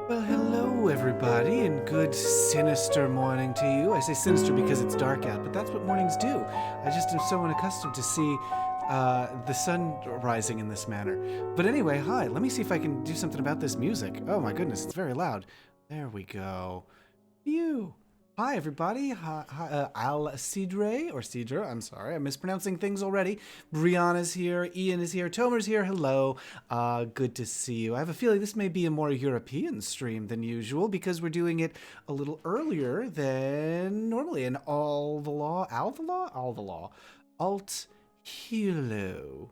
Well, hello, everybody, and good sinister morning to you. I say sinister because it's dark out, but that's what mornings do. I just am so unaccustomed to see the sun rising in this manner. But anyway, hi, let me see if I can do something about this music. Oh my goodness, it's very loud. There we go. Phew. Hi, everybody. Hi, Al Cedre, or Cedra, I'm sorry. I'm mispronouncing things already. Brianna's here. Ian is here. Tomer's here. Hello. Good to see you. I have a feeling this may be a more European stream than usual because we're doing it a little earlier than normally. And all the law, alt hello.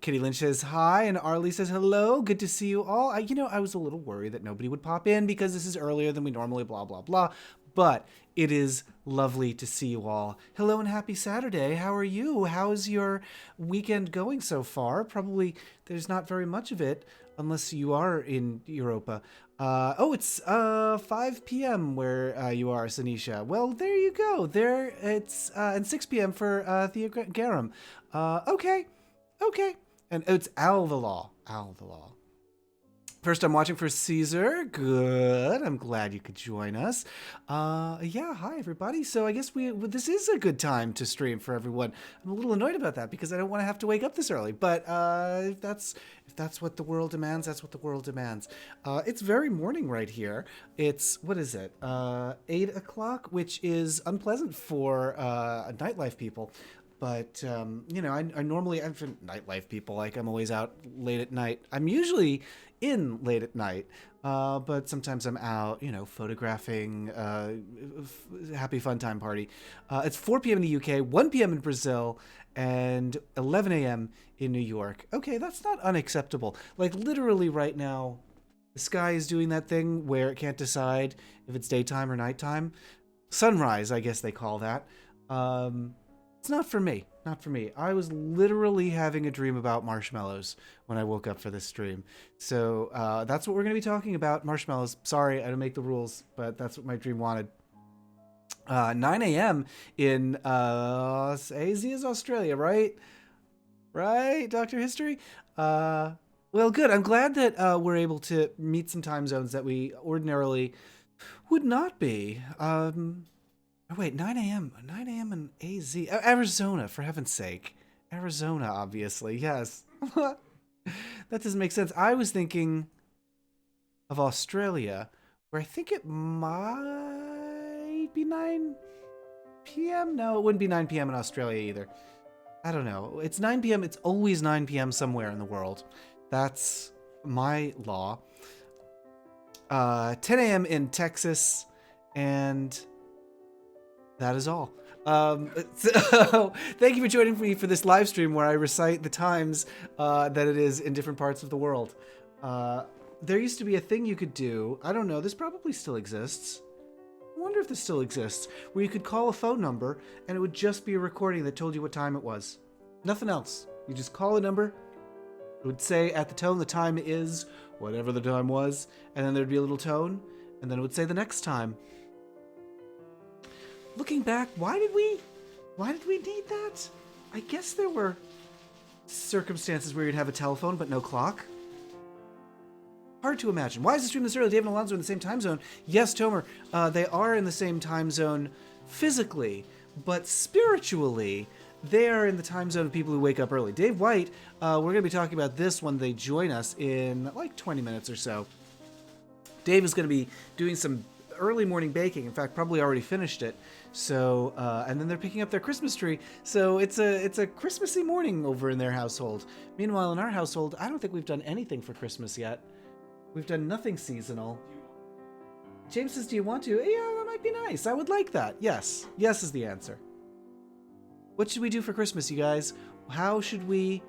Kitty Lynch says hi, and Arlie says hello. Good to see you all. I was a little worried that nobody would pop in because this is earlier than we normally blah, blah, blah. But it is lovely to see you all. Hello and happy Saturday. How are you? How's your weekend going so far? Probably there's not very much of it unless you are in Europa. It's 5 p.m. where you are, Sanisha. Well, there you go. There it's and 6 p.m. for Thea Garum. Okay. And it's Al the Law. First, I'm watching for Caesar. Good. I'm glad you could join us. Hi, everybody. So I guess this is a good time to stream for everyone. I'm a little annoyed about that because I don't want to have to wake up this early. But if that's what the world demands, that's what the world demands. It's very morning right here. It's, what is it? 8 o'clock, which is unpleasant for nightlife people. But, I normally, I'm for nightlife people, like I'm always out late at night. I'm usually in late at night, but sometimes I'm out, photographing happy fun time party. It's 4 p.m. in the UK, 1 p.m. in Brazil, and 11 a.m. in New York. Okay, that's not unacceptable. Like, literally right now, the sky is doing that thing where it can't decide if it's daytime or nighttime. Sunrise, I guess they call that. It's not for me. I was literally having a dream about marshmallows when I woke up for this stream. So that's what we're going to be talking about, marshmallows. Sorry, I don't make the rules, but that's what my dream wanted. 9 a.m. in AZ is Australia, right? Right, Dr. History? Well, good. I'm glad that we're able to meet some time zones that we ordinarily would not be. Oh, wait, 9 a.m. 9 a.m. in AZ. Arizona, for heaven's sake. Arizona, obviously. Yes. That doesn't make sense. I was thinking of Australia, where I think it might be 9 p.m. No, it wouldn't be 9 p.m. in Australia either. I don't know. It's 9 p.m. It's always 9 p.m. somewhere in the world. That's my law. 10 a.m. in Texas, and that is all. So thank you for joining me for this live stream where I recite the times that it is in different parts of the world. There used to be a thing you could do. I don't know. This probably still exists. I wonder if this still exists, where you could call a phone number and it would just be a recording that told you what time it was. Nothing else. You just call a number. It would say at the tone the time is whatever the time was, and then there'd be a little tone, and then it would say the next time. Looking back, why did we need that? I guess there were circumstances where you'd have a telephone but no clock. Hard to imagine. Why is the stream this early? Dave and Alonso in the same time zone. Yes, Tomer, they are in the same time zone physically, but spiritually, they are in the time zone of people who wake up early. Dave White, we're going to be talking about this when they join us in like 20 minutes or so. Dave is going to be doing some early morning baking. In fact, probably already finished it. So, and then they're picking up their Christmas tree. So it's a Christmassy morning over in their household. Meanwhile, in our household, I don't think we've done anything for Christmas yet. We've done nothing seasonal. James says, do you want to? Yeah, that might be nice. I would like that. Yes. Yes is the answer. What should we do for Christmas, you guys? How should we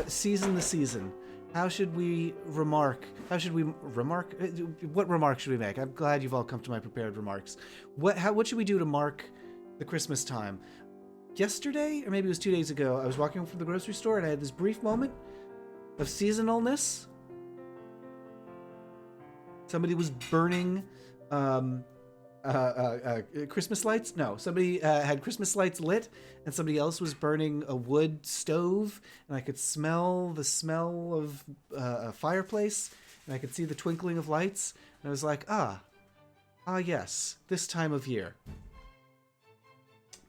season the season? How should we remark? What remark should we make? I'm glad you've all come to my prepared remarks. What should we do to mark the Christmas time? Yesterday, or maybe it was 2 days ago, I was walking home from the grocery store and I had this brief moment of seasonalness. Somebody was burning Christmas lights. No, somebody had Christmas lights lit, and somebody else was burning a wood stove, and I could smell the smell of a fireplace, and I could see the twinkling of lights, and I was like, yes, this time of year.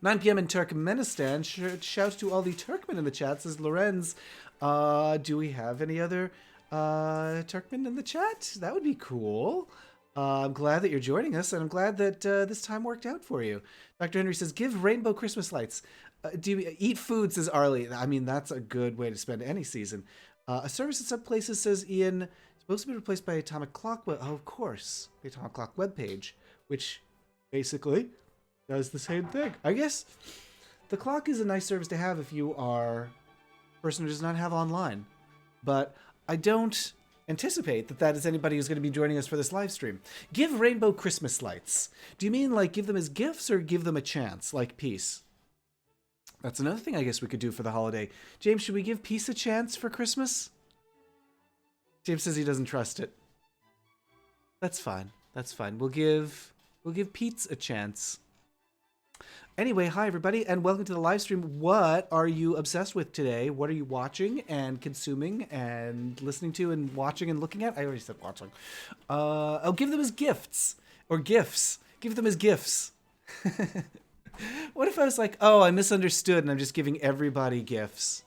9 p.m. in Turkmenistan. Shouts to all the Turkmen in the chat, says Lorenz. Do we have any other Turkmen in the chat? That would be cool. I'm glad that you're joining us, and I'm glad that this time worked out for you. Dr. Henry says, give rainbow Christmas lights. Do you eat food, says Arlie. I mean, that's a good way to spend any season. A service in some places, says Ian, supposed to be replaced by Atomic Clock. Oh, of course, the Atomic Clock webpage, which basically does the same thing. I guess the clock is a nice service to have if you are a person who does not have online. But I don't anticipate that is anybody who's going to be joining us for this live stream. Give rainbow Christmas lights. Do you mean like give them as gifts or give them a chance, like peace? That's another thing I guess we could do for the holiday. James, should we give peace a chance for Christmas? James says he doesn't trust it. That's fine. That's fine. We'll give Pete's a chance. Anyway, hi everybody, and welcome to the live stream. What are you obsessed with today? What are you watching and consuming and listening to and watching and looking at? I already said watching. I'll give them as gifts or gifts. Give them as gifts. What if I was like, oh, I misunderstood and I'm just giving everybody gifts?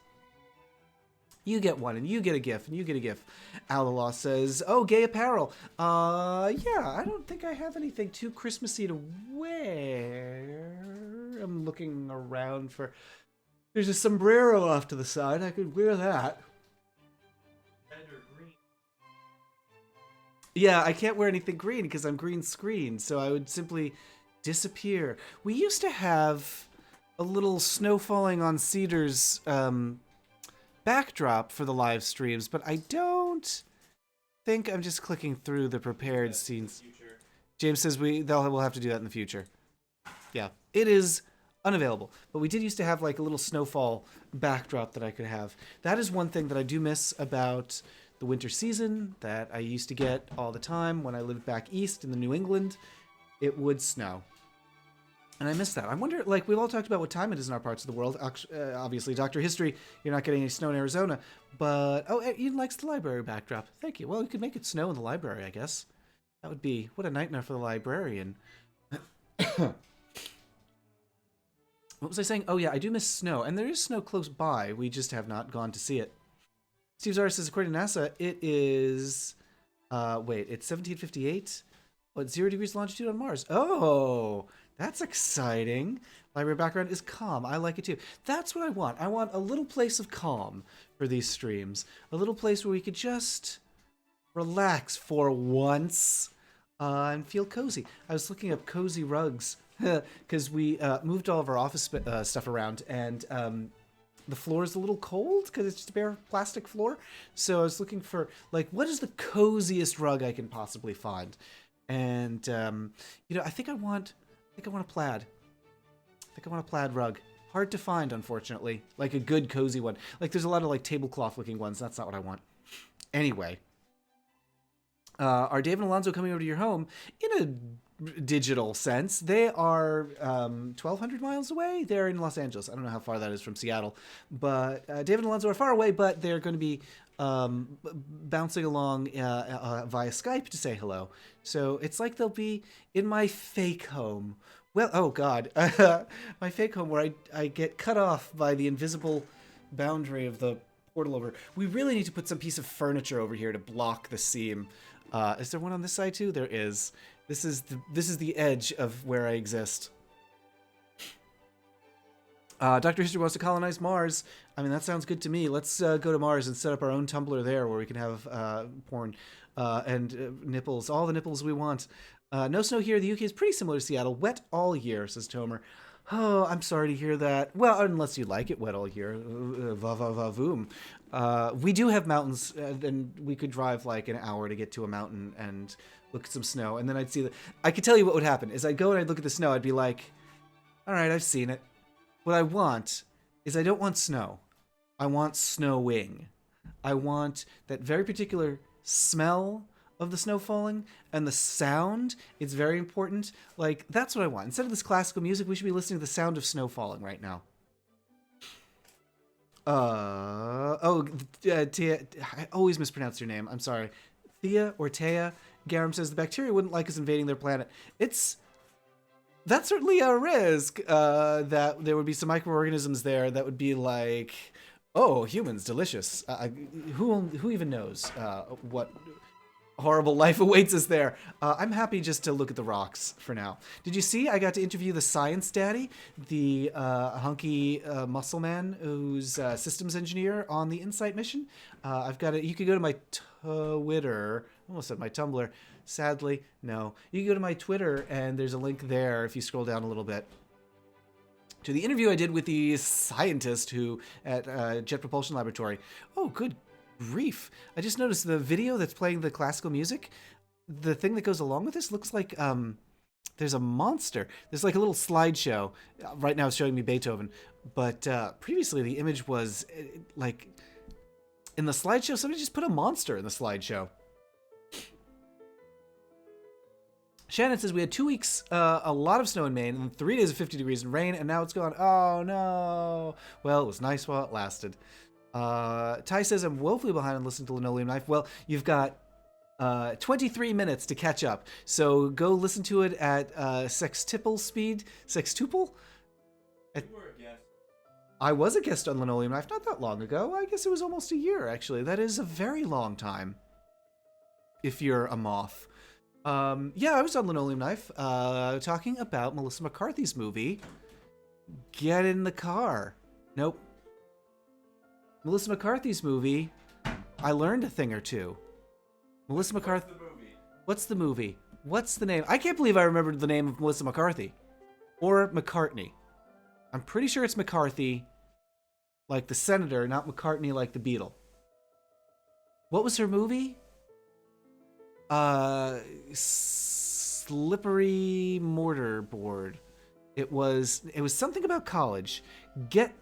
You get one, and you get a gift, and you get a gift. Alala says, oh, gay apparel. Yeah, I don't think I have anything too Christmassy to wear. I'm looking around for... There's a sombrero off to the side. I could wear that. Red or green? Yeah, I can't wear anything green because I'm green screen, so I would simply disappear. We used to have a little snow falling on cedars, backdrop for the live streams, but I don't think I'm just clicking through the prepared scenes. James says we'll have to do that in the future. Yeah, it is unavailable, but we did used to have like a little snowfall backdrop that I could have. That is one thing that I do miss about the winter season that I used to get all the time when I lived back east in the New England. It would snow. And I missed that. I wonder, like, we've all talked about what time it is in our parts of the world. Obviously, Dr. History, you're not getting any snow in Arizona. But, oh, Ian likes the library backdrop. Thank you. Well, you could make it snow in the library, I guess. That would be, what a nightmare for the librarian. What was I saying? Oh, yeah, I do miss snow. And there is snow close by. We just have not gone to see it. Steve Zara says, according to NASA, it is, wait, it's 1758? What, 0 degrees longitude on Mars? Oh, that's exciting. Library background is calm. I like it too. That's what I want. I want a little place of calm for these streams. A little place where we could just relax for once and feel cozy. I was looking up cozy rugs because we moved all of our office stuff around, and the floor is a little cold because it's just a bare plastic floor. So I was looking for, like, what is the coziest rug I can possibly find? And you know, I think I want a plaid. I think I want a plaid rug. Hard to find, unfortunately. Like a good cozy one. Like there's a lot of like tablecloth looking ones. That's not what I want. Anyway, are Dave and Alonso coming over to your home? In a digital sense, they are 1,200 miles away. They're in Los Angeles. I don't know how far that is from Seattle, but Dave and Alonso are far away. But they're going to be bouncing along via Skype to say hello. So it's like they'll be in my fake home. Well, oh God, my fake home where I get cut off by the invisible boundary of the portal over. We really need to put some piece of furniture over here to block the seam. Is there one on this side too? There is. This is the edge of where I exist. Dr. History wants to colonize Mars. I mean, that sounds good to me. Let's go to Mars and set up our own Tumblr there where we can have porn and nipples, all the nipples we want. No snow here. The UK is pretty similar to Seattle. Wet all year, says Tomer. Oh, I'm sorry to hear that. Well, unless you like it wet all year. Va-va-va-voom. We do have mountains, and we could drive like an hour to get to a mountain and look at some snow. And then I'd see I could tell you what would happen. Is I'd go and I'd look at the snow. I'd be like, all right, I've seen it. What I want is I don't want snow. I want snowing. I want that very particular smell of the snow falling and the sound. It's very important. Like, that's what I want. Instead of this classical music, we should be listening to the sound of snow falling right now. Tia, I always mispronounce your name. I'm sorry. Thea or Taya. Garam says the bacteria wouldn't like us invading their planet. That's certainly a risk, that there would be some microorganisms there that would be like, oh, humans, delicious. Who even knows what horrible life awaits us there. I'm happy just to look at the rocks for now. Did you see I got to interview the science daddy, the hunky muscle man who's systems engineer on the InSight mission? I've got it. You could go to my Twitter. I almost said my Tumblr. Sadly, no. You can go to my Twitter, and there's a link there if you scroll down a little bit to the interview I did with the scientist who at Jet Propulsion Laboratory. Oh, good grief. I just noticed the video that's playing the classical music. The thing that goes along with this looks like there's a monster. There's like a little slideshow. Right now it's showing me Beethoven. But previously the image was like in the slideshow, somebody just put a monster in the slideshow. Shannon says we had 2 weeks, a lot of snow in Maine, and 3 days of 50 degrees and rain, and now it's gone. Oh, no. Well, it was nice while it lasted. Ty says I'm woefully behind on listening to Linoleum Knife. Well, you've got 23 minutes to catch up, so go listen to it at sextuple speed. Sextuple? You were a guest. I was a guest on Linoleum Knife not that long ago. I guess it was almost a year, actually. That is a very long time, if you're a moth. Yeah, I was on Linoleum Knife, talking about Melissa McCarthy's movie, Get in the Car. Nope. Melissa McCarthy's movie, I learned a thing or two. Melissa McCarthy... What's the movie? What's the name? I can't believe I remembered the name of Melissa McCarthy. Or McCartney. I'm pretty sure it's McCarthy, like the senator, not McCartney like the Beatle. What was her movie? Slippery mortar board. It was something about college. Get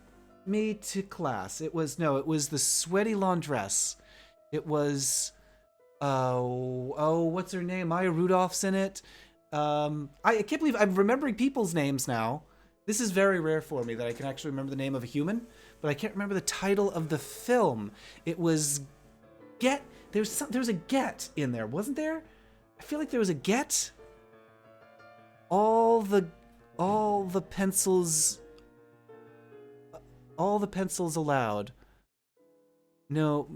me to class. It was the sweaty laundress. It was what's her name? Maya Rudolph's in it. I can't believe I'm remembering people's names now. This is very rare for me that I can actually remember the name of a human, but I can't remember the title of the film. It was Get. There was a Get in there, wasn't there? I feel like there was a Get. All the pencils. All the pencils allowed. No,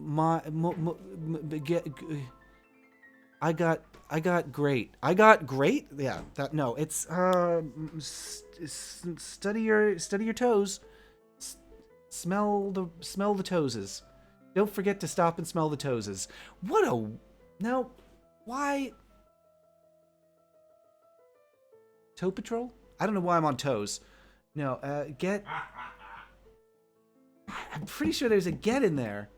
I got great. I got great. Yeah, that no. It's study your toes. Smell the toeses. Don't forget to stop and smell the toeses. What a now. Why? Toe Patrol? I don't know why I'm on toes. No, get. I'm pretty sure there's a get in there.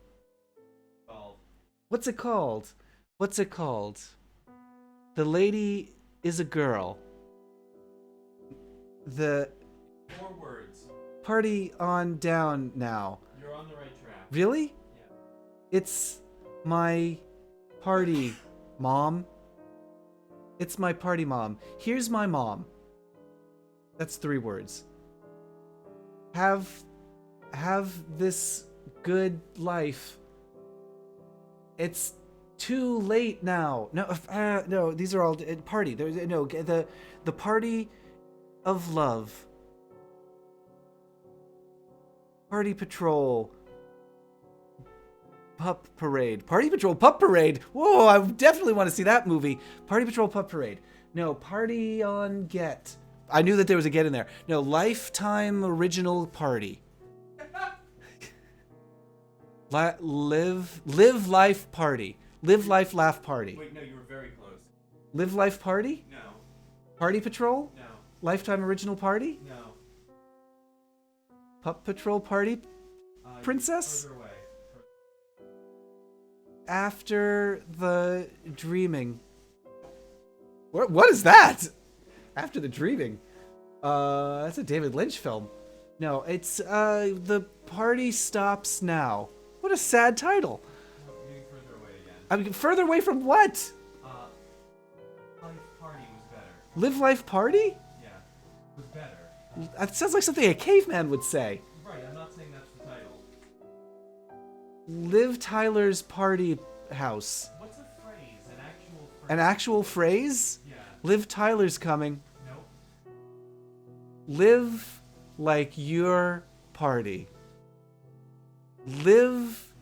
What's it called? What's it called? The lady is a girl. The 4 words. Party on down now. You're on the right track. Really? Yeah. It's my party, mom. It's my party, mom. Here's my mom. That's 3 words. Have this good life. It's too late now. No, these are all party. There's no the party of love. Party Patrol. Pup Parade. Party Patrol Pup Parade. Whoa, I definitely want to see that movie. Party Patrol Pup Parade. No, Party on Get. I knew that there was a Get in there. No, Lifetime Original Party. Live Life Party. Live Life Laugh Party. Wait, no, you were very close. Live Life Party? No. Party Patrol? No. Lifetime Original Party? No. Pup Patrol Party? Princess? Further away. After the Dreaming. What is that? After the Dreaming. That's a David Lynch film. No, it's The Party Stops Now. What a sad title. You're getting further away again. I'm further away from what? Life Party was better. Live Life Party? Yeah, was better. That sounds like something a caveman would say. Right, I'm not saying that's the title. Liv Tyler's Party House. What's a phrase? An actual phrase? An actual phrase? Yeah. Liv Tyler's coming. Nope. Live like your party. Live.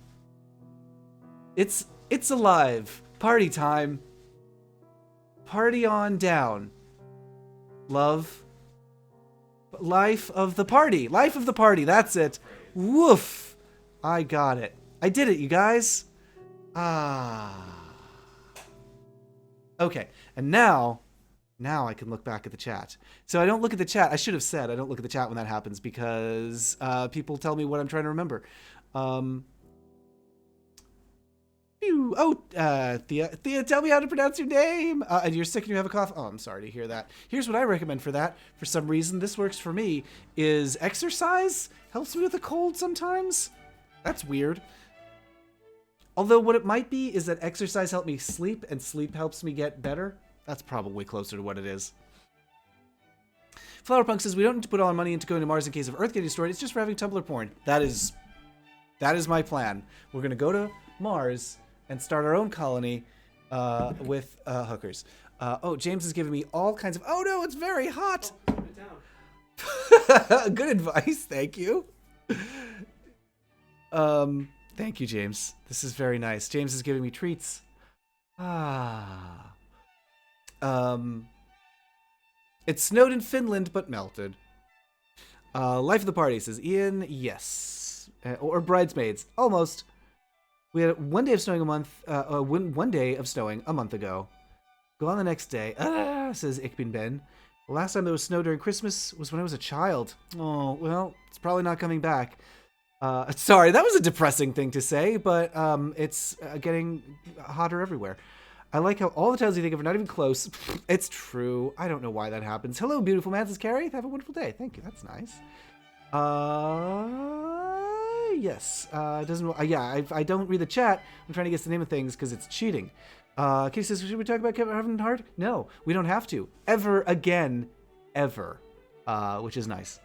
It's alive. Party time. Party on down. Love. Life of the party. Life of the party. That's it. Woof. I got it. I did it, you guys. Okay. And now I can look back at the chat. So I don't look at the chat. I should have said I don't look at the chat when that happens because people tell me what I'm trying to remember. Thea, tell me how to pronounce your name. And you're sick and you have a cough. Oh, I'm sorry to hear that. Here's what I recommend for that. For some reason, this works for me. Is exercise helps me with a cold sometimes. That's weird. Although what it might be is that exercise helps me sleep, and sleep helps me get better. That's probably closer to what it is. Flowerpunk says we don't need to put all our money into going to Mars in case of Earth getting destroyed. It's just for having Tumblr porn. That is my plan. We're gonna go to Mars and start our own colony with hookers. James is giving me all kinds of. Oh no, it's very hot. Oh, put it down. Good advice, thank you. Thank you, James. This is very nice. James is giving me treats. It snowed in Finland, but melted. Life of the party, says Ian. Yes. Or bridesmaids. Almost. We had one day of snowing one day of snowing a month ago. Go on the next day. Says Ikbin Ben. The last time there was snow during Christmas was when I was a child. Oh, well, it's probably not coming back. Sorry, that was a depressing thing to say, but it's getting hotter everywhere. I like how all the titles you think of are not even close. It's true. I don't know why that happens. Hello, beautiful man, says Carrie. Have a wonderful day. Thank you. That's nice. Yes. Doesn't. Yeah. I don't read the chat. I'm trying to guess the name of things because it's cheating. Katie says, should we talk about Kevin Hart? No, we don't have to. Ever again. Ever. Which is nice.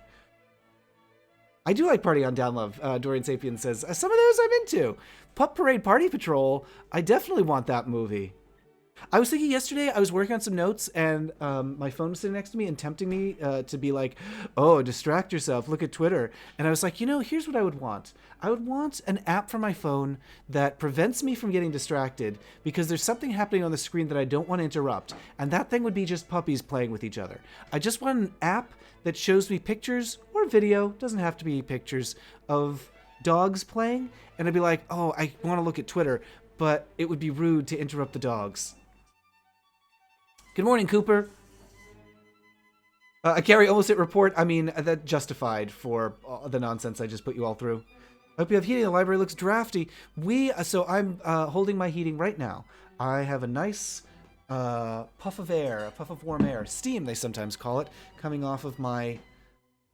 I do like Party on Down Love. Dorian Sapien says, some of those I'm into. Pup Parade Party Patrol. I definitely want that movie. I was thinking yesterday, I was working on some notes, and my phone was sitting next to me and tempting me to be like, oh, distract yourself, look at Twitter. And I was like, here's what I would want. I would want an app for my phone that prevents me from getting distracted because there's something happening on the screen that I don't want to interrupt. And that thing would be just puppies playing with each other. I just want an app that shows me pictures or video, doesn't have to be pictures, of dogs playing. And I'd be like, oh, I want to look at Twitter, but it would be rude to interrupt the dogs. Good morning, Cooper. Gary almost hit report. I mean, that justified for the nonsense I just put you all through. I hope you have heating. The library looks drafty. So I'm holding my heating right now. I have a nice puff of air, a puff of warm air. Steam, they sometimes call it, coming off of my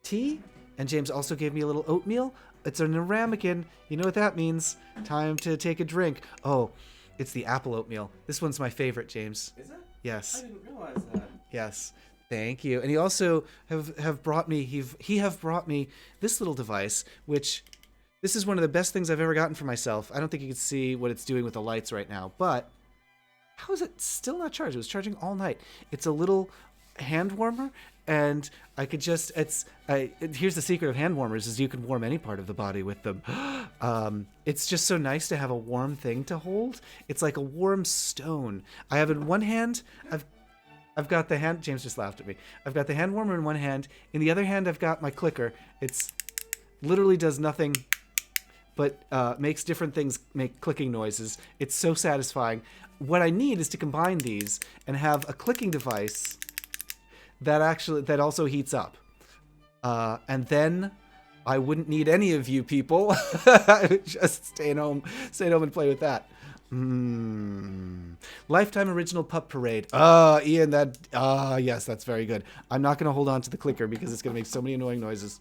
tea. And James also gave me a little oatmeal. It's an ramekin. You know what that means. Time to take a drink. Oh, it's the apple oatmeal. This one's my favorite, James. Is it? Yes. I didn't realize that. Yes. Thank you. And he also have brought me he have brought me this little device, which this is one of the best things I've ever gotten for myself. I don't think you can see what it's doing with the lights right now, but how is it still not charged? It was charging all night. It's a little hand warmer, and I could just here's the secret of hand warmers is you can warm any part of the body with them. It's just so nice to have a warm thing to hold. It's like a warm stone. I have in one hand, I've got the hand, James just laughed at me. I've got the hand warmer in one hand. In the other hand, I've got my clicker. It's literally does nothing but makes different things make clicking noises. It's so satisfying. What I need is to combine these and have a clicking device that also heats up. And then I wouldn't need any of you people. I would just stay home and play with that. Lifetime original Pup Parade. Ian, yes, that's very good. I'm not going to hold on to the clicker because it's going to make so many annoying noises.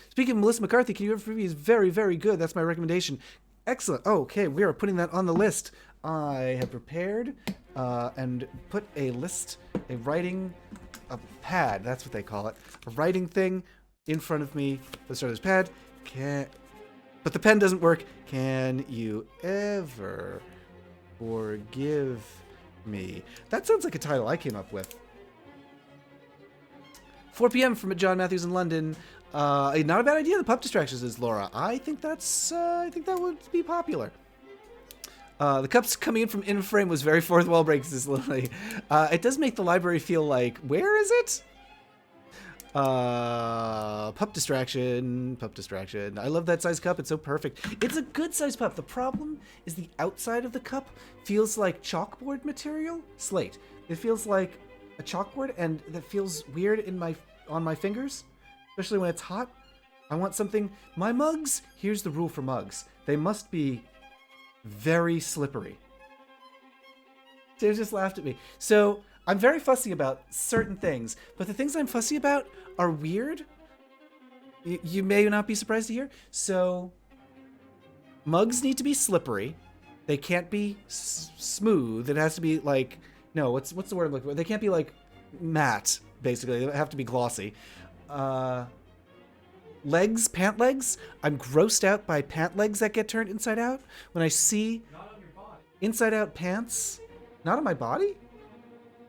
Speaking of Melissa McCarthy, Can You Ever Forgive Me is very, very good. That's my recommendation. Excellent. Oh, okay, we are putting that on the list. I have prepared and put a pad, that's what they call it, a writing thing in front of me. Let's start this pad. But the pen doesn't work. Can you ever forgive me? That sounds like a title I came up with. 4 p.m. from John Matthews in London. Not a bad idea. The pup distractions is Laura. I think that would be popular. The cups coming in from in frame was very fourth wall breaks. This literally. It does make the library feel like, where is it? Pup distraction. I love that size cup. It's so perfect. It's a good size pup. The problem is the outside of the cup feels like chalkboard material. Slate. It feels like a chalkboard, and that feels weird on my fingers, especially when it's hot. I want something. My mugs. Here's the rule for mugs. They must be very slippery. They just laughed at me. So I'm very fussy about certain things, but the things I'm fussy about are weird. You may not be surprised to hear. So mugs need to be slippery. They can't be smooth. It has to be like, no, what's the word I'm looking for? They can't be like matte, basically. They have to be glossy. Legs, pant legs. I'm grossed out by pant legs that get turned inside out. When I see Not on your body. inside out pants, not on my body?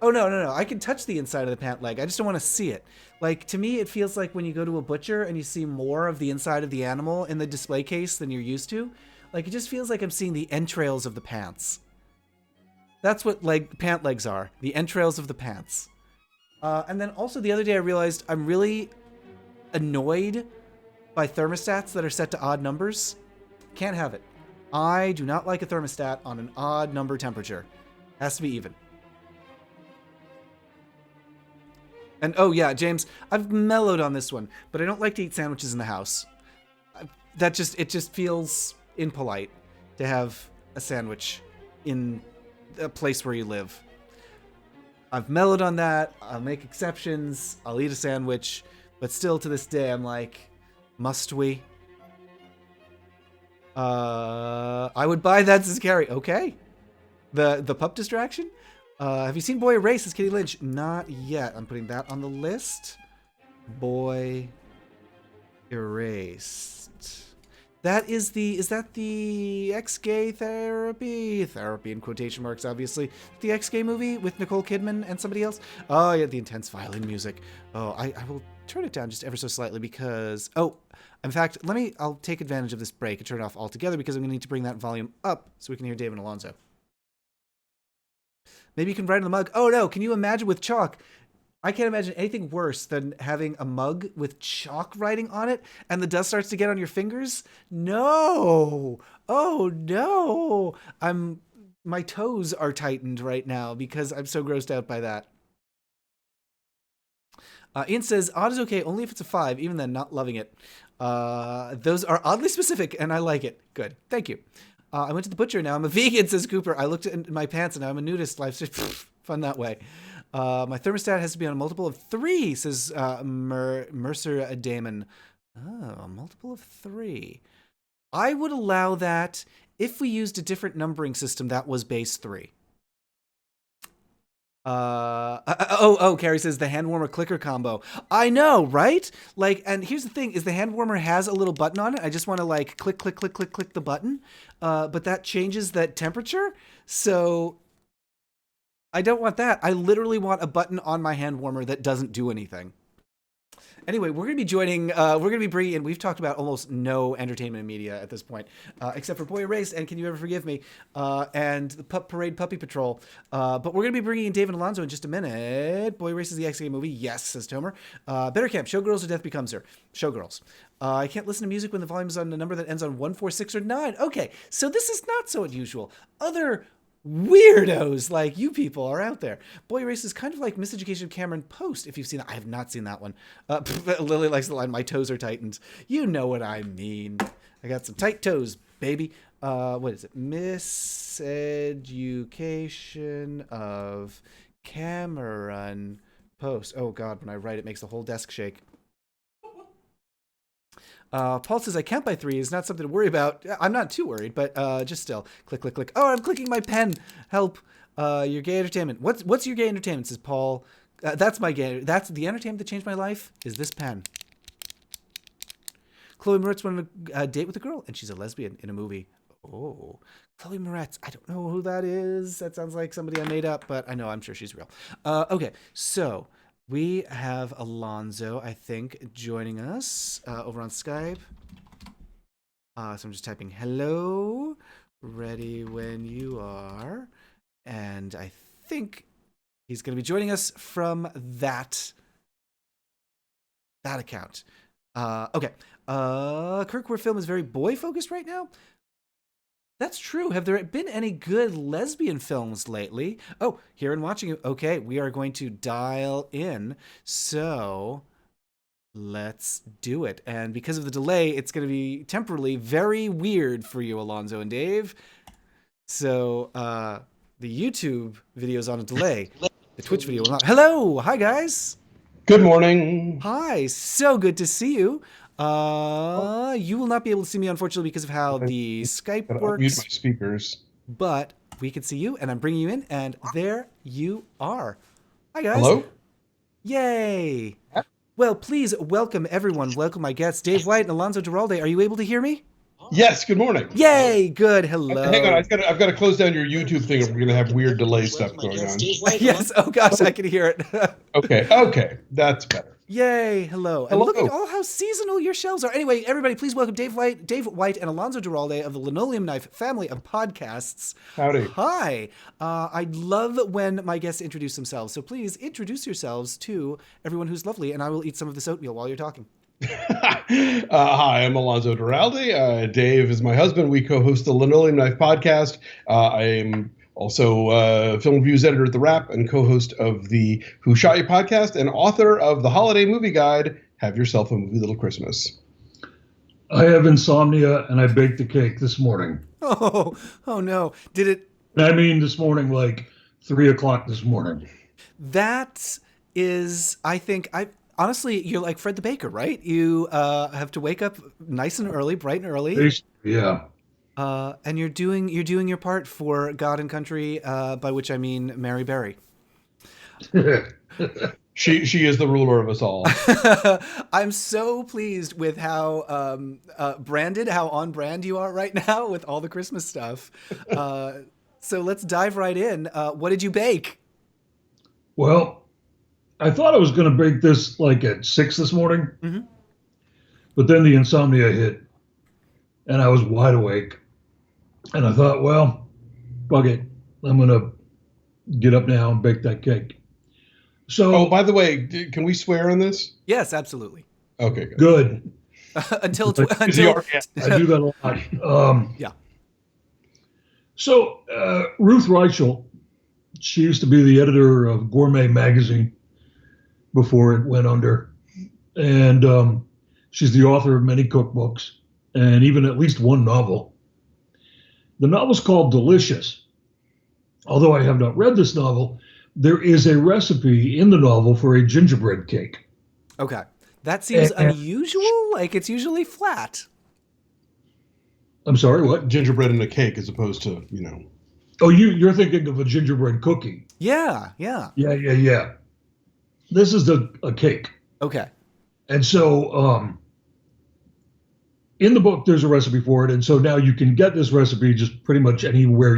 Oh, no. I can touch the inside of the pant leg. I just don't want to see it. Like, to me, it feels like when you go to a butcher and you see more of the inside of the animal in the display case than you're used to. Like, it just feels like I'm seeing the entrails of the pants. That's what pant legs are. The entrails of the pants. And then also the other day I realized I'm really annoyed by thermostats that are set to odd numbers. Can't have it. I do not like a thermostat on an odd number temperature. Has to be even. And oh yeah, James, I've mellowed on this one, but I don't like to eat sandwiches in the house. It just feels impolite to have a sandwich in a place where you live. I've mellowed on that. I'll make exceptions. I'll eat a sandwich, but still to this day, I'm like, must we? I would buy that, says Carrie. Okay. The pup distraction? Have you seen Boy Erased, says Kitty Lynch? Not yet. I'm putting that on the list. Boy Erased. Is that the ex-gay therapy in quotation marks, obviously, the ex-gay movie with Nicole Kidman and somebody else? Oh yeah, the intense violin music. Oh, I will turn it down just ever so slightly because, in fact, I'll take advantage of this break and turn it off altogether because I'm gonna need to bring that volume up so we can hear Dave and Alonso. Maybe you can write on the mug. Oh no, can you imagine with chalk? I can't imagine anything worse than having a mug with chalk writing on it and the dust starts to get on your fingers. No. Oh no. My toes are tightened right now because I'm so grossed out by that. Ian says, odd is okay only if it's a 5, even then not loving it. Those are oddly specific and I like it. Good. Thank you. I went to the butcher, now I'm a vegan, says Cooper. I looked at my pants and now I'm a nudist. Life's fun that way. My thermostat has to be on a multiple of 3, says Mercer Damon. Oh, a multiple of 3. I would allow that if we used a different numbering system that was base 3. Carrie says the hand warmer clicker combo. I know, right? Like, and here's the thing: is the hand warmer has a little button on it. I just want to like click the button, but that changes that temperature. So I don't want that. I literally want a button on my hand warmer that doesn't do anything. Anyway, we're going to be joining, we're going to be bringing in, we've talked about almost no entertainment media at this point, except for Boy Erased and Can You Ever Forgive Me, and the Pup Parade Puppy Patrol. But we're going to be bringing in Dave and Alonso in just a minute. Boy Erased is the X-Game movie. Yes, says Tomer. Better Camp, Showgirls or Death Becomes Her. Showgirls. I can't listen to music when the volume is on a number that ends on 1, 4, 6, or 9. Okay, so this is not so unusual. Other weirdos like you people are out there. Boy Erased is kind of like Miseducation of Cameron Post, if you've seen that. I have not seen that one. Lily likes the line, my toes are tightened. You know what I mean. I got some tight toes, baby. What is it? Miseducation of Cameron Post. Oh God, when I write it makes the whole desk shake. Paul says, I can't buy 3 is not something to worry about. I'm not too worried, but just still. Click, click, click. Oh, I'm clicking my pen. Help. Your gay entertainment. What's your gay entertainment, says Paul. That's my gay. That's the entertainment that changed my life, is this pen. Chloe Moretz went on a date with a girl, and she's a lesbian in a movie. Oh. Chloe Moretz. I don't know who that is. That sounds like somebody I made up, but I know, I'm sure she's real. Okay, so we have Alonso, I think, joining us over on Skype. So I'm just typing hello, ready when you are. And I think he's going to be joining us from that account. Okay. Kirkwood Film is very boy-focused right now. That's true. Have there been any good lesbian films lately? Oh, here and watching it. Okay, we are going to dial in. So let's do it. And because of the delay, it's going to be temporarily very weird for you, Alonso and Dave. So the YouTube video is on a delay. The Twitch video will not. Hello. Hi, guys. Good morning. Hi. So good to see you. You will not be able to see me, unfortunately, because of how the Skype works. Mute my speakers. But we can see you, and I'm bringing you in, and there you are. Hi, guys. Hello? Yay. Well, please welcome everyone. Welcome my guests, Dave White and Alonso Duralde. Are you able to hear me? Yes, good morning. Yay, good. Hello. Hang on, I've got to close down your YouTube thing if we're going to have weird delay stuff going on. Yes, oh gosh, I can hear it. Okay, that's better. Yay, hello. And look at all how seasonal your shelves are. Anyway, everybody, please welcome Dave White and Alonso Duralde of the Linoleum Knife family of podcasts. Howdy. Hi. I love when my guests introduce themselves, so please introduce yourselves to everyone who's lovely, and I will eat some of this oatmeal while you're talking. Hi, I'm Alonso Duralde. Dave is my husband. We co-host the Linoleum Knife podcast. I am also film reviews editor at The Wrap and co-host of the Who Shot You podcast and author of the holiday movie guide, Have Yourself a Movie Little Christmas. I have insomnia and I baked a cake this morning. Oh no. Did it? I mean this morning, like 3 o'clock this morning. That is, I think, honestly, you're like Fred the Baker, right? You have to wake up nice and early, bright and early. Yeah. And you're doing your part for God and Country, by which I mean Mary Berry. She is the ruler of us all. I'm so pleased with how branded, how on brand you are right now with all the Christmas stuff. So let's dive right in. What did you bake? Well, I thought I was going to bake this like at 6 this morning, but then the insomnia hit, and I was wide awake. And I thought, well, fuck it. I'm going to get up now and bake that cake. So, Oh, by the way, can we swear on this? Yes, absolutely. Okay, good. good. until I do that a lot. Yeah. So Ruth Reichel, she used to be the editor of Gourmet magazine before it went under, and she's the author of many cookbooks and even at least one novel. The novel's called Delicious. Although I have not read this novel, there is a recipe in the novel for a gingerbread cake. Okay. That seems unusual. Like, it's usually flat. I'm sorry, what? Gingerbread in a cake as opposed to, Oh, you're thinking of a gingerbread cookie. Yeah. Yeah. This is a cake. Okay. And so in the book, there's a recipe for it. And so now you can get this recipe just pretty much anywhere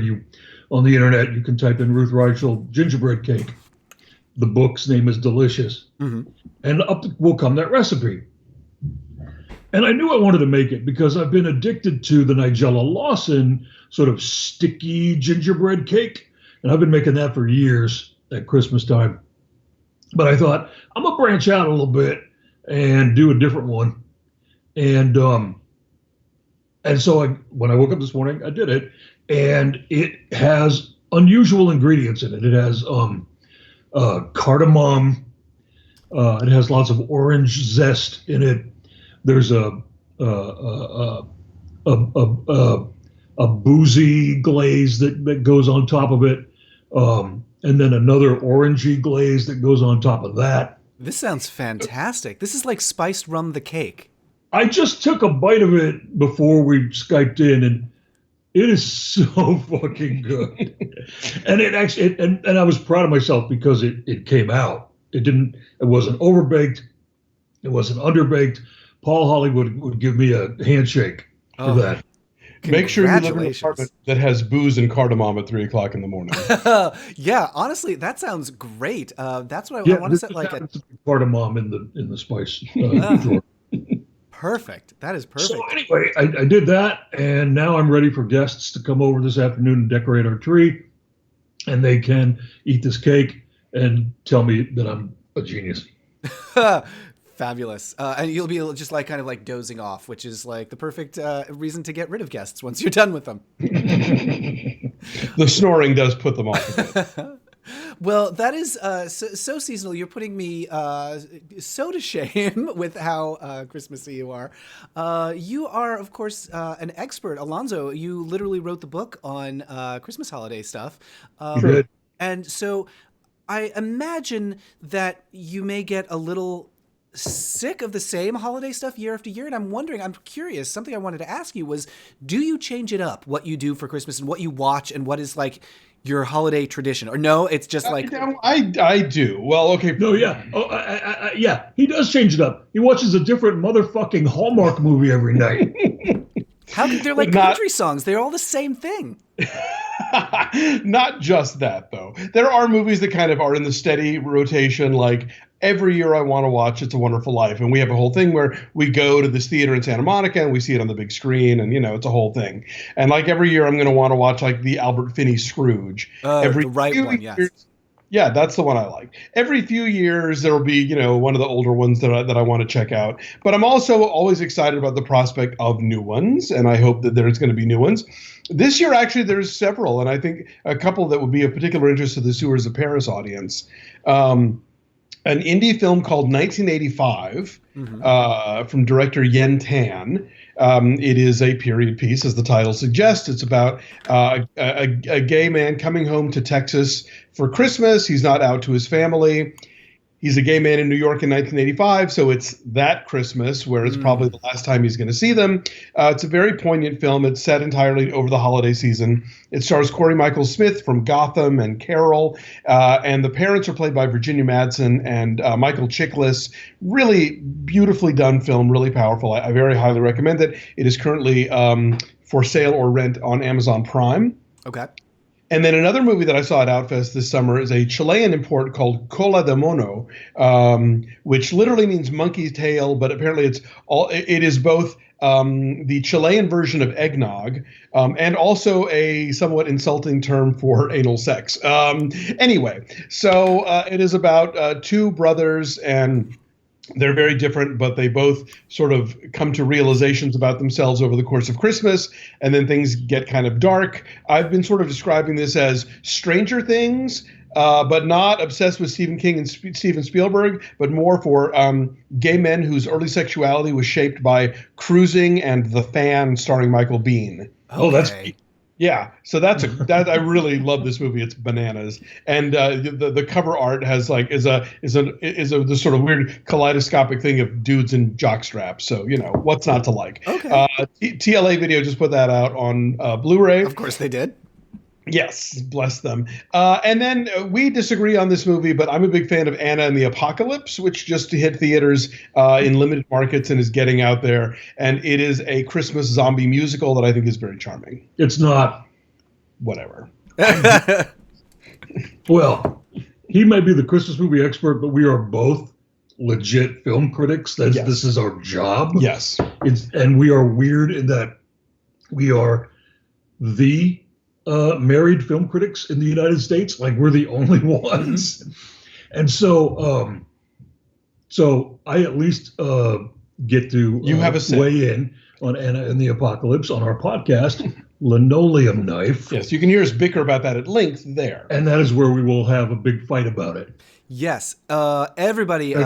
on the internet. You can type in Ruth Reichel gingerbread cake. The book's name is Delicious. And up will come that recipe. And I knew I wanted to make it because I've been addicted to the Nigella Lawson sort of sticky gingerbread cake. And I've been making that for years at Christmas time. But I thought, I'm going to branch out a little bit and do a different one. And so when I woke up this morning, I did it. And it has unusual ingredients in it. It has cardamom. It has lots of orange zest in it. There's a boozy glaze that goes on top of it, and then another orangey glaze that goes on top of that. This sounds fantastic. This is like spiced rum the cake. I just took a bite of it before we Skyped in, and it is so fucking good. And it actually, and I was proud of myself because it came out. It wasn't overbaked. It wasn't underbaked. Paul Hollywood would give me a handshake for that. Make sure you live in an apartment that has booze and cardamom at 3 o'clock in the morning. Yeah, honestly, that sounds great. That's what I want to set like a cardamom in the spice drawer. Perfect. That is perfect. So anyway, I did that, and now I'm ready for guests to come over this afternoon and decorate our tree, and they can eat this cake and tell me that I'm a genius. Fabulous. And you'll be just like kind of like dozing off, which is like the perfect reason to get rid of guests once you're done with them. The snoring does put them off a bit. Well, that is so seasonal. You're putting me so to shame with how Christmassy you are. You are, of course, an expert. Alonso, you literally wrote the book on Christmas holiday stuff. Good. And so I imagine that you may get a little sick of the same holiday stuff year after year. And I'm curious, something I wanted to ask you was, do you change it up, what you do for Christmas and what you watch and what is like your holiday tradition? Or no, it's just like... I do. Well, okay. No, yeah. Yeah, he does change it up. He watches a different motherfucking Hallmark movie every night. How could they're like country songs? They're all the same thing. Not just that, though. There are movies that kind of are in the steady rotation, like every year I want to watch It's a Wonderful Life. And we have a whole thing where we go to this theater in Santa Monica and we see it on the big screen. And, it's a whole thing. And like every year I'm going to want to watch like the Albert Finney Scrooge. The right one, yes. Yeah, that's the one I like. Every few years there will be, one of the older ones that I want to check out. But I'm also always excited about the prospect of new ones. And I hope that there's going to be new ones. This year, actually, there's several. And I think a couple that would be of particular interest to the Sewers of Paris audience. An indie film called 1985 from director Yen Tan. It is a period piece, as the title suggests. It's about a gay man coming home to Texas for Christmas. He's not out to his family. he's a gay man in New York in 1985, so it's that Christmas where it's probably the last time he's going to see them. It's a very poignant film. It's set entirely over the holiday season. It stars Corey Michael Smith from Gotham and Carol, and the parents are played by Virginia Madsen and Michael Chiklis. Really beautifully done film, really powerful. I very highly recommend it. It is currently for sale or rent on Amazon Prime. Okay. And then another movie that I saw at Outfest this summer is a Chilean import called Cola de Mono, which literally means monkey's tail, but apparently it is both the Chilean version of eggnog and also a somewhat insulting term for anal sex. Anyway, so it is about two brothers, and they're very different, but they both sort of come to realizations about themselves over the course of Christmas, and then things get kind of dark. I've been sort of describing this as Stranger Things, but not obsessed with Stephen King and Steven Spielberg, but more for gay men whose early sexuality was shaped by Cruising and The Fan, starring Michael Biehn. Oh, that's Yeah, so that I really love this movie. It's bananas, and the cover art has like is a this sort of weird kaleidoscopic thing of dudes in jockstraps. So what's not to like. Okay. TLA Video just put that out on Blu-ray. Of course they did. Yes, bless them. And then we disagree on this movie, but I'm a big fan of Anna and the Apocalypse, which just hit theaters in limited markets and is getting out there. And it is a Christmas zombie musical that I think is very charming. It's not. Whatever. Well, he may be the Christmas movie expert, but we are both legit film critics. Yes. This is our job. Yes. And we are weird in that we are the married film critics in the United States. Like, we're the only ones. And so I at least get to you have a weigh in on Anna and the Apocalypse on our podcast, Linoleum Knife. Yes, you can hear us bicker about that at length there. And that is where we will have a big fight about it. Yes. Everybody,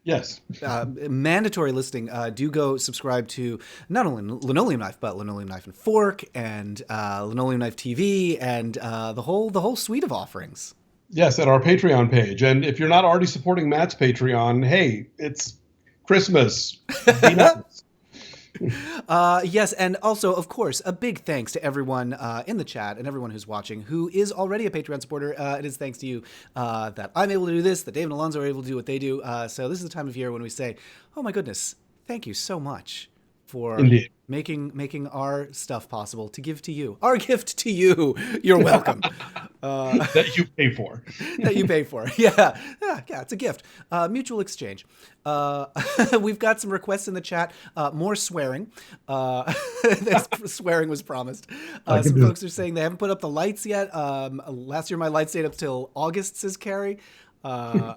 Yes. mandatory listening, do go subscribe to not only Linoleum Knife, but Linoleum Knife and Fork and Linoleum Knife TV and the whole suite of offerings. Yes, at our Patreon page. And if you're not already supporting Matt's Patreon, hey, it's Christmas. Be nice. Yes, and also, of course, a big thanks to everyone in the chat and everyone who's watching who is already a Patreon supporter. It is thanks to you that I'm able to do this, that Dave and Alonso are able to do what they do. So this is the time of year when we say, oh my goodness, thank you so much for Indeed. making our stuff possible to give to you. Our gift to you. You're welcome. That you pay for. That you pay for. Yeah, it's a gift. Mutual exchange. We've got some requests in the chat. More swearing. Swearing was promised. Some folks are saying they haven't put up the lights yet. Last year my lights stayed up till August, says Carrie. My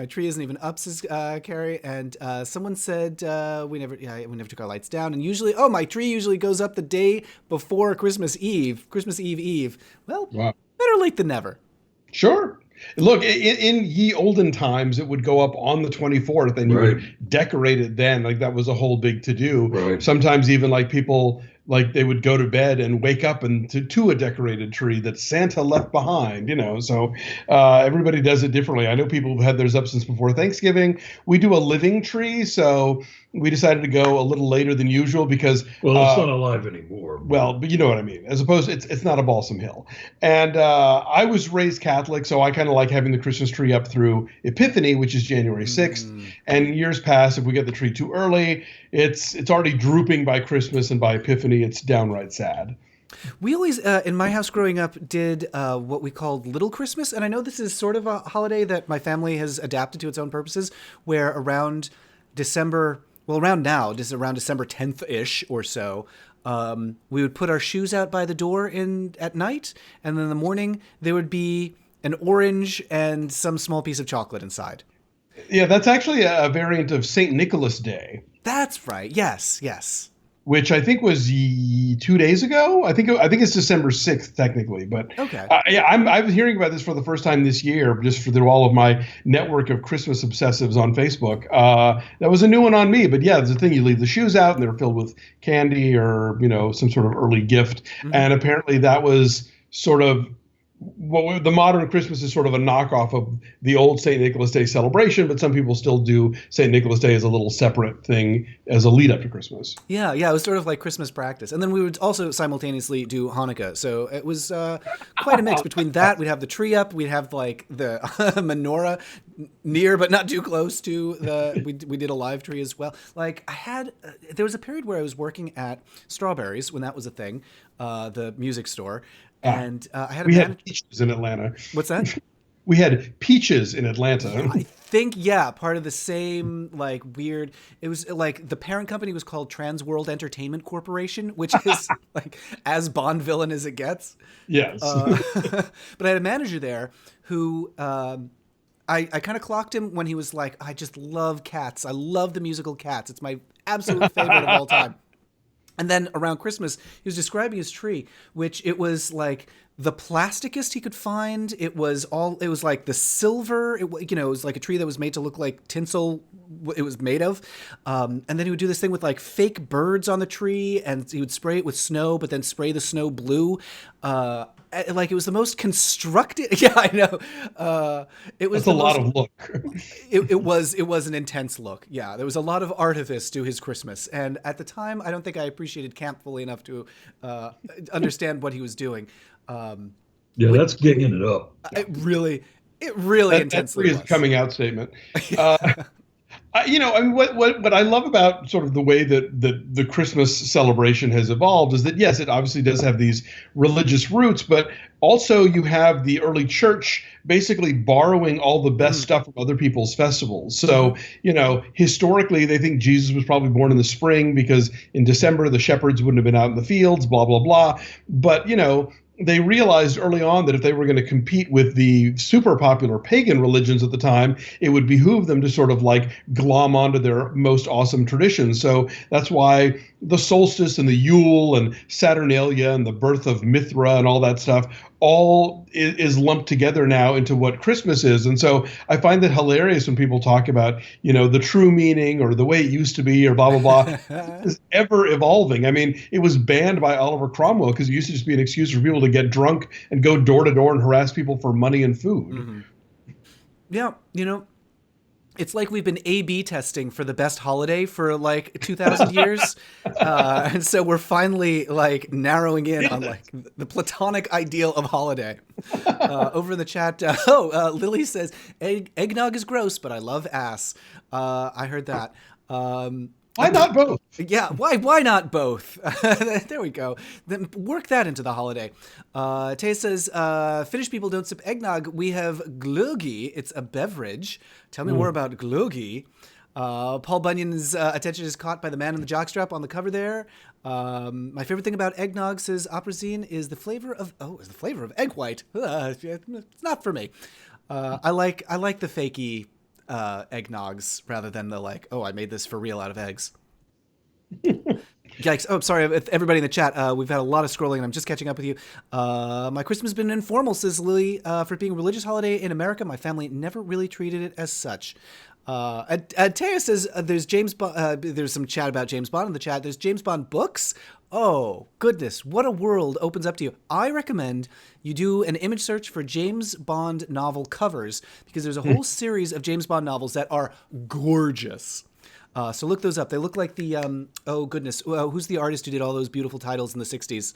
tree isn't even up, says Carrie, and someone said we never took our lights down, and usually my tree usually goes up the day before Christmas Eve. Well, Wow. Better late than never. Sure. Look, in ye olden times, it would go up on the 24th, and you would decorate it then. Like, that was a whole big to-do. Right. Sometimes even like people, like, they would go to bed and wake up and to a decorated tree that Santa left behind, So everybody does it differently. I know people who've had theirs up since before Thanksgiving. We do a living tree, so we decided to go a little later than usual because it's not alive anymore. Well, but you know what I mean. As opposed, it's not a balsam hill. And I was raised Catholic, so I kind of like having the Christmas tree up through Epiphany, which is January 6th. And years past, if we get the tree too early, it's already drooping by Christmas, and by Epiphany, it's downright sad. We always, in my house growing up, did what we called Little Christmas. And I know this is sort of a holiday that my family has adapted to its own purposes, where around December 10th-ish or so, we would put our shoes out by the door at night, and then in the morning there would be an orange and some small piece of chocolate inside. Yeah, that's actually a variant of St. Nicholas Day. That's right. Yes. Which I think was 2 days ago. I think it's December 6th technically, but okay. I was hearing about this for the first time this year, just through all of my network of Christmas obsessives on Facebook. That was a new one on me, but yeah, there's a thing, you leave the shoes out and they're filled with candy or some sort of early gift, and apparently that was sort of well, the modern Christmas is sort of a knockoff of the old St. Nicholas Day celebration, but some people still do St. Nicholas Day as a little separate thing as a lead up to Christmas. Yeah, it was sort of like Christmas practice. And then we would also simultaneously do Hanukkah. So it was quite a mix. Between that, we'd have the tree up, we'd have like the menorah near but not too close to the, we did a live tree as well. Like I had, there was a period where I was working at Strawberries when that was a thing, the music store. And I had a We had peaches in Atlanta. What's that? We had peaches in Atlanta. I think, part of the same, like, weird. It was like the parent company was called Trans World Entertainment Corporation, which is like as Bond villain as it gets. Yes. But I had a manager there who I kind of clocked him when he was like, I just love Cats. I love the musical Cats. It's my absolute favorite of all time. And then around Christmas, he was describing his tree, which it was like the plasticest he could find. It was like the silver. It was like a tree that was made to look like tinsel. It was made of. And then he would do this thing with like fake birds on the tree, and he would spray it with snow, but then spray the snow blue. Like it was the most constructed. Yeah, I know. It was That's a lot of look. it was an intense look. Yeah, there was a lot of artifice to his Christmas, and at the time, I don't think I appreciated camp fully enough to understand what he was doing. That's ginging it up. It really intensely That's his coming out statement. What I love about sort of the way that the Christmas celebration has evolved is that, yes, it obviously does have these religious roots, but also you have the early church basically borrowing all the best stuff from other people's festivals. So, historically, they think Jesus was probably born in the spring because in December, the shepherds wouldn't have been out in the fields, blah, blah, blah. But, they realized early on that if they were going to compete with the super popular pagan religions at the time, it would behoove them to sort of like glom onto their most awesome traditions. So that's why the solstice and the Yule and Saturnalia and the birth of Mithra and all that stuff all is lumped together now into what Christmas is. And so I find that hilarious when people talk about, the true meaning or the way it used to be or blah, blah, blah. It's ever evolving. I mean, it was banned by Oliver Cromwell because it used to just be an excuse for people to get drunk and go door to door and harass people for money and food. Mm-hmm. Yeah, it's like we've been A/B testing for the best holiday for like 2,000 years. And so we're finally like narrowing in on like the platonic ideal of holiday. Over in the chat, Lily says, eggnog is gross, but I love ass. I heard that. Why not both? Yeah, why not both? There we go. Then work that into the holiday. Tay says, Finnish people don't sip eggnog. We have glögi. It's a beverage. Tell me more about glögi. Paul Bunyan's attention is caught by the man in the jockstrap on the cover there. My favorite thing about eggnog, says Oprazine, is the flavor of egg white. It's not for me. I like the fakey eggnogs rather than the like, I made this for real out of eggs. Yikes. Oh, sorry, everybody in the chat. We've had a lot of scrolling, and I'm just catching up with you. My Christmas has been informal, says Lily. For it being a religious holiday in America, my family never really treated it as such. Taya says there's James Bond. There's some chat about James Bond in the chat. There's James Bond books. Oh, goodness. What a world opens up to you. I recommend you do an image search for James Bond novel covers because there's a whole series of James Bond novels that are gorgeous. So look those up. They look like the, who's the artist who did all those beautiful titles in the 60s?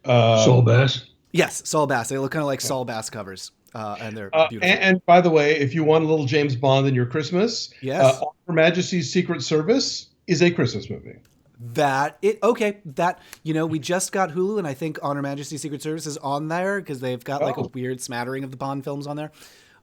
Saul Bass. Yes, Saul Bass. They look kind of like Saul Bass covers. And they're beautiful. And by the way, if you want a little James Bond in your Christmas, yes. Her Majesty's Secret Service is a Christmas movie. We just got Hulu, and I think On Her Majesty's Secret Service is on there because they've got like a weird smattering of the Bond films on there.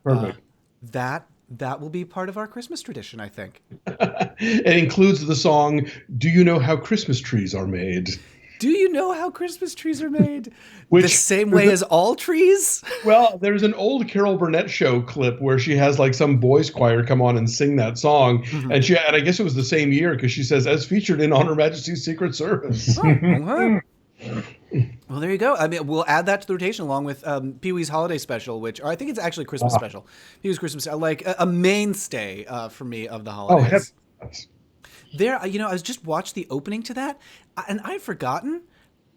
Perfect. That will be part of our Christmas tradition, I think. It includes the song, Do You Know How Christmas Trees Are Made? Do you know how Christmas trees are made? The same way as all trees? Well, there's an old Carol Burnett show clip where she has like some boys choir come on and sing that song. Mm-hmm. And I guess it was the same year because she says, as featured in On Her Majesty's Secret Service. Well, there you go. I mean, we'll add that to the rotation along with Pee-wee's Holiday Special, or I think it's actually Christmas Special. Pee-wee's Christmas, like a mainstay for me of the holidays. There, I was just watched the opening to that, and I've forgotten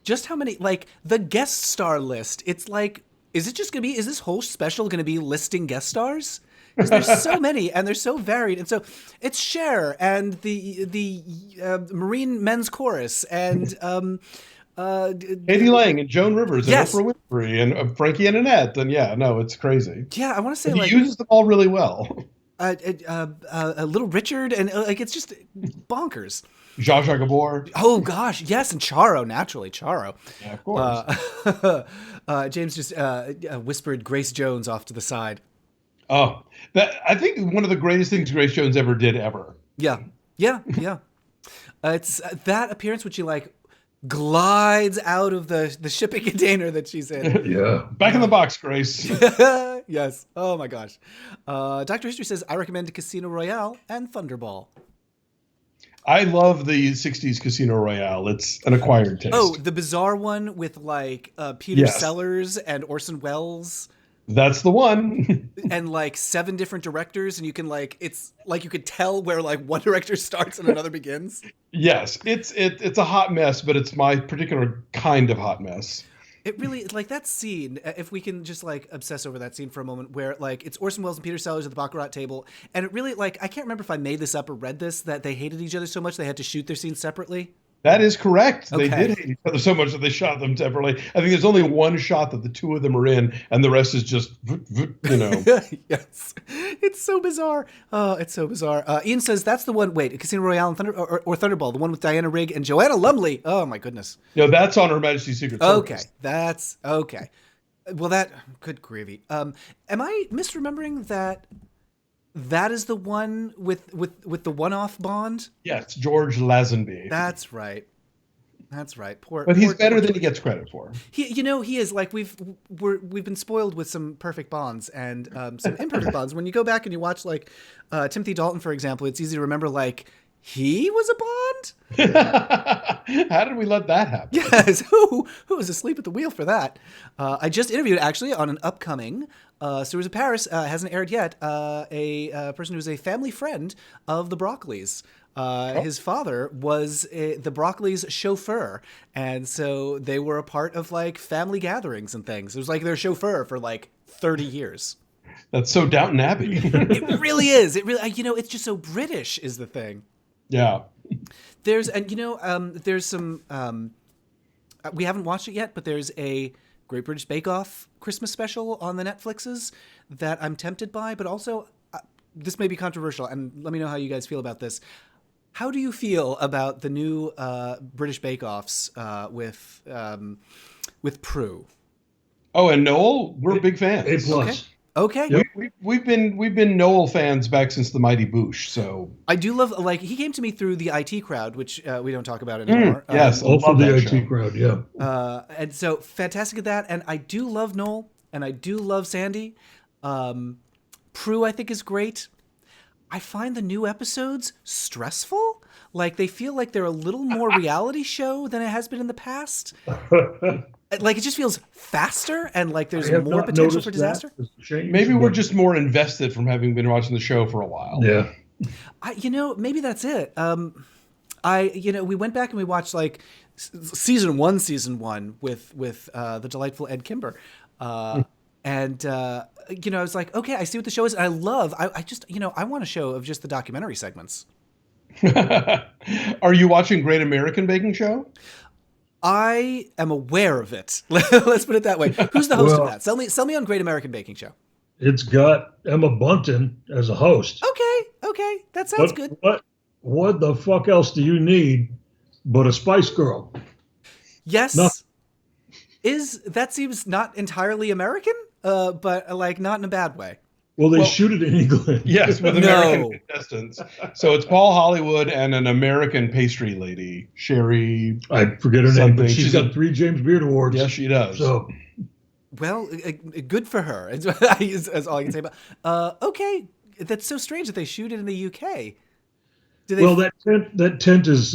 just how many, like, the guest star list. It's like is it just going to be, is this whole special going to be listing guest stars? Because there's so many and they're so varied. And so it's Cher and the Marine Men's Chorus and Katie Lang and Joan Rivers and Yes. Oprah Winfrey and Frankie and Annette. And yeah, no, it's crazy. yeah, I want to say He like uses them all really well. Little Richard and like it's just bonkers. Zsa Zsa Gabor. Oh gosh, yes, and Charo, naturally Charo. Yeah, of course. James just whispered Grace Jones off to the side. Oh, I think one of the greatest things Grace Jones ever did ever. Yeah. It's that appearance which she like glides out of the shipping container that she's in. Yeah. Back in the box, Grace. Yes. Oh my gosh. Dr. History says I recommend Casino Royale and Thunderball. I love the 60s Casino Royale. It's an acquired taste. Oh, the bizarre one with like Peter Yes. Sellers and Orson Welles. That's the one. And like 7 different directors, and you can like it's like you could tell where like one director starts and another begins. Yes, it's a hot mess, but it's my particular kind of hot mess. It really like that scene. If we can just like obsess over that scene for a moment, where like it's Orson Welles and Peter Sellers at the baccarat table, and it really like I can't remember if I made this up or read this that they hated each other so much they had to shoot their scenes separately. That is correct. They Okay. did hate each other so much that they shot them separately. I think there's only one shot that the two of them are in, and the rest is just, you know. Yes, it's so bizarre. Oh, it's so bizarre. Ian says that's the one. Wait, Casino Royale and or Thunderball, the one with Diana Rigg and Joanna Lumley. Oh my goodness. No, that's on Her Majesty's Secret Service. Okay, that's okay. Well, that good gravy. Am I misremembering that? That is the one with the one-off Bond. Yes, George Lazenby. That's right. That's right. But he's better than he gets credit for. He is like we've been spoiled with some perfect Bonds and some imperfect Bonds. When you go back and you watch like Timothy Dalton, for example, it's easy to remember like he was a Bond. How did we let that happen? Yes, who was asleep at the wheel for that? I just interviewed actually on an upcoming Sewers of Paris, hasn't aired yet, a person who's a family friend of the Broccoli's. His father was the Broccoli's chauffeur, and so they were a part of like family gatherings and things. It was like their chauffeur for like 30 years. That's so Downton Abbey. It really is. It really, it's just so British is the thing. Yeah. There's some, we haven't watched it yet, but there's a Great British Bake Off Christmas special on the Netflixes that I'm tempted by, but also this may be controversial, and let me know how you guys feel about this. How do you feel about the new British Bake Offs with Prue? Oh, and Noel, we're big fans. A+. Okay. Yep. We've been Noel fans back since the Mighty Boosh. So I do love, like, he came to me through the IT crowd, which we don't talk about anymore. yes, I Also love the that IT show. crowd, yeah. And so fantastic at that. And I do love Noel and I do love Sandy. Prue, I think, is great. I find the new episodes stressful. Like they feel like they're a little more reality show than it has been in the past. Like it just feels faster and like there's I have more not potential noticed for disaster. that. It's a shame, Maybe we're but- just more invested from having been watching the show for a while. Yeah. Maybe that's it. We went back and we watched like season one with the delightful Ed Kimber. And I was like, okay, I see what the show is. And I want a show of just the documentary segments. Are you watching Great American Baking Show? I am aware of it. Let's put it that way. Who's the host of Well- that? Sell me on Great American Baking Show. It's got Emma Bunton as a host. Okay, that sounds good. What the fuck else do you need but a Spice Girl? Yes. No. That seems not entirely American, but like not in a bad way. Well, they Well- shoot it in England. Yes, with No. American contestants. So it's Paul Hollywood and an American pastry lady, Sherry. I forget her name, Something. but she's She's got a- 3 James Beard Awards. Yes, she does. So Well, good for her. That's all I can say about. Okay, that's so strange that they shoot it in the UK. Do they? well, that tent is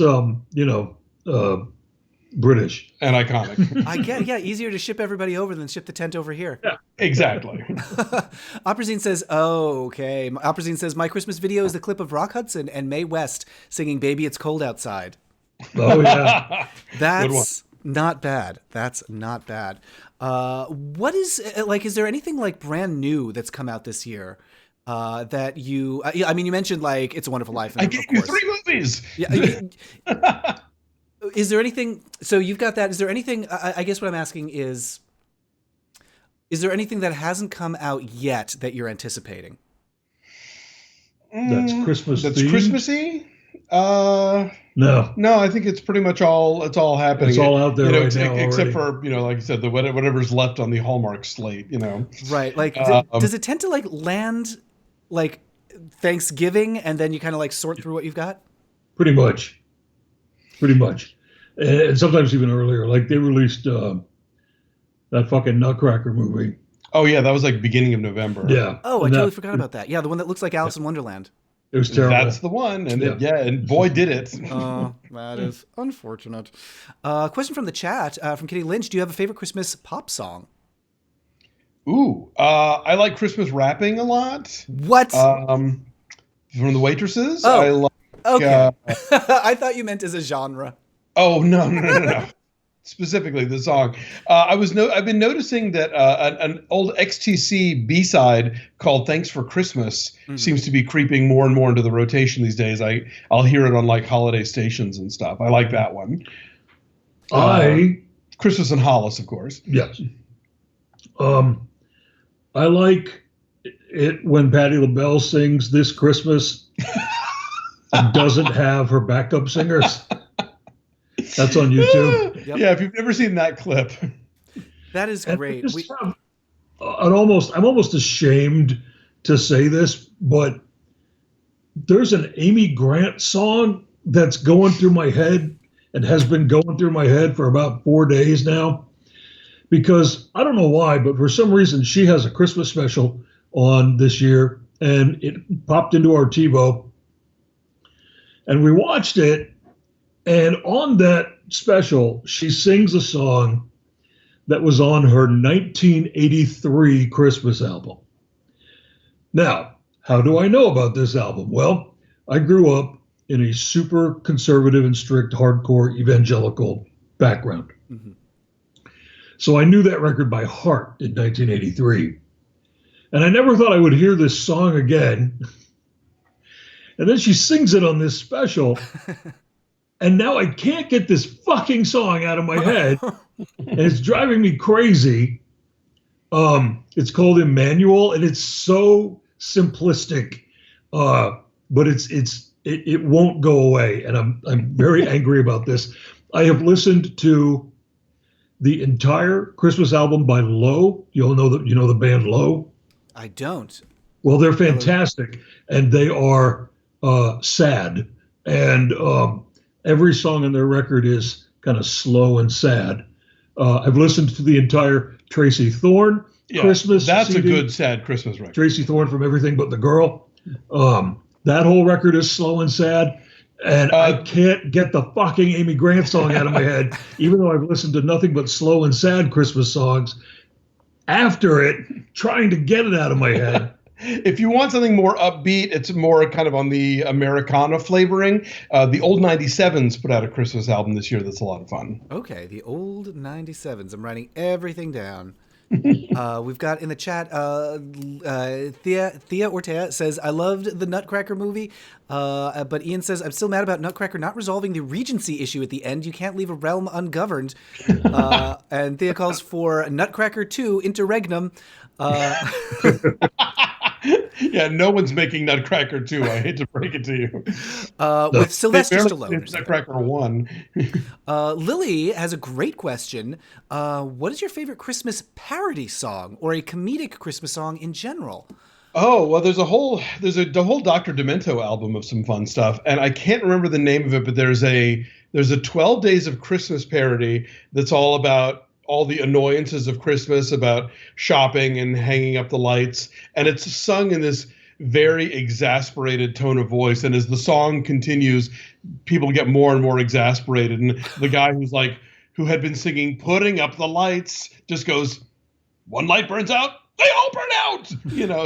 British. And iconic. I get, yeah, easier to ship everybody over than ship the tent over here. Exactly. Operazine says, oh, okay. Operazine says, my Christmas video is the clip of Rock Hudson and Mae West singing Baby It's Cold Outside. Oh yeah. That's Not bad. That's not bad. What is like? Is there anything like brand new that's come out this year that you? I mean, you mentioned like "It's a Wonderful Life," and I of gave you course, 3 movies. yeah. Is there anything? So you've got that. Is there anything? I guess what I'm asking is there anything that hasn't come out yet that you're anticipating? That's Christmas That's themed? Christmassy. No. No, I think it's pretty much it's all happening. It's all out there right now except already. for like you said, the whatever's left on the Hallmark slate. Right. Like, does it tend to like land like Thanksgiving, and then you kind of like sort through what you've got? Pretty much. And sometimes even earlier. Like they released that fucking Nutcracker movie. Oh yeah, that was like beginning of November. Yeah. Oh, I And totally forgot about that. Yeah, the one that looks like Alice in Wonderland. It was terrible. That's the one, and Yeah. and boy did it. Oh, that is unfortunate. Question from the chat from Kitty Lynch: do you have a favorite Christmas pop song? Ooh, I like Christmas rapping a lot. What? From the Waitresses. Oh, I like. okay. I thought you meant as a genre. Oh no. Specifically the song. I've been noticing that an old XTC B-side called "Thanks for Christmas" seems to be creeping more and more into the rotation these days. I'll hear it on like holiday stations and stuff. I like that one. Christmas in Hollis, of course. Yes. I like it when Patti LaBelle sings "This Christmas" and doesn't have her backup singers. That's on YouTube. Yep. Yeah, if you've never seen that clip. That is And great. I just have I'm almost ashamed to say this, but there's an Amy Grant song that's going through my head and has been going through my head for about 4 days now. Because I don't know why, but for some reason she has a Christmas special on this year, and it popped into our TiVo, and we watched it. And on that special, she sings a song that was on her 1983 Christmas album. Now, how do I know about this album? Well, I grew up in a super conservative and strict hardcore evangelical background. Mm-hmm. So I knew that record by heart in 1983. And I never thought I would hear this song again. And then she sings it on this special. And now I can't get this fucking song out of my head. And it's driving me crazy. It's called Emmanuel, and it's so simplistic. But it won't go away. And I'm very angry about this. I have listened to the entire Christmas album by Low. You know the band Low? I don't. Well, they're fantastic, and they are sad. And every song on their record is kind of slow and sad. I've listened to the entire Tracy Thorn Christmas That's CD. a good sad Christmas record. Tracy Thorn from Everything But the Girl. That whole record is slow and sad. And I can't get the fucking Amy Grant song out of my head, even though I've listened to nothing but slow and sad Christmas songs after it, trying to get it out of my head. If you want something more upbeat, it's more kind of on the Americana flavoring. The Old 97s put out a Christmas album this year that's a lot of fun. Okay, the Old 97s. I'm writing everything down. We've got in the chat, Thea Ortega says, I loved the Nutcracker movie, but Ian says, I'm still mad about Nutcracker not resolving the Regency issue at the end. You can't leave a realm ungoverned. And Thea calls for Nutcracker 2 Interregnum. Yeah, no one's making Nutcracker 2. I hate to break it to you. With Sylvester Stallone. It's Nutcracker 1. Lily has a great question. What is your favorite Christmas parody song or a comedic Christmas song in general? Oh, well, there's the whole Dr. Demento album of some fun stuff, and I can't remember the name of it, but there's a 12 Days of Christmas parody that's all about all the annoyances of Christmas, about shopping and hanging up the lights, and it's sung in this very exasperated tone of voice, and as the song continues, people get more and more exasperated, and the guy who had been singing "Putting Up the Lights" just goes, "One light burns out, They all burn out.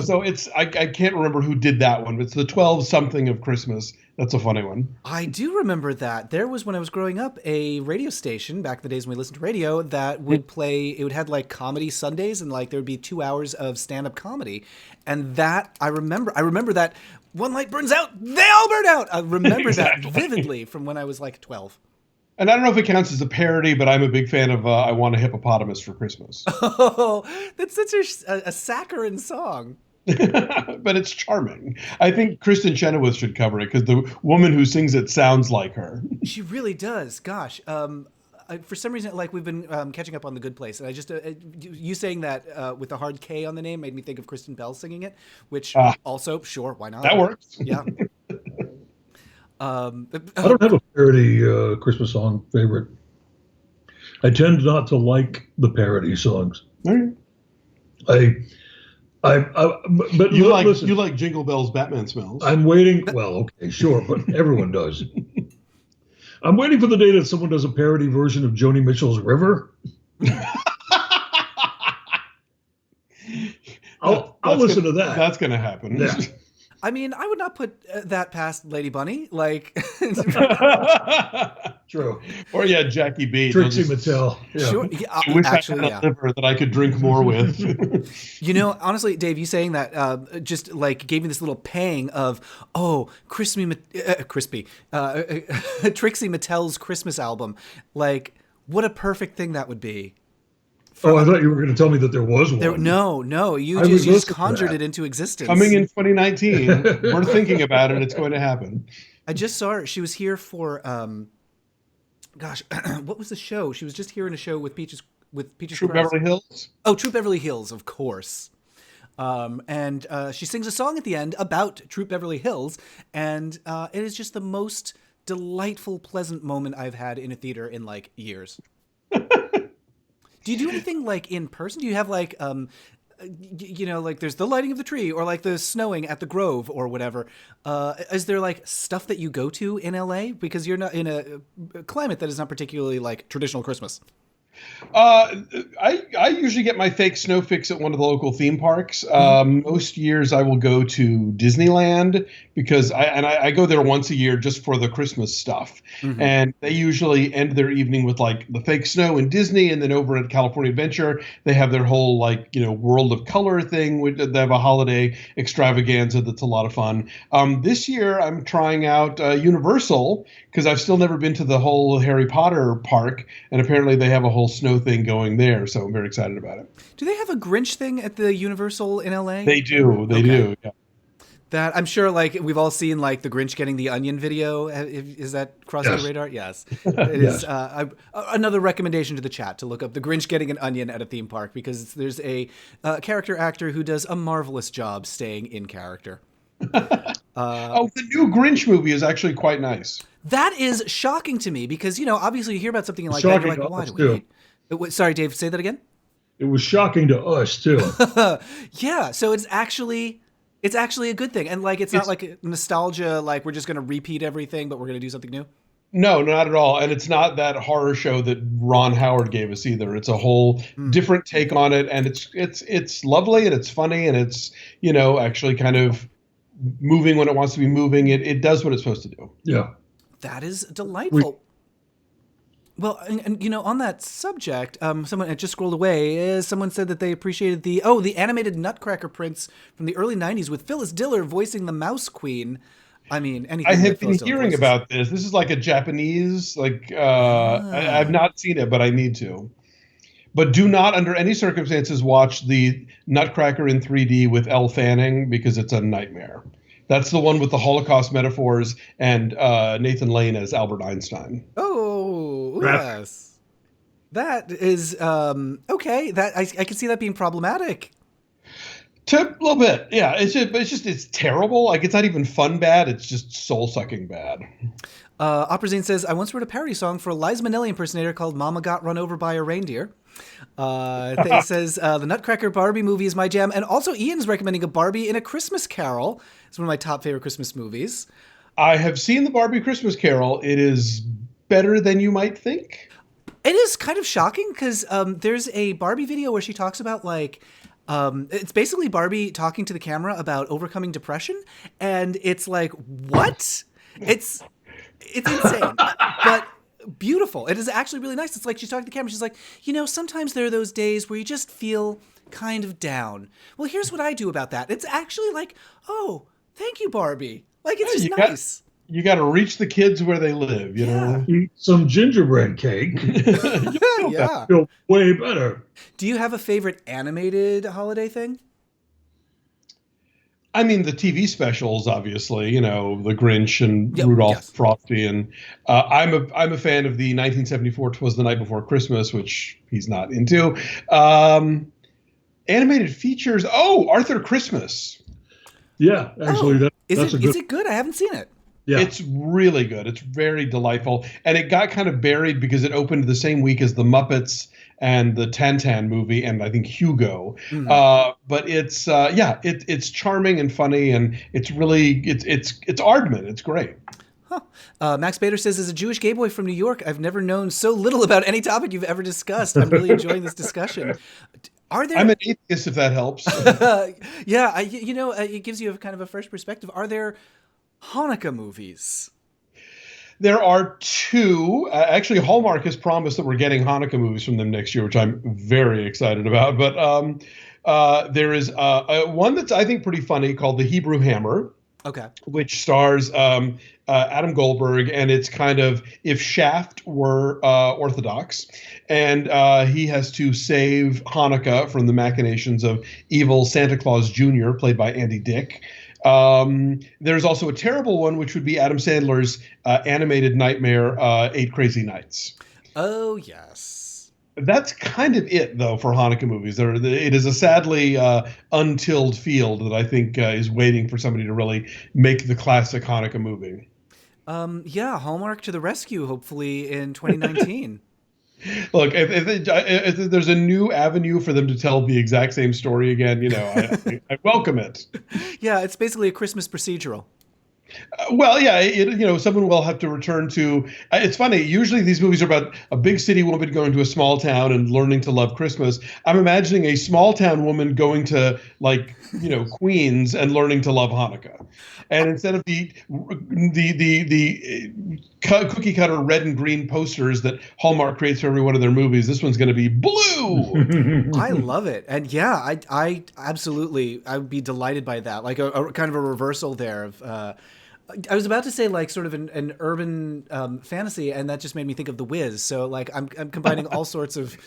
So it's I can't remember who did that one. But it's the 12 something of Christmas. That's a funny one. I do remember that. There was, when I was growing up, a radio station back in the days when we listened to radio that would play, it would have like comedy Sundays, and like there would be 2 hours of stand-up comedy. And that, I remember that one light burns out, they all burn out. I remember that vividly from when I was like 12. And I don't know if it counts as a parody, but I'm a big fan of I Want a Hippopotamus for Christmas. Oh, that's such a saccharine song. But it's charming. I think Kristen Chenoweth should cover it because the woman who sings it sounds like her. She really does. Gosh. For some reason, like we've been catching up on The Good Place, and I just you saying that with a hard K on the name made me think of Kristen Bell singing it, which also, sure, why not? That works. Yeah. I don't have a parody Christmas song favorite. I tend not to like the parody songs. Right. But you listen, like Jingle Bells, Batman Smells. I'm waiting. Well, okay, sure, but everyone does. I'm waiting for the day that someone does a parody version of Joni Mitchell's River. I'll listen to that. That's going to happen. Yeah. I mean, I would not put that past Lady Bunny. Like, true. Or Jackie B. Trixie Mattel. Yeah. Sure. Yeah, I wish I had a liver that I could drink more with. Honestly, Dave, you saying that just like gave me this little pang of, Trixie Mattel's Christmas album. Like, what a perfect thing that would be. I thought you were going to tell me that there was one. No, you just conjured it into existence. Coming in 2019, we're thinking about it. It's going to happen. I just saw her. She was here for, what was the show? She was just here in a show with Peaches. True Beverly Hills. Oh, True Beverly Hills, of course. And she sings a song at the end about True Beverly Hills, and it is just the most delightful, pleasant moment I've had in a theater in like years. Do you do anything like in person? Do you have like, like there's the lighting of the tree or like the snowing at the Grove or whatever? Is there like stuff that you go to in LA because you're not in a climate that is not particularly like traditional Christmas? I usually get my fake snow fix at one of the local theme parks. Most years I will go to Disneyland because I go there once a year just for the Christmas stuff. Mm-hmm. And they usually end their evening with like the fake snow in Disney, and then over at California Adventure they have their whole World of Color thing. They have a holiday extravaganza that's a lot of fun. This year I'm trying out Universal because I've still never been to the whole Harry Potter park, and apparently they have a whole snow thing going there, so I'm very excited about it. Do they have a Grinch thing at the Universal in LA? They do. They do. Yeah. That I'm sure, like we've all seen, like the Grinch getting the onion video. Is that crossing your radar? Yes, it is. Another recommendation to the chat to look up the Grinch getting an onion at a theme park because there's a character actor who does a marvelous job staying in character. The new Grinch movie is actually quite nice. That is shocking to me because, obviously you hear about something like that, you're like, why do we hate? Sorry, Dave, say that again? It was shocking to us, too. Yeah, so it's actually a good thing. And, like, it's not like nostalgia, like we're just going to repeat everything, but we're going to do something new? No, not at all. And it's not that horror show that Ron Howard gave us either. It's a whole different take on it, and it's lovely, and it's funny, and it's, actually kind of moving when it wants to be moving. It does what it's supposed to do. Yeah. That is delightful. Well, and on that subject, someone just scrolled away. Someone said that they appreciated the animated Nutcracker prints from the early '90s with Phyllis Diller voicing the Mouse Queen. I mean, anything. I have been hearing about this. This is like a Japanese, I've not seen it, but I need to. But do not, under any circumstances, watch the Nutcracker in 3D with Elle Fanning because it's a nightmare. That's the one with the Holocaust metaphors and Nathan Lane as Albert Einstein. Oh, yes. That is, okay. That I can see that being problematic. A little bit, yeah. It's terrible. Like, it's not even fun bad. It's just soul-sucking bad. Oprazine says, I once wrote a parody song for a Liza Minnelli impersonator called Mama Got Run Over by a Reindeer. He says, the Nutcracker Barbie movie is my jam. And also Ian's recommending a Barbie in a Christmas Carol. It's one of my top favorite Christmas movies. I have seen the Barbie Christmas Carol. It is better than you might think. It is kind of shocking because there's a Barbie video where she talks about like It's basically Barbie talking to the camera about overcoming depression, and it's like, what? It's insane, but beautiful. It is actually really nice. It's like she's talking to the camera. She's like, sometimes there are those days where you just feel kind of down. Well, here's what I do about that. It's actually like, oh, thank you, Barbie. Like, it's just nice. You got to reach the kids where they live, you know? Eat some gingerbread cake. Yeah. Feel way better. Do you have a favorite animated holiday thing? I mean, the TV specials, obviously, the Grinch and Rudolph Frosty, and I'm a fan of the 1974 "Twas the Night Before Christmas," which he's not into. Animated features. Oh, Arthur Christmas. Yeah, actually, is it good? I haven't seen it. Yeah. It's really good. It's very delightful, and it got kind of buried because it opened the same week as the Muppets and the Tintin movie, and I think Hugo. Mm-hmm. But it's charming and funny, and it's really it's Aardman. It's great. Huh. Max Bader says, as a Jewish gay boy from New York, I've never known so little about any topic you've ever discussed. I'm really enjoying this discussion. I'm an atheist, if that helps. Yeah, it gives you kind of a fresh perspective. Are there Hanukkah movies? There are two. Actually, Hallmark has promised that we're getting Hanukkah movies from them next year, which I'm very excited about. But there is one that's, I think, pretty funny called The Hebrew Hammer. Okay. Which stars Adam Goldberg, and it's kind of if Shaft were Orthodox, and he has to save Hanukkah from the machinations of evil Santa Claus Jr., played by Andy Dick. There's also a terrible one, which would be Adam Sandler's animated nightmare, 8 Crazy Nights. Oh, yes. That's kind of it, though, for Hanukkah movies. It is a sadly untilled field that I think is waiting for somebody to really make the classic Hanukkah movie. Yeah, Hallmark to the rescue, hopefully, in 2019. Look, if there's a new avenue for them to tell the exact same story again, I welcome it. Yeah, it's basically a Christmas procedural. Well, yeah, someone will have to return to. It's funny. Usually, these movies are about a big city woman going to a small town and learning to love Christmas. I'm imagining a small town woman going to Queens and learning to love Hanukkah. And instead of the cookie cutter red and green posters that Hallmark creates for every one of their movies, this one's going to be blue. I love it, and yeah, I absolutely, I would be delighted by that. Like a kind of a reversal there of. I was about to say like sort of an urban fantasy, and that just made me think of The Wiz. So like I'm combining all sorts of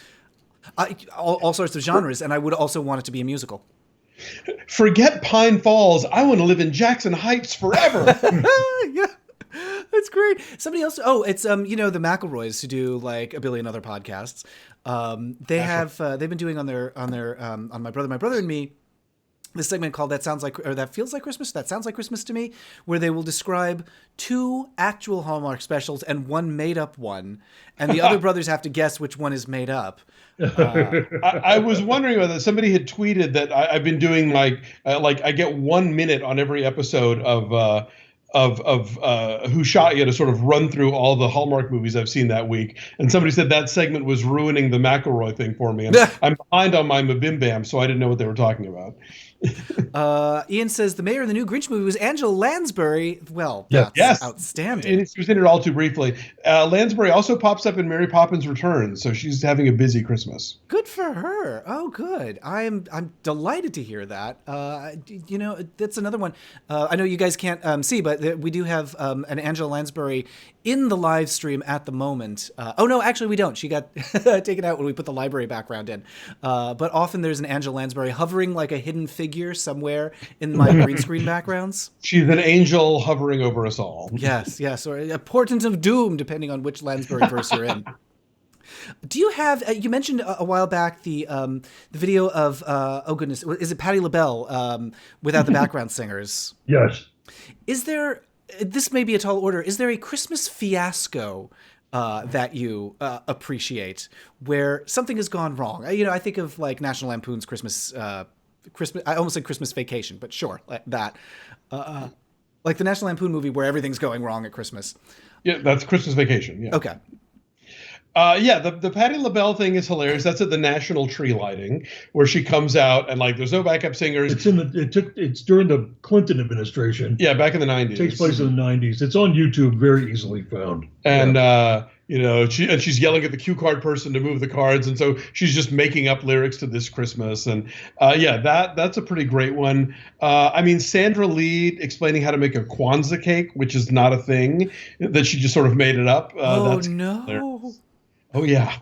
all sorts of genres, and I would also want it to be a musical. Forget Pine Falls. I want to live in Jackson Heights forever. Yeah, that's great. Somebody else. Oh, it's the McElroys who do like a billion other podcasts. They've been doing on My Brother and Me. This segment called That Feels Like Christmas, That Sounds Like Christmas to Me, where they will describe 2 actual Hallmark specials and 1 made-up one, and the other brothers have to guess which one is made up. I was wondering about that. Somebody had tweeted that I've been doing like I get 1 minute on every episode of Who Shot You to sort of run through all the Hallmark movies I've seen that week. And somebody said that segment was ruining the McElroy thing for me. And I'm behind on my Mabim Bam, so I didn't know what they were talking about. Ian says the mayor of the new Grinch movie was Angela Lansbury. Well, that's outstanding. And she was in it all too briefly. Lansbury also pops up in Mary Poppins Returns, so she's having a busy Christmas. Good for her. Oh, good. I'm delighted to hear that. That's another one. I know you guys can't see, but we do have an Angela Lansbury in the live stream at the moment. Oh no, actually we don't. She got taken out when we put the library background in. But often there's an Angela Lansbury hovering like a hidden figure somewhere in my green screen backgrounds. She's an angel hovering over us all. Yes, or a portent of doom, depending on which Lansbury verse you're in. Do you have? You mentioned a while back the video of oh goodness, is it Patti LaBelle without the background singers? Yes. Is there? This may be a tall order. Is there a Christmas fiasco that you appreciate where something has gone wrong? I think of like National Lampoon's Christmas. I almost said Christmas Vacation, but sure, like that. Like the National Lampoon movie where everything's going wrong at Christmas. Yeah, that's Christmas Vacation. Yeah. Okay. Yeah, the Patti LaBelle thing is hilarious. That's at the National Tree Lighting, where she comes out and like there's no backup singers. It's during the Clinton administration. Yeah, back in the It 90s. takes place in the 90s. It's on YouTube, very easily found. And she's yelling at the cue card person to move the cards, and so she's just making up lyrics to This Christmas. And that's a pretty great one. I mean, Sandra Lee explaining how to make a Kwanzaa cake, which is not a thing, that she just sort of made it up. That's no. hilarious. Oh, yeah.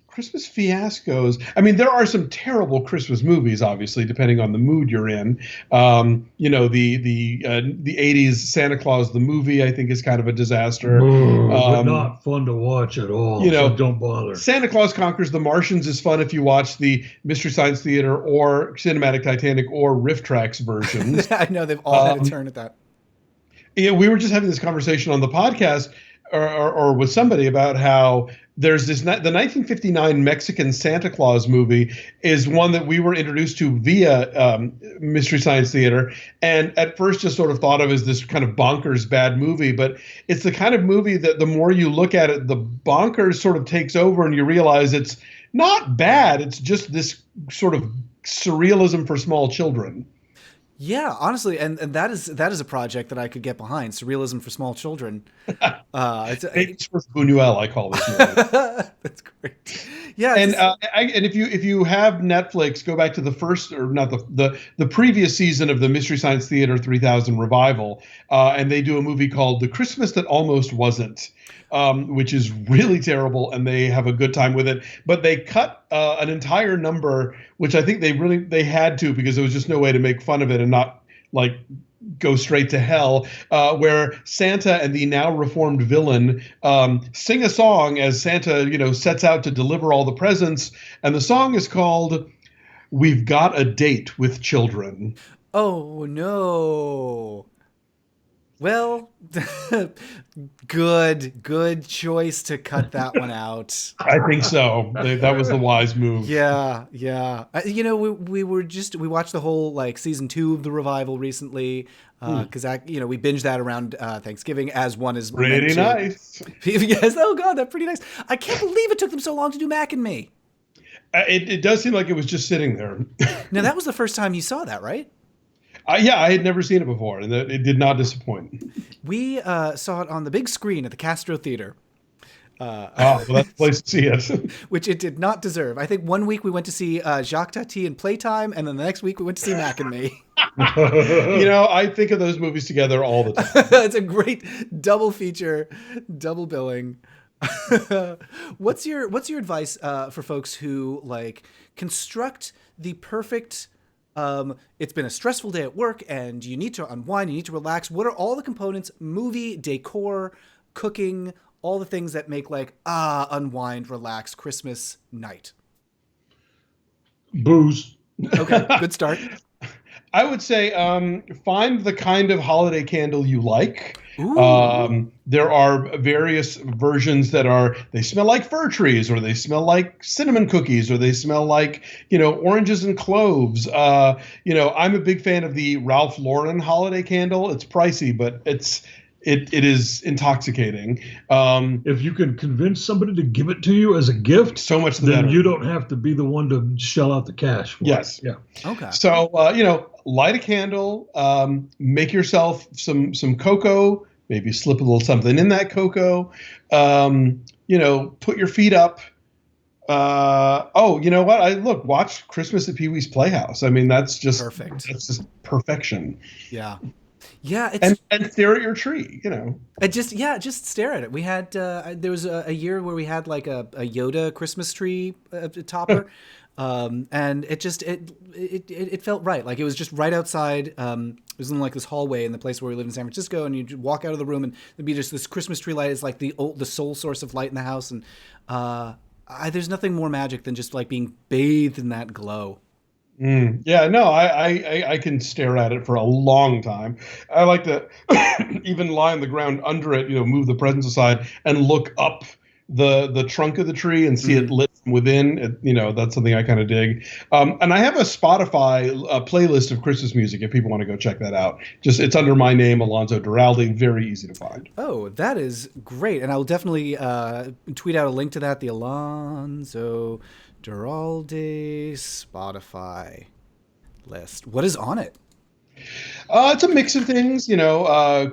Christmas fiascos. I mean, there are some terrible Christmas movies, obviously, depending on the mood you're in. The 80s Santa Claus, the movie, I think is kind of a disaster. But not fun to watch at all. So don't bother. Santa Claus Conquers the Martians is fun if you watch the Mystery Science Theater or Cinematic Titanic or Riff Tracks versions. I know they've all had a turn at that. Yeah, we were just having this conversation on the podcast or with somebody about how there's the 1959 Mexican Santa Claus movie is one that we were introduced to via Mystery Science Theater, and at first just sort of thought of as this kind of bonkers bad movie, but it's the kind of movie that the more you look at it, the bonkers sort of takes over and you realize it's not bad. It's just this sort of surrealism for small children. Yeah, honestly, and that is a project that I could get behind. Surrealism for small children. It's for Buñuel, I call this movie. That's great. Yeah, and if you have Netflix, go back to the first, or not the previous season of the Mystery Science Theater 3000 revival, and they do a movie called The Christmas That Almost Wasn't. Which is really terrible, and they have a good time with it. But they cut an entire number, which I think they had to, because there was just no way to make fun of it and not like go straight to hell, where Santa and the now reformed villain sing a song as Santa, sets out to deliver all the presents, and the song is called "We've Got a Date with Children." Oh no. Well, good choice to cut that one out. I think so. That was the wise move. Yeah. We watched the whole season 2 of the revival recently, because we binged that around Thanksgiving, as one is pretty nice. Yes. Oh God, that's pretty nice. I can't believe it took them so long to do Mac and Me. It does seem like it was just sitting there. Now that was the first time you saw that, right? Yeah, I had never seen it before, and it did not disappoint. We saw it on the big screen at the Castro Theater. Well, that's the place to see it. Which it did not deserve. I think one week we went to see Jacques Tati in Playtime, and then the next week we went to see Mac and Me. I think of those movies together all the time. It's a great double feature, double billing. What's your advice for folks who construct the perfect... it's been a stressful day at work and you need to unwind, you need to relax. What are all the components, movie, decor, cooking, all the things that make unwind, relax, Christmas night? Booze. Okay, good start. I would say find the kind of holiday candle you like. There are various versions they smell like fir trees, or they smell like cinnamon cookies, or they smell like, oranges and cloves. I'm a big fan of the Ralph Lauren holiday candle. It's pricey, but it is intoxicating. If you can convince somebody to give it to you as a gift, so much the then better. You don't have to be the one to shell out the cash for yes. it. Yeah. Okay. So, light a candle, make yourself some cocoa, maybe slip a little something in that cocoa, put your feet up. You know what? Watch Christmas at Pee-wee's Playhouse. I mean, that's just perfect. That's just perfection. Yeah. Yeah, and stare at your tree, just stare at it. We had there was a year where we had a Yoda Christmas tree topper, and it felt right. It was just right outside. It was in this hallway in the place where we live in San Francisco, and you walk out of the room and there'd be just this Christmas tree light is the sole source of light in the house, and there's nothing more magic than just being bathed in that glow. Yeah, no, I can stare at it for a long time. I like to even lie on the ground under it, move the presents aside and look up the trunk of the tree and see it lit from within. That's something I kind of dig. And I have a Spotify playlist of Christmas music if people want to go check that out. Just it's under my name, Alonso Duralde. Very easy to find. Oh, that is great. And I will definitely tweet out a link to that, the Alonso Duralde Spotify list. What is on it? It's a mix of things,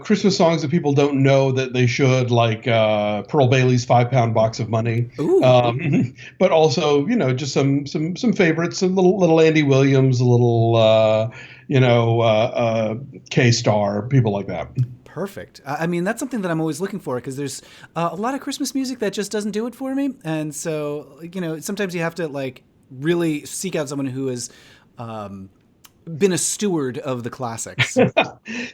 Christmas songs that people don't know that they should, like Pearl Bailey's 5-Pound Box of Money. Ooh. But also, just some favorites, a little Andy Williams, a little, K-Star, people like that. Perfect. I mean, that's something that I'm always looking for because there's a lot of Christmas music that just doesn't do it for me. And so, sometimes you have to like really seek out someone who has been a steward of the classics.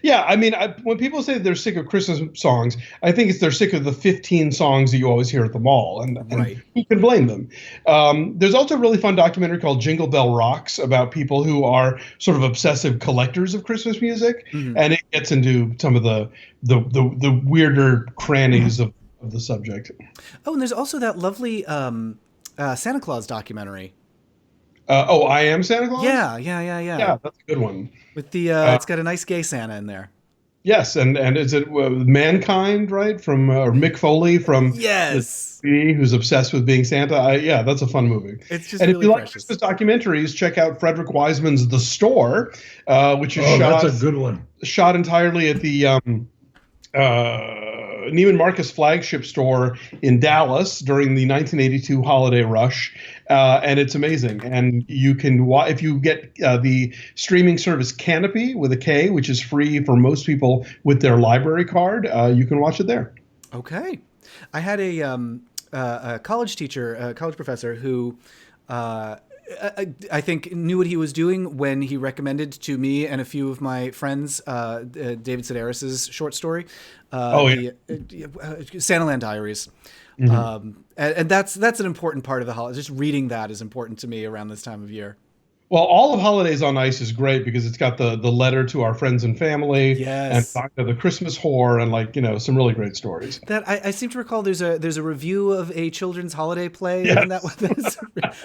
Yeah, I mean, when people say they're sick of Christmas songs, I think they're sick of the 15 songs that you always hear at the mall, and who can blame them? There's also a really fun documentary called Jingle Bell Rocks about people who are sort of obsessive collectors of Christmas music, and it gets into some of the weirder crannies of the subject. Oh, and there's also that lovely Santa Claus documentary. I Am Santa Claus? Yeah. Yeah, that's a good one. With the it's got a nice gay Santa in there. Yes, and is it Mankind, right? From Mick Foley from Yes, who's obsessed with being Santa. That's a fun movie. It's just and really if you precious. like Christmas documentaries, check out Frederick Wiseman's The Store, which is that's a good one. Shot entirely at the Neiman Marcus flagship store in Dallas during the 1982 holiday rush. And it's amazing. And you can if you get the streaming service Canopy with a K, which is free for most people with their library card, you can watch it there. Okay. I had a college teacher, a college professor who I think knew what he was doing when he recommended to me and a few of my friends David Sedaris's short story, Santaland Diaries. And that's an important part of the holiday. Just reading that is important to me around this time of year. Well, all of Holidays on Ice is great because it's got the letter to our friends and family, and the Christmas whore, and some really great stories. That I seem to recall there's a review of a children's holiday play, and that that's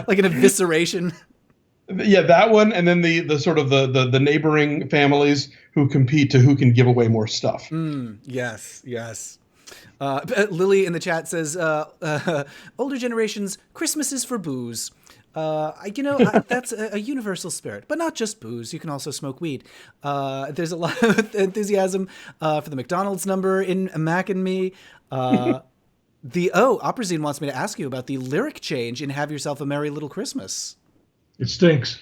like an evisceration. Yeah, that one, and then the sort of the neighboring families who compete to who can give away more stuff. Yes. Lily in the chat says, older generations, Christmas is for booze. That's a universal spirit, but not just booze. You can also smoke weed. There's a lot of enthusiasm for the McDonald's number in Mac and Me. Oprazine wants me to ask you about the lyric change in Have Yourself a Merry Little Christmas. It stinks.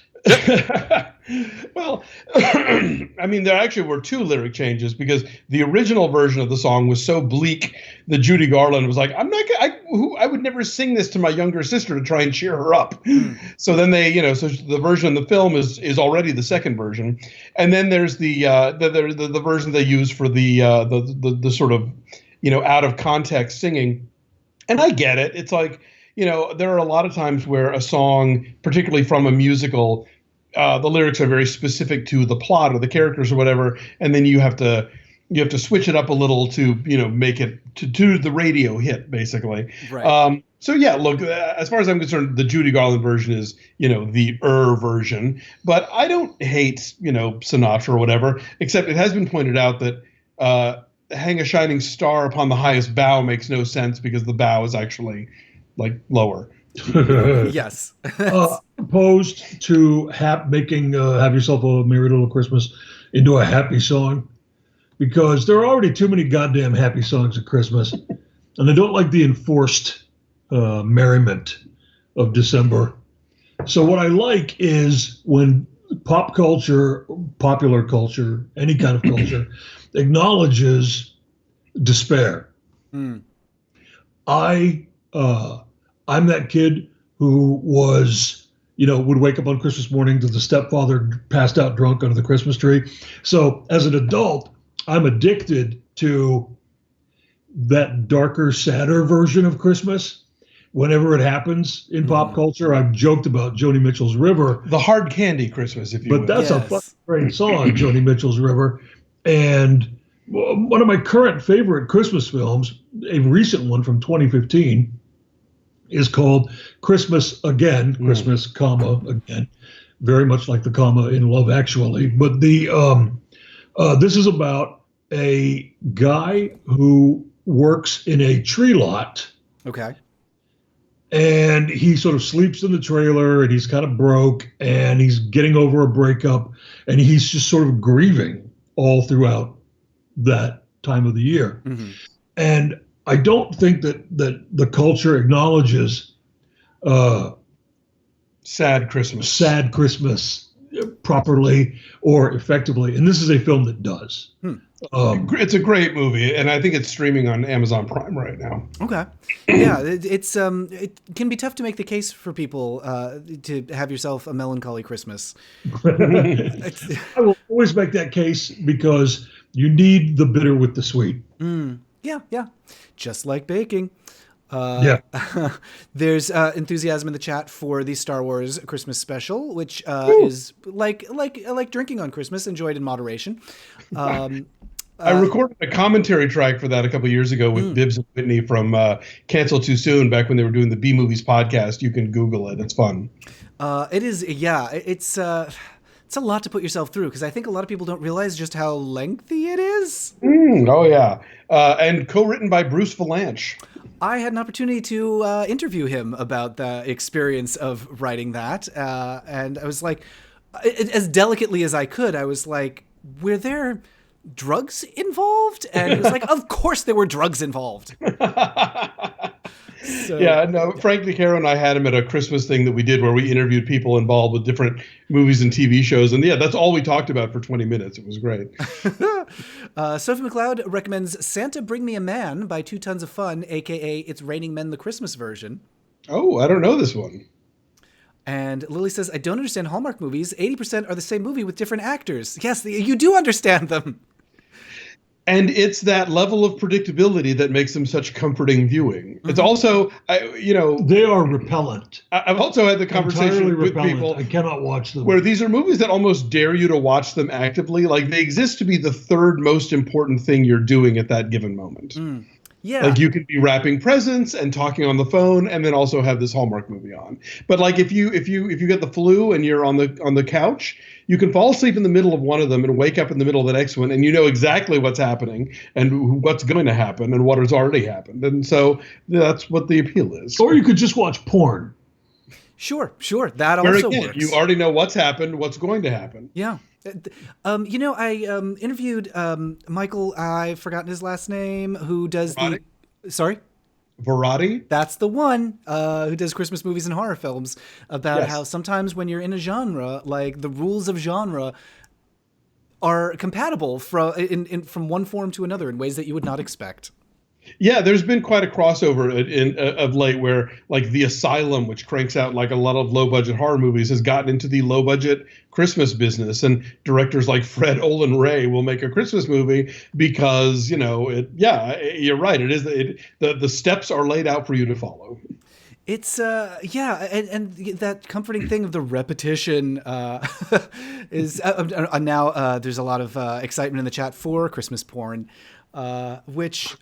Well, I mean, there actually were two lyric changes because the original version of the song was so bleak that Judy Garland was like, I would never sing this to my younger sister to try and cheer her up. So then they, so the version in the film is already the second version. And then there's the version they use for the sort of, out of context singing. And I get it. It's like, there are a lot of times where a song, particularly from a musical, the lyrics are very specific to the plot or the characters or whatever, and then you have to switch it up a little to make it to the radio hit basically. Right. So yeah, look, as far as I'm concerned, the Judy Garland version is the version, but I don't hate Sinatra or whatever. Except it has been pointed out that hang a shining star upon the highest bough makes no sense because the bough is actually like lower. Yes. Opposed to making Have Yourself a Merry Little Christmas into a happy song, because there are already too many goddamn happy songs at Christmas, and I don't like the enforced merriment of December. So what I like is when popular culture, any kind of culture, acknowledges despair. I'm that kid who was, would wake up on Christmas morning to the stepfather passed out drunk under the Christmas tree. So as an adult, I'm addicted to that darker, sadder version of Christmas. Whenever it happens in pop culture, I've joked about Joni Mitchell's River. The hard candy Christmas, if you will. But that's a fucking great song, Joni Mitchell's River. And one of my current favorite Christmas films, a recent one from 2015, is called Christmas Again, Christmas, comma, again, very much like the comma in Love Actually. But this is about a guy who works in a tree lot. Okay. And he sort of sleeps in the trailer, and he's kind of broke, and he's getting over a breakup, and he's just sort of grieving all throughout that time of the year. Mm-hmm. And I don't think that the culture acknowledges Sad Christmas properly or effectively, and this is a film that does. It's a great movie, and I think it's streaming on Amazon Prime right now. Okay. Yeah, it can be tough to make the case for people to have yourself a melancholy Christmas. I will always make that case because you need the bitter with the sweet. Yeah. Just like baking. Yeah. There's enthusiasm in the chat for the Star Wars Christmas special, which is like drinking on Christmas, enjoyed in moderation. I recorded a commentary track for that a couple years ago with Bibbs and Whitney from Cancel Too Soon, back when they were doing the B Movies podcast. You can Google it. It's fun. It is, yeah. It's a lot to put yourself through, because I think a lot of people don't realize just how lengthy it is. Oh, yeah. And co-written by Bruce Valanche. I had an opportunity to interview him about the experience of writing that. And I was like, as delicately as I could, I was like, were there drugs involved? And he was like, of course there were drugs involved. So, yeah, no, Frank DeCaro and I had him at a Christmas thing that we did where we interviewed people involved with different movies and TV shows. And yeah, that's all we talked about for 20 minutes. It was great. Sophie McLeod recommends Santa Bring Me a Man by 2 Tons of Fun, a.k.a. It's Raining Men, the Christmas version. Oh, I don't know this one. And Lily says, I don't understand Hallmark movies. 80% are the same movie with different actors. Yes, you do understand them. And it's that level of predictability that makes them such comforting viewing. It's also, they are repellent. I've also had the conversation with people. I cannot watch them. Where these are movies that almost dare you to watch them actively. Like, they exist to be the third most important thing you're doing at that given moment. Yeah. Like, you could be wrapping presents and talking on the phone, and then also have this Hallmark movie on. But like, if you get the flu and you're on the couch, you can fall asleep in the middle of one of them and wake up in the middle of the next one, and you know exactly what's happening and what's going to happen and what has already happened. And so that's what the appeal is. Or you could just watch porn. Sure. That Where also again, works. you already know what's happened, what's going to happen. Yeah. I interviewed Michael, I've forgotten his last name, who does Parody? Sorry? Variety? That's the one who does Christmas movies and horror films, about how sometimes when you're in a genre, like the rules of genre are compatible from one form to another in ways that you would not expect. Yeah, there's been quite a crossover of late where, like, The Asylum, which cranks out like a lot of low-budget horror movies, has gotten into the low-budget Christmas business, and directors like Fred Olen Ray will make a Christmas movie because, you're right. It is the steps are laid out for you to follow. It's and that comforting thing of the repetition is now there's a lot of excitement in the chat for Christmas porn. Which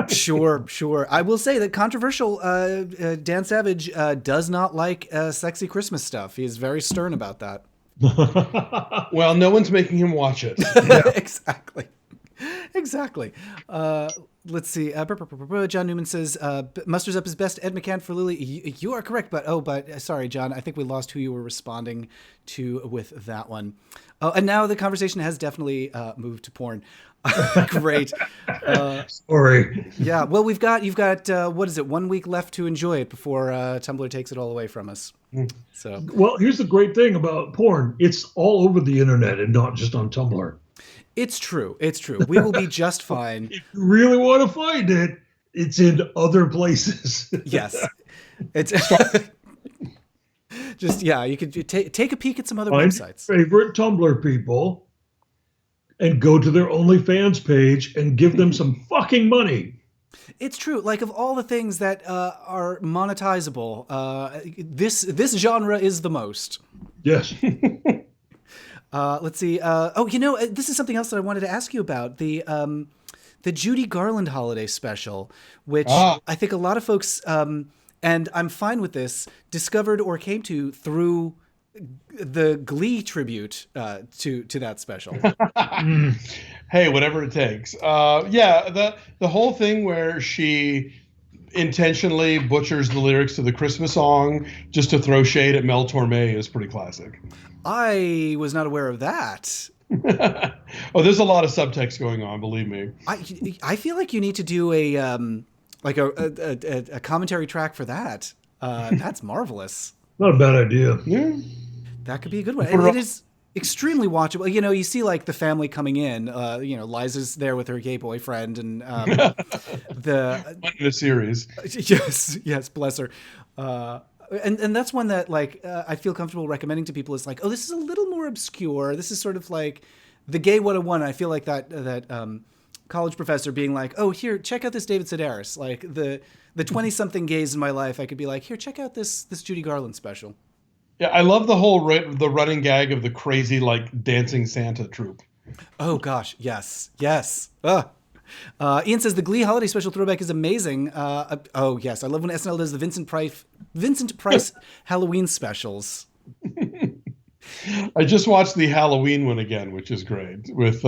sure. I will say that controversial Dan Savage does not like sexy Christmas stuff. He is very stern about that. Well, no one's making him watch it. Exactly. Let's see. John Newman says, musters up his best Ed McCann for Lily. You are correct, but sorry, John. I think we lost who you were responding to with that one. Oh, and now the conversation has definitely moved to porn. Great. Sorry. Yeah. Well, you've got what is it? 1 week left to enjoy it before Tumblr takes it all away from us. So. Well, here's the great thing about porn. It's all over the internet and not just on Tumblr. It's true. We will be just fine. If you really want to find it, it's in other places. Yes. It's just, you could take a peek at some other websites. Favorite Tumblr people and go to their OnlyFans page and give them some fucking money. It's true. Like, of all the things that are monetizable, this genre is the most. Yes. Let's see. This is something else that I wanted to ask you about. The Judy Garland holiday special, which I think a lot of folks And I'm fine with this, discovered or came to through the Glee tribute to that special. Hey, whatever it takes. Yeah, the whole thing where she intentionally butchers the lyrics to the Christmas song just to throw shade at Mel Torme is pretty classic. I was not aware of that. Oh, there's a lot of subtext going on, believe me. I feel like you need to do a commentary track for that. That's marvelous. Not a bad idea. Yeah. That could be a good one. It is extremely watchable. You know, you see like the family coming in. You know, Liza's there with her gay boyfriend, and the series. Yes, bless her. And that's one that like I feel comfortable recommending to people. Is like, oh, this is a little more obscure. This is sort of like the Gay 101. I feel like that college professor being like, oh, here, check out this David Sedaris. Like the 20-something gays in my life, I could be like, here, check out this Judy Garland special. Yeah, I love the whole the running gag of the crazy like dancing Santa troupe. Oh gosh, yes. Ian says the Glee holiday special throwback is amazing. Oh yes, I love when SNL does the Vincent Price Halloween specials. I just watched the Halloween one again, which is great, with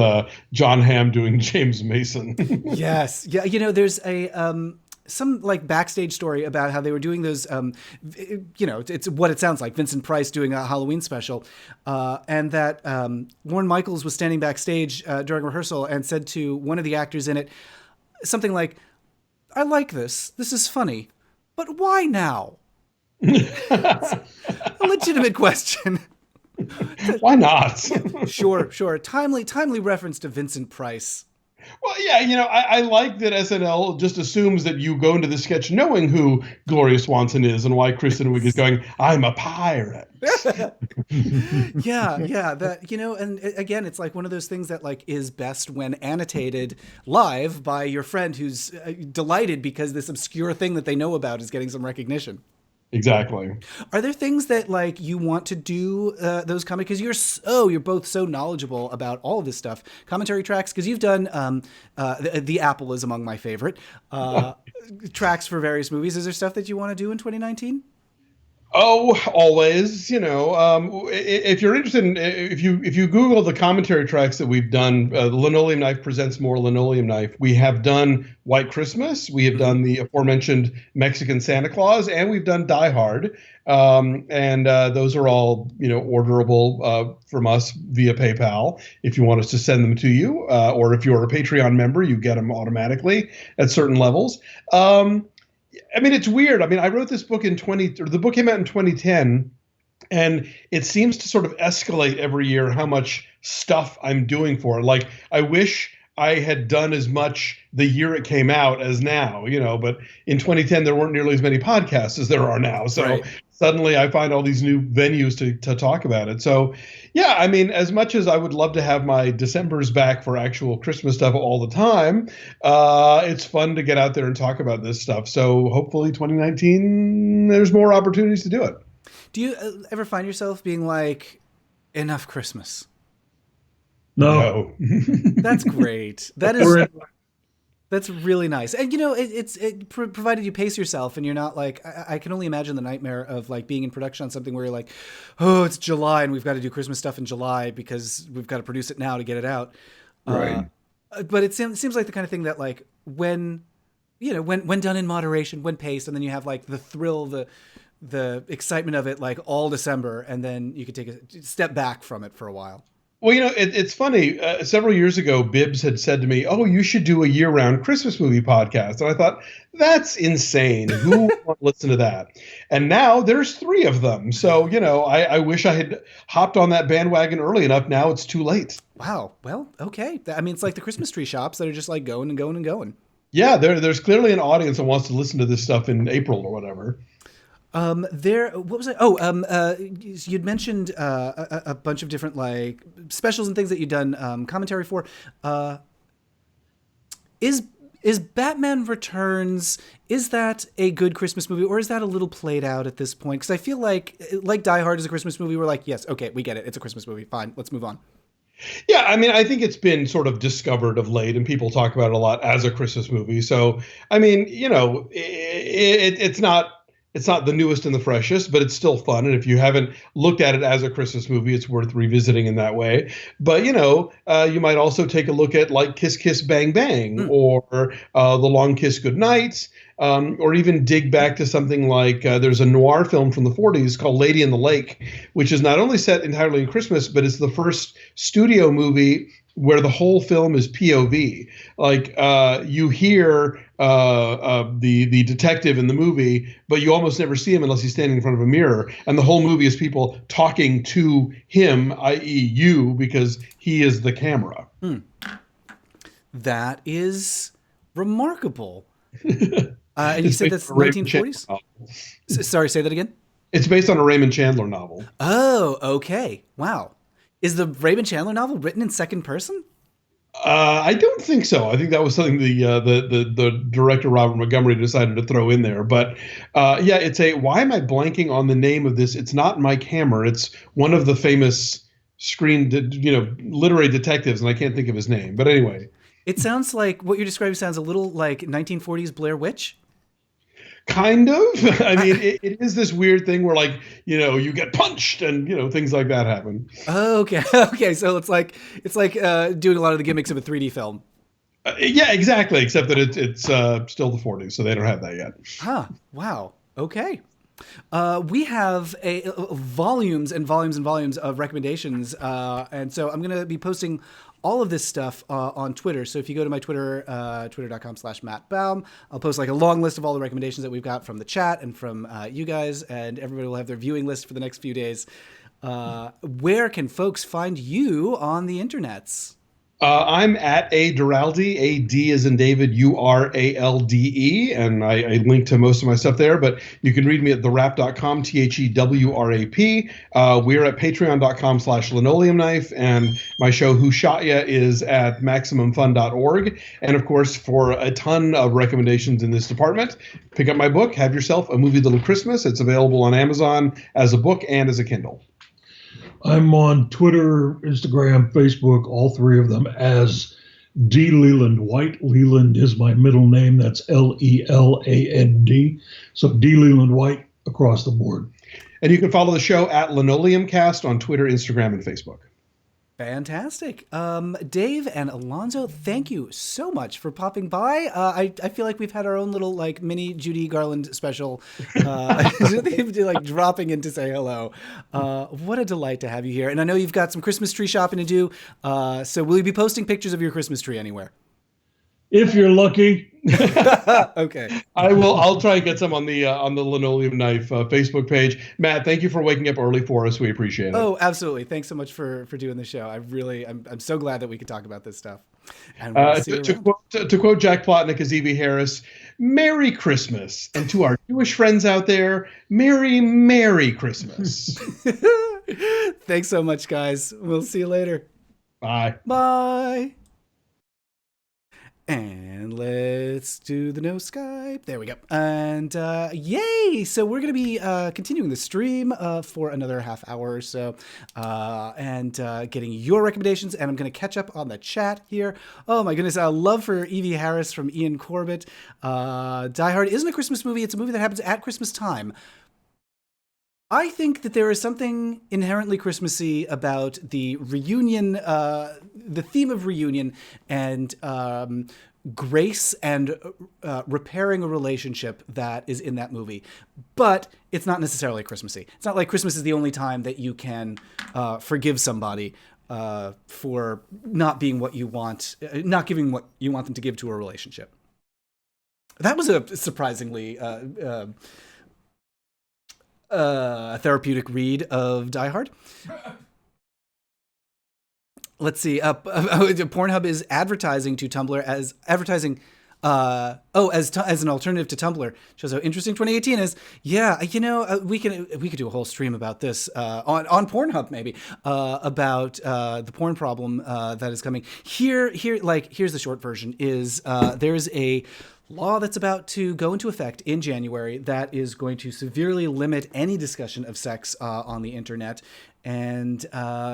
John Hamm doing James Mason. Yes, yeah. You know, there's a some like backstage story about how they were doing those. You know, it's what it sounds like. Vincent Price doing a Halloween special, and that Lorne Michaels was standing backstage during rehearsal and said to one of the actors in it something like, "I like this. This is funny, but why now?" It's a legitimate question. Why not? Sure. Timely reference to Vincent Price. Well, yeah, you know, I like that SNL just assumes that you go into the sketch knowing who Gloria Swanson is and why Kristen Wiig is going, I'm a pirate. Yeah, that, you know, and again, it's like one of those things that like is best when annotated live by your friend who's delighted because this obscure thing that they know about is getting some recognition. Exactly. Are there things that like you want to do those because you're both so knowledgeable about all of this stuff, commentary tracks, because you've done the Apple is among my favorite tracks for various movies. Is there stuff that you want to do in 2019? Oh, always. You know, if you're interested in, if you Google the commentary tracks that we've done, Linoleum Knife presents more Linoleum Knife. We have done White Christmas, we have done the aforementioned Mexican Santa Claus, and we've done Die Hard. And those are all, you know, orderable from us via PayPal if you want us to send them to you, or if you're a Patreon member, you get them automatically at certain levels. I mean, it's weird. I mean, I wrote this book the book came out in 2010, and it seems to sort of escalate every year how much stuff I'm doing for it. Like, I wish I had done as much the year it came out as now, you know, but in 2010, there weren't nearly as many podcasts as there are now. So right. Suddenly I find all these new venues to talk about it. So, yeah, I mean, as much as I would love to have my Decembers back for actual Christmas stuff all the time, it's fun to get out there and talk about this stuff. So hopefully 2019, there's more opportunities to do it. Do you ever find yourself being like, enough Christmas? No. That's great. That's really nice. And, you know, it's provided you pace yourself and you're not like, I can only imagine the nightmare of like being in production on something where you're like, oh, it's July and we've got to do Christmas stuff in July because we've got to produce it now to get it out. Right. But it seems like the kind of thing that like when done in moderation, when paced, and then you have like the thrill, the excitement of it, like all December, and then you could take a step back from it for a while. Well, you know, it's funny. Several years ago, Bibbs had said to me, oh, you should do a year-round Christmas movie podcast. And I thought, that's insane. Who would want to listen to that? And now there's 3 of them. So, you know, I wish I had hopped on that bandwagon early enough. Now it's too late. Wow. Well, okay. I mean, it's like the Christmas tree shops that are just like going and going and going. Yeah, there's clearly an audience that wants to listen to this stuff in April or whatever. What was it? Oh, you'd mentioned a bunch of different like specials and things that you'd done commentary for. Is Batman Returns, is that a good Christmas movie, or is that a little played out at this point? Because I feel like Die Hard is a Christmas movie. We're like, yes, okay, we get it. It's a Christmas movie. Fine, let's move on. Yeah, I mean, I think it's been sort of discovered of late, and people talk about it a lot as a Christmas movie. So, I mean, you know, it's not It's not the newest and the freshest, but it's still fun. And if you haven't looked at it as a Christmas movie, it's worth revisiting in that way. But you might also take a look at like Kiss Kiss Bang Bang or The Long Kiss Goodnight, or even dig back to something like there's a noir film from the 40s called Lady in the Lake, which is not only set entirely in Christmas, but it's the first studio movie where the whole film is POV. Like you hear the detective in the movie, but you almost never see him unless he's standing in front of a mirror. And the whole movie is people talking to him, i.e. you, because he is the camera. That is remarkable. And you said that's 1940s? Sorry, say that again? It's based on a Raymond Chandler novel. Oh, okay. Wow. Is the Raymond Chandler novel written in second person? I don't think so. I think that was something the director Robert Montgomery decided to throw in there. But it's why am I blanking on the name of this? It's not Mike Hammer. It's one of the famous literary detectives, and I can't think of his name. But anyway, it sounds like what you're describing sounds a little like 1940s Blair Witch. Kind of. I mean, it is this weird thing where, like, you get punched and, things like that happen. Oh, okay. Okay. So it's like doing a lot of the gimmicks of a 3D film. Yeah, exactly. Except that it's still the 40s, so they don't have that yet. Huh. Wow. Okay. We have volumes and volumes and volumes of recommendations. And so I'm going to be posting all of this stuff on Twitter. So if you go to my Twitter, twitter.com/MattBaum, I'll post like a long list of all the recommendations that we've got from the chat and from you guys, and everybody will have their viewing list for the next few days. Where can folks find you on the internets? I'm at A Duralde, A D as in David, URALDE, and I link to most of my stuff there, but you can read me at therap.com, THEWRAP. We're at patreon.com/Linoleum Knife, and my show Who Shot Ya is at MaximumFun.org. And of course, for a ton of recommendations in this department, pick up my book, Have Yourself a Movie Little Christmas. It's available on Amazon as a book and as a Kindle. I'm on Twitter, Instagram, Facebook, all three of them as D. Leland White. Leland is my middle name. That's Leland. So D. Leland White across the board. And you can follow the show at Linoleum Cast on Twitter, Instagram, and Facebook. Fantastic. Dave and Alonso, thank you so much for popping by. I feel like we've had our own little like mini Judy Garland special, like dropping in to say hello. What a delight to have you here. And I know you've got some Christmas tree shopping to do. So will you be posting pictures of your Christmas tree anywhere? If you're lucky. Okay. I will. I'll try and get some on the Linoleum Knife Facebook page. Matt, thank you for waking up early for us. We appreciate it. Oh, absolutely. Thanks so much for doing the show. I'm so glad that we could talk about this stuff. And we'll to quote Jack Plotnick as Evie Harris, Merry Christmas. And to our Jewish friends out there, Merry Christmas. Thanks so much, guys. We'll see you later. Bye. Bye. And let's do the no Skype. There we go. And yay! So we're going to be continuing the stream for another half hour or so, and getting your recommendations. And I'm going to catch up on the chat here. Oh my goodness! Love for Evie Harris from Ian Corbett. Die Hard isn't a Christmas movie. It's a movie that happens at Christmas time. I think that there is something inherently Christmassy about the reunion, the theme of reunion, and grace and repairing a relationship that is in that movie. But it's not necessarily Christmassy. It's not like Christmas is the only time that you can forgive somebody for not being what you want, not giving what you want them to give to a relationship. That was a surprisingly therapeutic read of Die Hard. Let's see. Pornhub is advertising to Tumblr as advertising. As an alternative to Tumblr. Shows how interesting 2018 is. Yeah, we could do a whole stream about this on Pornhub maybe about the porn problem that is coming. Here's the short version. Is there's a law that's about to go into effect in January that is going to severely limit any discussion of sex on the internet. And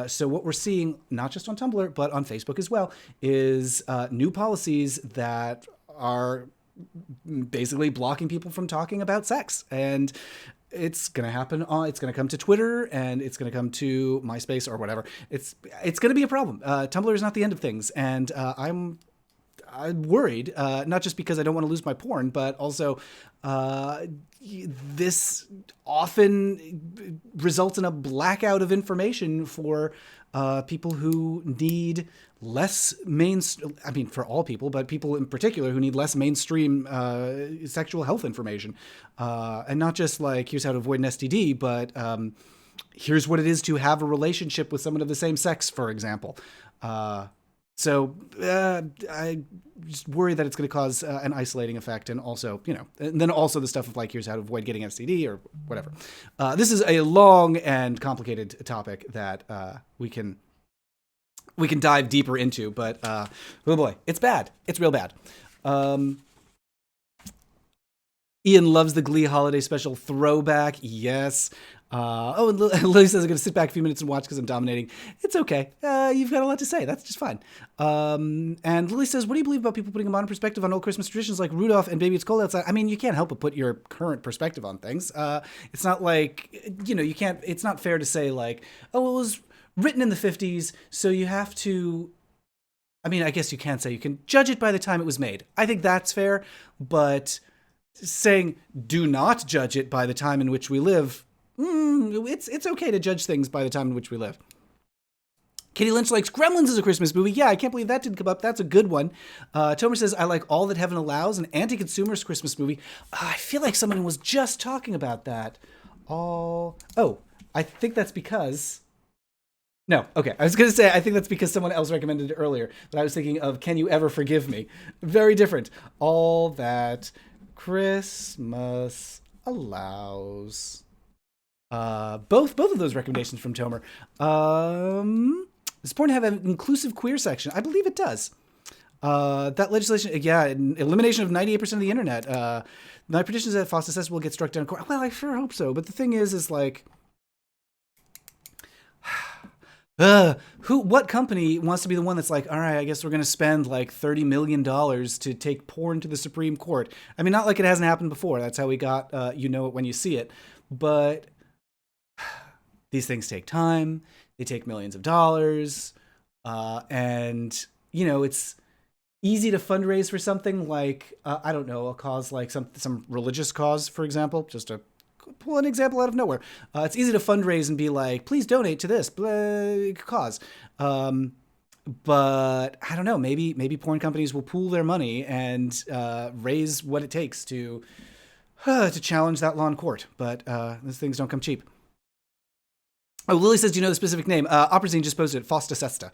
so what we're seeing, not just on Tumblr, but on Facebook as well, is new policies that are basically blocking people from talking about sex. And it's going to happen. It's going to come to Twitter, and it's going to come to MySpace or whatever. It's going to be a problem. Tumblr is not the end of things. And I'm worried, not just because I don't want to lose my porn, but also this often results in a blackout of information for people who need less I mean, for all people, but people in particular who need less mainstream sexual health information. And not just like, here's how to avoid an STD, but here's what it is to have a relationship with someone of the same sex, for example. So I just worry that it's going to cause an isolating effect, and also, and then also the stuff of like, here's how to avoid getting STD or whatever. This is a long and complicated topic that we can dive deeper into, but oh boy, it's bad. It's real bad. Ian loves the Glee holiday special throwback. Yes. And Lily says I'm going to sit back a few minutes and watch because I'm dominating. It's okay. You've got a lot to say. That's just fine. And Lily says, what do you believe about people putting a modern perspective on old Christmas traditions like Rudolph and Baby It's Cold Outside? I mean, you can't help but put your current perspective on things. It's not like, you can't, it's not fair to say like, oh, it was written in the 50s, so you have to, I mean, I guess you can say you can judge it by the time it was made. I think that's fair, but saying do not judge it by the time in which we live, it's okay to judge things by the time in which we live. Katie Lynch likes Gremlins as a Christmas movie. Yeah, I can't believe that didn't come up. That's a good one. Tomer says, I like All That Heaven Allows, an anti-consumerist Christmas movie. I feel like someone was just talking about that. I think that's because... No, okay. I was going to say, I think that's because someone else recommended it earlier. But I was thinking of Can You Ever Forgive Me? Very different. All That Christmas Allows. Both of those recommendations from Tomer. Does porn have an inclusive queer section? I believe it does. That legislation, elimination of 98% of the internet. My prediction is that FOSTA says will get struck down in court. Well, I sure hope so. But the thing is like... what company wants to be the one that's like, all right, I guess we're going to spend like $30 million to take porn to the Supreme Court. I mean, not like it hasn't happened before. That's how we got, you know it when you see it. But these things take time. They take millions of dollars. And, it's easy to fundraise for something like, I don't know, a cause like some religious cause, for example, just to pull an example out of nowhere. It's easy to fundraise and be like, please donate to this cause. But I don't know, maybe porn companies will pool their money and raise what it takes to challenge that law in court. But those things don't come cheap. Oh, Lily says, do you know the specific name? Opera just posted it, Fosta Sesta.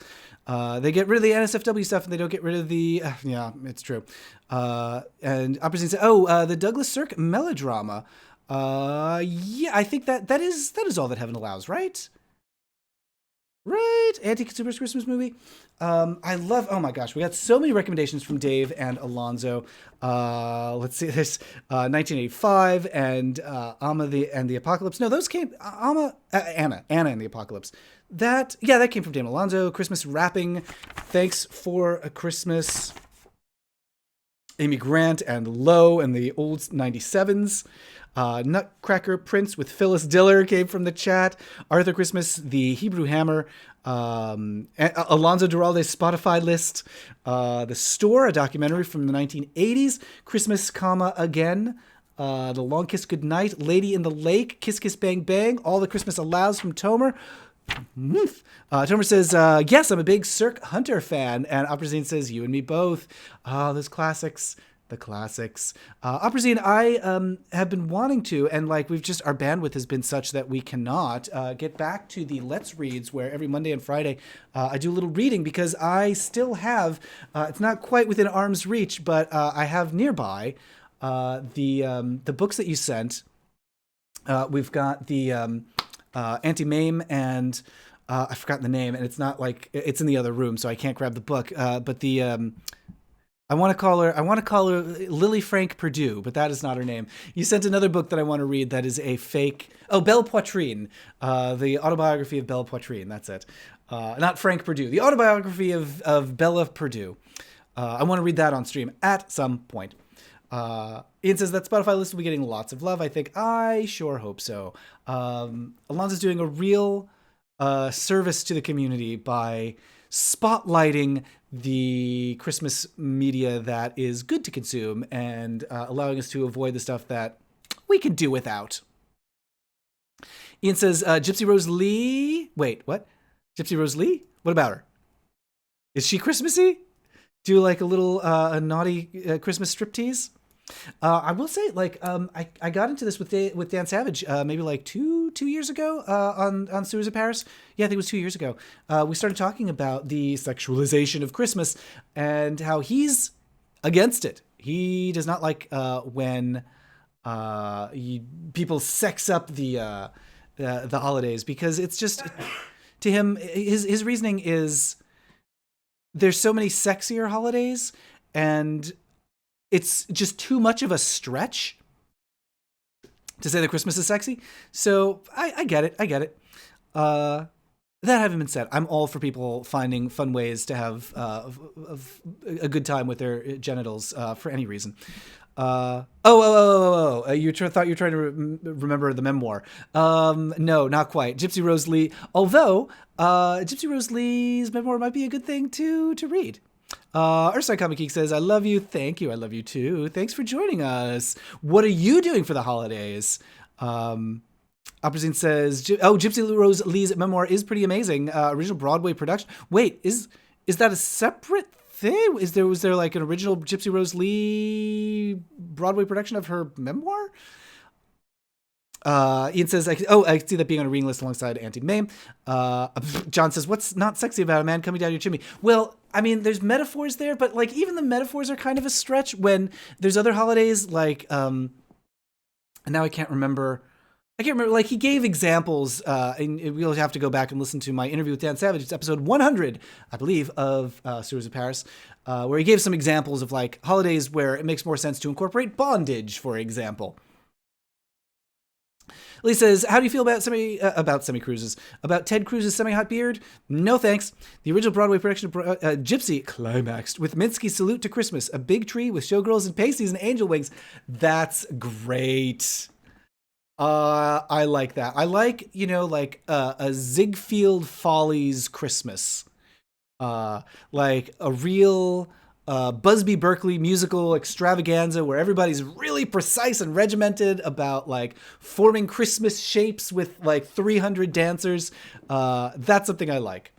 They get rid of the NSFW stuff and they don't get rid of the... yeah, it's true. And Opera said, the Douglas Sirk melodrama. Yeah, I think that is All That Heaven Allows, right? Right, anti-consumerist Christmas movie. I love. Oh my gosh, we got so many recommendations from Dave and Alonso. Let's see this. 1985 and Anna and the Apocalypse. No, those came Anna and the Apocalypse. That came from Dave and Alonso. Christmas Wrapping. Thanks for a Christmas. Amy Grant and Lowe and the old 97s. Nutcracker Prince with Phyllis Diller came from the chat. Arthur Christmas, The Hebrew Hammer. Alonso Duralde's Spotify list. The Store, a documentary from the 1980s. Christmas, Again. The Long Kiss Goodnight. Lady in the Lake. Kiss Kiss Bang Bang. All That Christmas Allows from Tomer. Tomer says, yes, I'm a big Cirque Hunter fan. And Oprazine says, you and me both. Those classics. The classics. Oprazine, I have been wanting to, and like our bandwidth has been such that we cannot get back to the Let's Reads, where every Monday and Friday I do a little reading, because I still have, it's not quite within arm's reach, but I have nearby the books that you sent. We've got the Anti-Mame and I've forgotten the name, and it's not like, it's in the other room, so I can't grab the book, but the... I want to call her Lily Frank Perdue, but that is not her name. You sent another book that I want to read that is a fake... Oh, Belle Poitrine. The autobiography of Belle Poitrine. That's it. Not Frank Perdue. The autobiography of Bella Perdue. I want to read that on stream at some point. Ian says that Spotify list will be getting lots of love. I think I sure hope so. Alonso's doing a real service to the community by spotlighting the Christmas media that is good to consume and allowing us to avoid the stuff that we could do without. Ian says, Gypsy Rose Lee. Wait, what? Gypsy Rose Lee? What about her? Is she Christmassy? Do like a little naughty Christmas striptease? I will say, like, I got into this with Dan Savage maybe like two years ago on Sewers of Paris. Yeah, I think it was 2 years ago. We started talking about the sexualization of Christmas and how he's against it. He does not like when people sex up the holidays, because it's just, to him, his reasoning is there's so many sexier holidays and it's just too much of a stretch to say that Christmas is sexy. So I get it. That having been said, I'm all for people finding fun ways to have a good time with their genitals for any reason. You thought you were trying to remember the memoir. No, not quite. Gypsy Rose Lee. Although Gypsy Rose Lee's memoir might be a good thing to read. Ursine Comic Geek says, I love you. Thank you. I love you too. Thanks for joining us. What are you doing for the holidays? Opposite says, Gypsy Rose Lee's memoir is pretty amazing. Original Broadway production. Wait, is that a separate thing? Was there like an original Gypsy Rose Lee Broadway production of her memoir? Ian says, I see that being on a reading list alongside Auntie May. John says, what's not sexy about a man coming down your chimney? Well, I mean, there's metaphors there, but like even the metaphors are kind of a stretch when there's other holidays like, and now I can't remember, like he gave examples, and we'll have to go back and listen to my interview with Dan Savage. It's episode 100, I believe, of Sewers of Paris, where he gave some examples of like holidays where it makes more sense to incorporate bondage, for example. Lee says, how do you feel about semi-cruises? About Ted Cruz's semi-hot beard? No thanks. The original Broadway production of Gypsy climaxed with Minsky's Salute to Christmas, a big tree with showgirls and pasties and angel wings. That's great. I like that. I like, a Ziegfeld Follies Christmas. Like a real Busby Berkeley musical extravaganza where everybody's really precise and regimented about like forming Christmas shapes with like 300 dancers. That's something I like.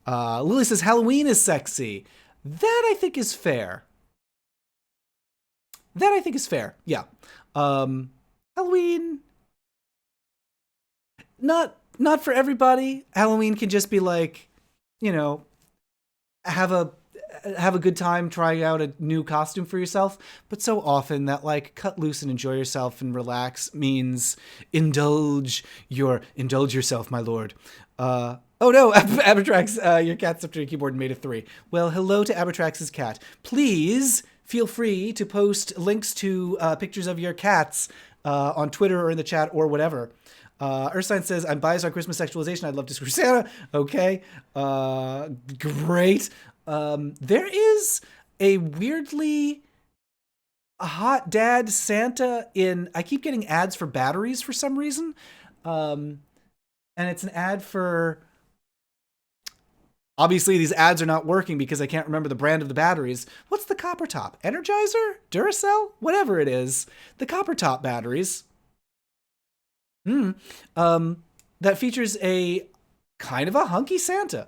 Lily says Halloween is sexy. That I think is fair. Yeah. Halloween, not for everybody. Halloween can just be like, have a good time trying out a new costume for yourself. But so often that like cut loose and enjoy yourself and relax means indulge yourself, my lord. Oh no, Abertrax, your cat stepped to your keyboard and made a 3. Well, hello to Abertrax's cat. Please feel free to post links to pictures of your cats on Twitter or in the chat or whatever. Ursine says, I'm biased on Christmas sexualization. I'd love to screw Santa. Okay. Great. There is a weirdly hot dad Santa I keep getting ads for batteries for some reason. And it's an ad for, obviously these ads are not working because I can't remember the brand of the batteries. What's the copper top? Energizer? Duracell? Whatever it is. The copper top batteries. That features a kind of a hunky Santa.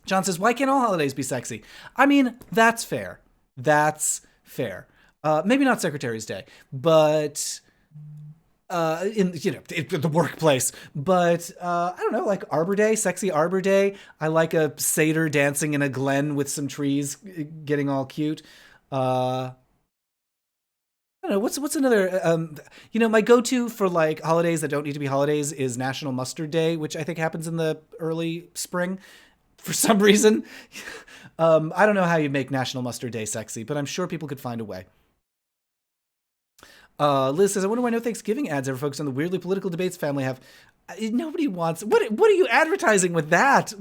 John says, why can't all holidays be sexy? I mean, that's fair. Maybe not Secretary's Day, but in the workplace. But I don't know, like Arbor Day, sexy Arbor Day. I like a satyr dancing in a glen with some trees getting all cute. I don't know, what's another, my go-to for like holidays that don't need to be holidays is National Mustard Day, which I think happens in the early spring. For some reason, I don't know how you make National Mustard Day sexy, but I'm sure people could find a way. Liz says, I wonder why no Thanksgiving ads ever focus on the weirdly political debates family have. Nobody wants. What are you advertising with that?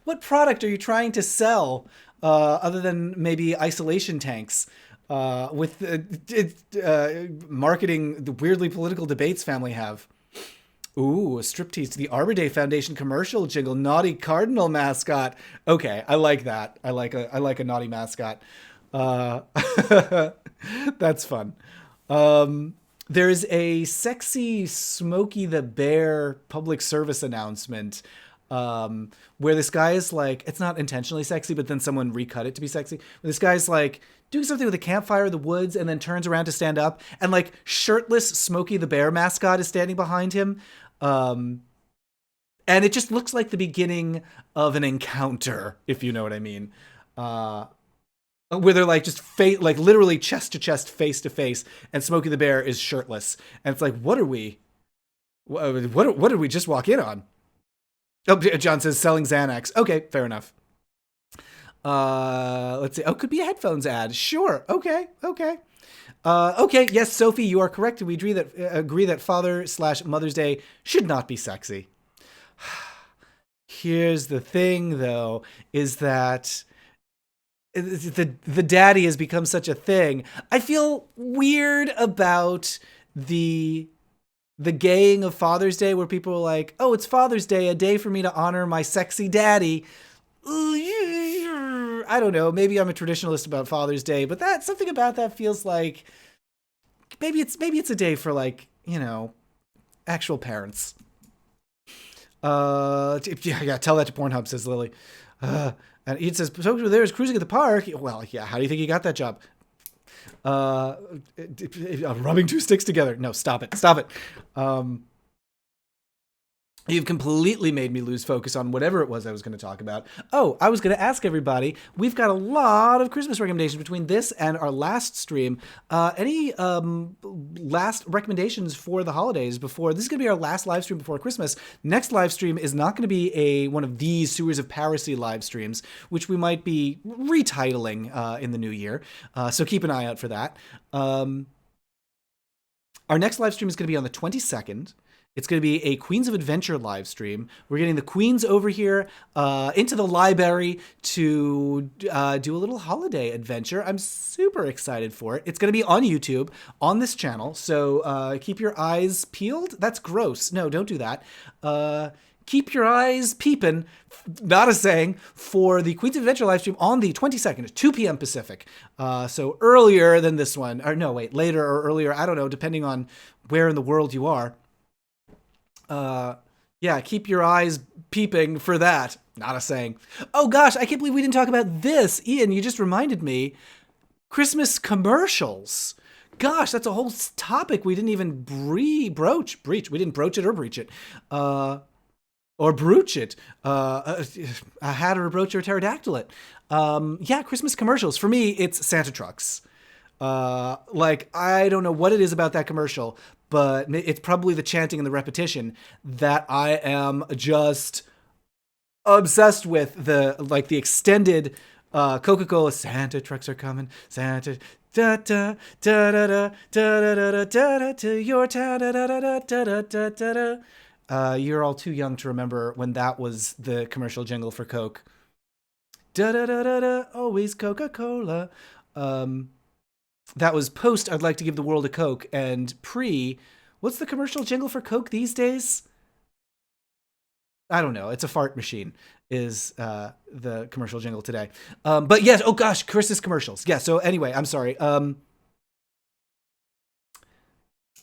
What product are you trying to sell other than maybe isolation tanks? with marketing the weirdly political debates family have. Ooh, a striptease to the Arbor Day Foundation commercial jingle. Naughty cardinal mascot. Okay, I like that. I like a naughty mascot. That's fun. There's a sexy Smokey the Bear public service announcement where this guy is like, it's not intentionally sexy, but then someone recut it to be sexy. This guy's like doing something with a campfire in the woods and then turns around to stand up, and like shirtless Smokey the Bear mascot is standing behind him. And it just looks like the beginning of an encounter, if you know what I mean. Where they're like just like literally chest to chest, face to face, and Smokey the Bear is shirtless, and it's like, what did we just walk in on? Oh, John says selling Xanax. Okay, fair enough. Let's see. Oh, could be a headphones ad. Sure. Okay. Okay. Yes, Sophie, you are correct. We agree that Father/Mother's Day should not be sexy. Here's the thing, though, is that the daddy has become such a thing. I feel weird about the gaying of Father's Day, where people are like, oh, it's Father's Day, a day for me to honor my sexy daddy. I don't know. Maybe I'm a traditionalist about Father's Day, but something about that feels like maybe it's a day for, like, you know, actual parents. Yeah, tell that to Pornhub, says Lily. And Ian says, so there is cruising at the park. Well, yeah, how do you think he got that job? Rubbing two sticks together. No, stop it. You've completely made me lose focus on whatever it was I was going to talk about. Oh, I was going to ask everybody, we've got a lot of Christmas recommendations between this and our last stream. Any last recommendations for the holidays before? This is going to be our last live stream before Christmas. Next live stream is not going to be one of these Sewers of Piracy live streams, which we might be retitling in the new year. So keep an eye out for that. Our next live stream is going to be on the 22nd. It's going to be a Queens of Adventure live stream. We're getting the queens over here into the library to do a little holiday adventure. I'm super excited for it. It's going to be on YouTube, on this channel, so keep your eyes peeled. That's gross. No, don't do that. Keep your eyes peeping, not a saying, for the Queens of Adventure live stream on the 22nd at 2 p.m. Pacific. So earlier than this one. Or no, wait, later or earlier. I don't know, depending on where in the world you are. Yeah, keep your eyes peeping for that. Not a saying. Oh gosh, I can't believe we didn't talk about this. Ian, you just reminded me. Christmas commercials. Gosh, that's a whole topic we didn't even broach. We didn't broach it or breach it. Or brooch it. A hat or a brooch or a pterodactyl it. Yeah, Christmas commercials. For me, it's Santa trucks. Like, I don't know what it is about that commercial, but it's probably the chanting and the repetition that I am just obsessed with. The extended Coca-Cola Santa trucks are coming, Santa da da da da da da da da da to your town da da da da da da da da. You're all too young to remember when that was the commercial jingle for Coke. Da da da da da, always Coca-Cola. That was post I'd like to give the world a Coke, and pre, what's the commercial jingle for Coke these days? I don't know. It's a fart machine is the commercial jingle today. But yes, oh gosh, Chris's commercials. Yeah, so anyway, I'm sorry.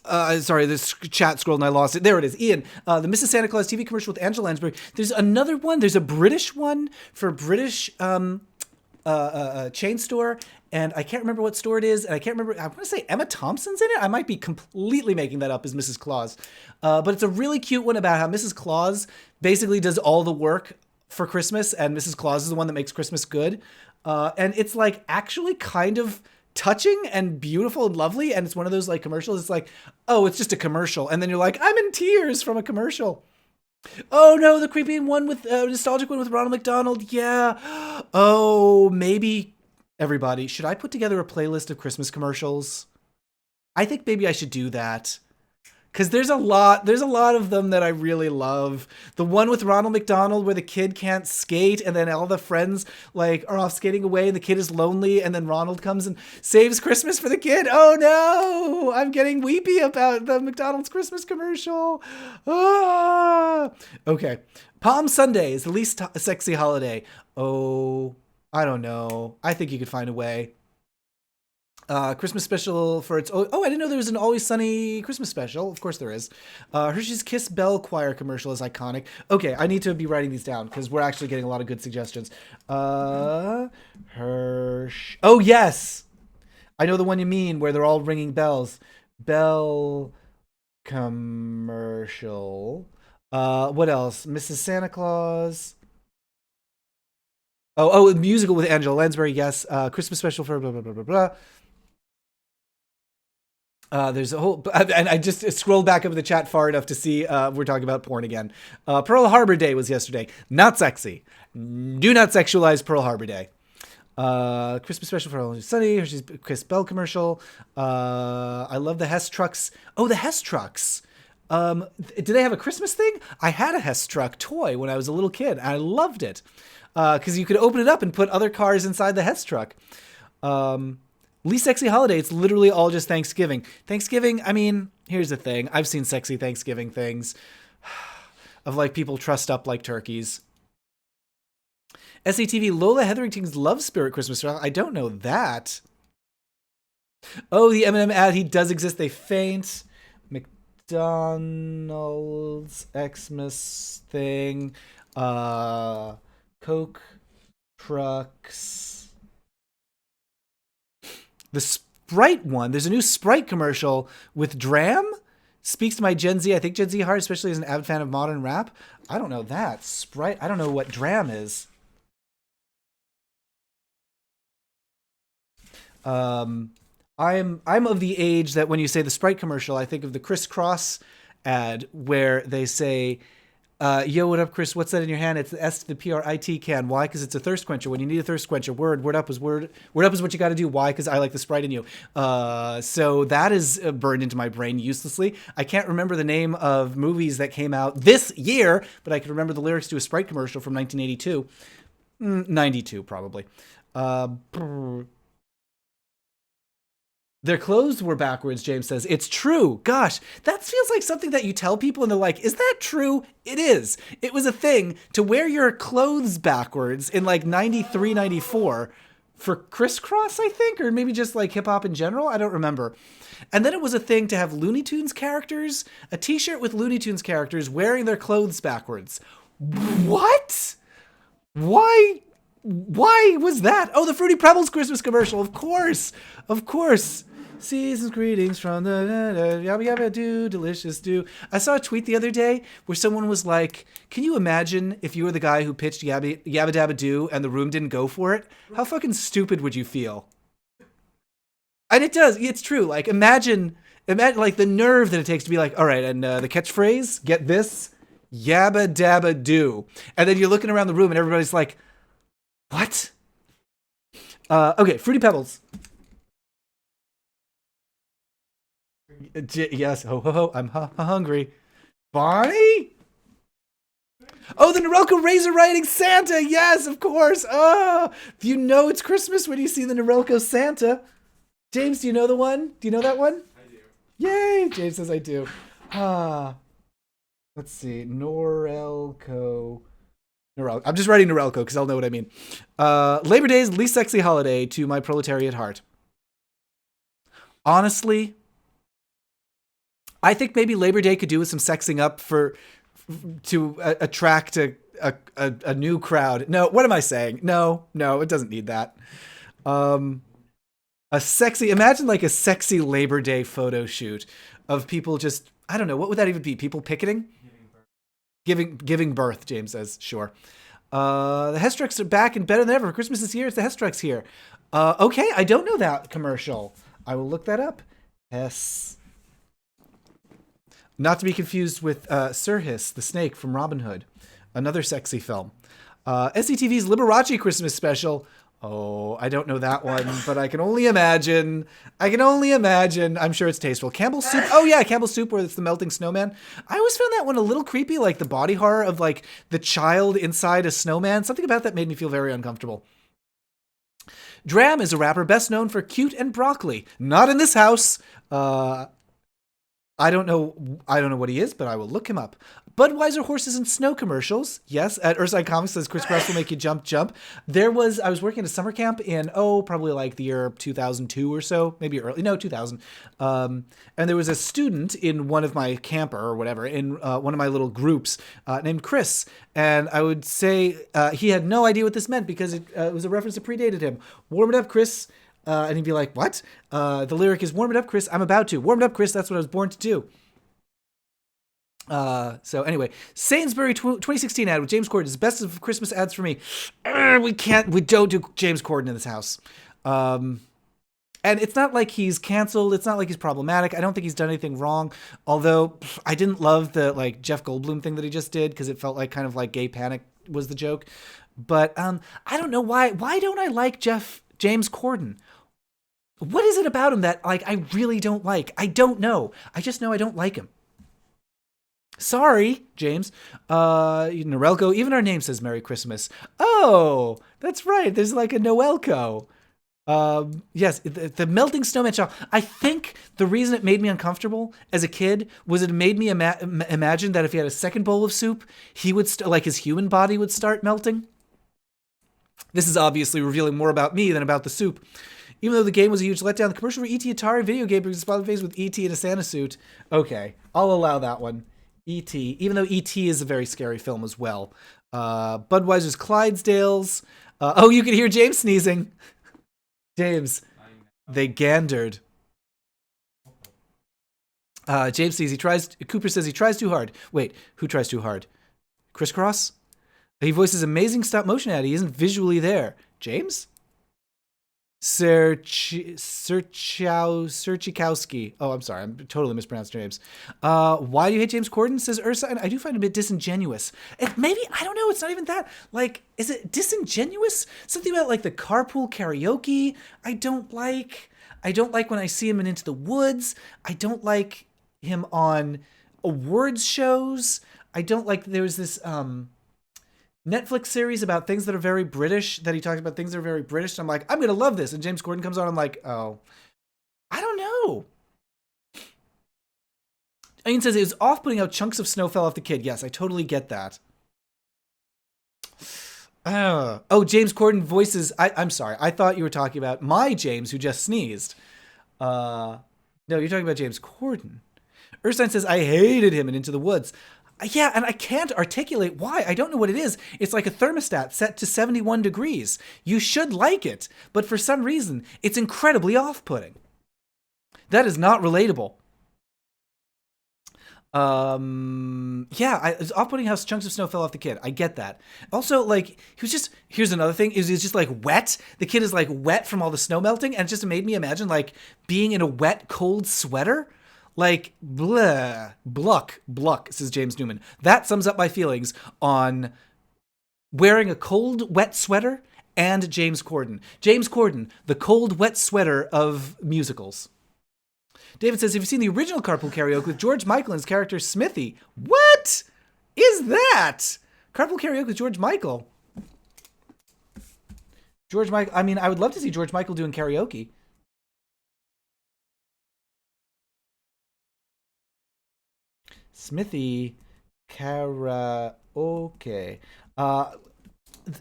Sorry, this chat scrolled and I lost it. There it is. Ian, the Mrs. Santa Claus TV commercial with Angela Lansbury. There's another one. There's a British one for British chain store, and I can't remember what store it is, and I can't remember. I want to say Emma Thompson's in it. I might be completely making that up as Mrs. Claus, but it's a really cute one about how Mrs. Claus basically does all the work for Christmas, and Mrs. Claus is the one that makes Christmas good. And it's like actually kind of touching and beautiful and lovely, and it's one of those like commercials. It's like, oh, it's just a commercial, and then you're like, I'm in tears from a commercial. Oh no, the creepy one with nostalgic one with Ronald McDonald. Yeah. Oh, maybe everybody, should I put together a playlist of Christmas commercials? I think maybe I should do that. Because there's a lot of them that I really love. The one with Ronald McDonald where the kid can't skate and then all the friends like are off skating away and the kid is lonely and then Ronald comes and saves Christmas for the kid. Oh no, I'm getting weepy about the McDonald's Christmas commercial. Ah! Okay. Palm Sunday is the least sexy holiday. Oh, I don't know. I think you could find a way. Christmas special for its... Oh, I didn't know there was an Always Sunny Christmas special. Of course there is. Hershey's Kiss Bell Choir commercial is iconic. Okay, I need to be writing these down because we're actually getting a lot of good suggestions. Oh, yes! I know the one you mean where they're all ringing bells. Bell commercial. What else? Mrs. Santa Claus. Oh, musical with Angela Lansbury, yes. Christmas special for blah, blah, blah, blah, blah. There's a whole, and I just scrolled back over the chat far enough to see we're talking about porn again. Pearl Harbor Day was yesterday. Not sexy. Do not sexualize Pearl Harbor Day. Christmas special for Always Sunny. Hershey's Kiss Bell commercial. I love the Hess trucks. Oh, the Hess trucks. Do they have a Christmas thing? I had a Hess truck toy when I was a little kid. I loved it because you could open it up and put other cars inside the Hess truck. Least sexy holiday, it's literally all just Thanksgiving. Thanksgiving, I mean, here's the thing. I've seen sexy Thanksgiving things of like people trussed up like turkeys. SCTV, Lola Hetherington's Love Spirit Christmas special. I don't know that. Oh, the M&M ad, he does exist. They faint. McDonald's Xmas thing. Coke trucks. The Sprite one, there's a new Sprite commercial with Dram. Speaks to my Gen Z. I think Gen Z heart, especially as an avid fan of modern rap. I don't know that. Sprite, I don't know what Dram is. I'm of the age that when you say the Sprite commercial, I think of the Criss Cross ad where they say, yo, what up, Chris? What's that in your hand? It's the S to the PRIT can. Why? Because it's a thirst quencher. When you need a thirst quencher, word up is what you got to do. Why? Because I like the Sprite in you. So that is burned into my brain uselessly. I can't remember the name of movies that came out this year, but I can remember the lyrics to a Sprite commercial from 1982. 92, probably. Their clothes were backwards, James says. It's true. Gosh, that feels like something that you tell people and they're like, is that true? It is. It was a thing to wear your clothes backwards in like 93, 94 for crisscross, I think, or maybe just like hip hop in general. I don't remember. And then it was a thing to have Looney Tunes characters, a t-shirt with Looney Tunes characters wearing their clothes backwards. What? Why was that? Oh, the Fruity Pebbles Christmas commercial. Of course. Season's greetings from the yabba yabba do, delicious do. I saw a tweet the other day where someone was like, can you imagine if you were the guy who pitched yabba dabba do and the room didn't go for it? How fucking stupid would you feel? And it does. It's true. Like, imagine like the nerve that it takes to be like, all right, and the catchphrase, get this, yabba dabba do. And then you're looking around the room and everybody's like, what? Okay, Fruity Pebbles. Yes, ho, I'm hungry. Barney? Oh, the Norelco Razor riding Santa. Yes, of course. Oh, you know it's Christmas when you see the Norelco Santa. James, do you know the one? Do you know that one? I do. Yay, James says I do. Let's see. Norelco. I'm just writing Norelco because I'll know what I mean. Labor Day is the least sexy holiday to my proletariat heart. Honestly, I think maybe Labor Day could do with some sexing up to attract a new crowd. No, what am I saying? No, it doesn't need that. Imagine like a sexy Labor Day photo shoot of people just, I don't know, what would that even be? People picketing? Giving birth, James says, sure. The Hess trucks are back and better than ever. Christmas is here. It's the Hess trucks here. Okay, I don't know that commercial. I will look that up. Hess. Not to be confused with Sir Hiss, the snake from Robin Hood. Another sexy film. SCTV's Liberace Christmas special. Oh, I don't know that one, but I can only imagine. I'm sure it's tasteful. Campbell's soup. Oh yeah, Campbell's soup where it's the melting snowman. I always found that one a little creepy, like the body horror of like the child inside a snowman. Something about that made me feel very uncomfortable. Dram is a rapper best known for Cute and Broccoli. Not in this house. I don't know what he is, but I will look him up. Budweiser horses and snow commercials. Yes, at Urside Comics says Chris Cross will make you jump. I was working at a summer camp in, probably like the year 2002 or so, maybe early, no, 2000. And there was a student in one of my camper or whatever, in one of my little groups named Chris. And I would say he had no idea what this meant because it was a reference that predated him. Warm it up, Chris. And he'd be like, what? The lyric is, warm it up, Chris. I'm about to. Warm it up, Chris. That's what I was born to do. So anyway, Sainsbury 2016 ad with James Corden is best of Christmas ads for me. We don't do James Corden in this house. And it's not like he's canceled. It's not like he's problematic. I don't think he's done anything wrong. Although I didn't love the like Jeff Goldblum thing that he just did because it felt like kind of like gay panic was the joke. But I don't know why don't I like James Corden? What is it about him that like I really don't like? I don't know. I just know I don't like him. Sorry, James. Norelco, even our name says Merry Christmas. Oh, that's right. There's like a Noelco. Yes, the melting snowman shop. I think the reason it made me uncomfortable as a kid was it made me imagine that if he had a second bowl of soup, he would like his human body would start melting. This is obviously revealing more about me than about the soup. Even though the game was a huge letdown, the commercial for E.T. Atari video game brings a spotlight face with E.T. in a Santa suit. Okay, I'll allow that one. E.T., even though E.T. is a very scary film as well. Budweiser's Clydesdales. You can hear James sneezing. James, they gandered. James says Cooper says he tries too hard. Wait, who tries too hard? Crisscross? He voices amazing stop motion ad. He isn't visually there. James? Serchikowski. Oh, I'm sorry. I'm totally mispronounced your names. Why do you hate James Corden? Says Ursa. And I do find him a bit disingenuous. Maybe, I don't know. It's not even that. Like, is it disingenuous? Something about like the carpool karaoke I don't like. I don't like when I see him in Into the Woods. I don't like him on awards shows. I don't like, there was this, Netflix series about things that are very British, that he talks about things that are very British. And I'm like, I'm going to love this. And James Corden comes on. I'm like, oh, I don't know. Ian says it was off-putting how chunks of snow fell off the kid. Yes, I totally get that. James Corden voices. I'm sorry. I thought you were talking about my James who just sneezed. No, you're talking about James Corden. Erstein says, I hated him in Into the Woods. Yeah, and I can't articulate why. I don't know what it is. It's like a thermostat set to 71 degrees. You should like it, but for some reason, it's incredibly off-putting. That is not relatable. It's off-putting how chunks of snow fell off the kid. I get that. Also, like, he was just, here's another thing, he was just like wet. The kid is like wet from all the snow melting, and it just made me imagine like being in a wet, cold sweater. Like, blah, bluck, says James Newman. That sums up my feelings on wearing a cold, wet sweater and James Corden. James Corden, the cold, wet sweater of musicals. David says, have you seen the original Carpool Karaoke with George Michael and his character Smithy? What is that? Carpool Karaoke with George Michael. I mean, I would love to see George Michael doing karaoke. Smithy karaoke.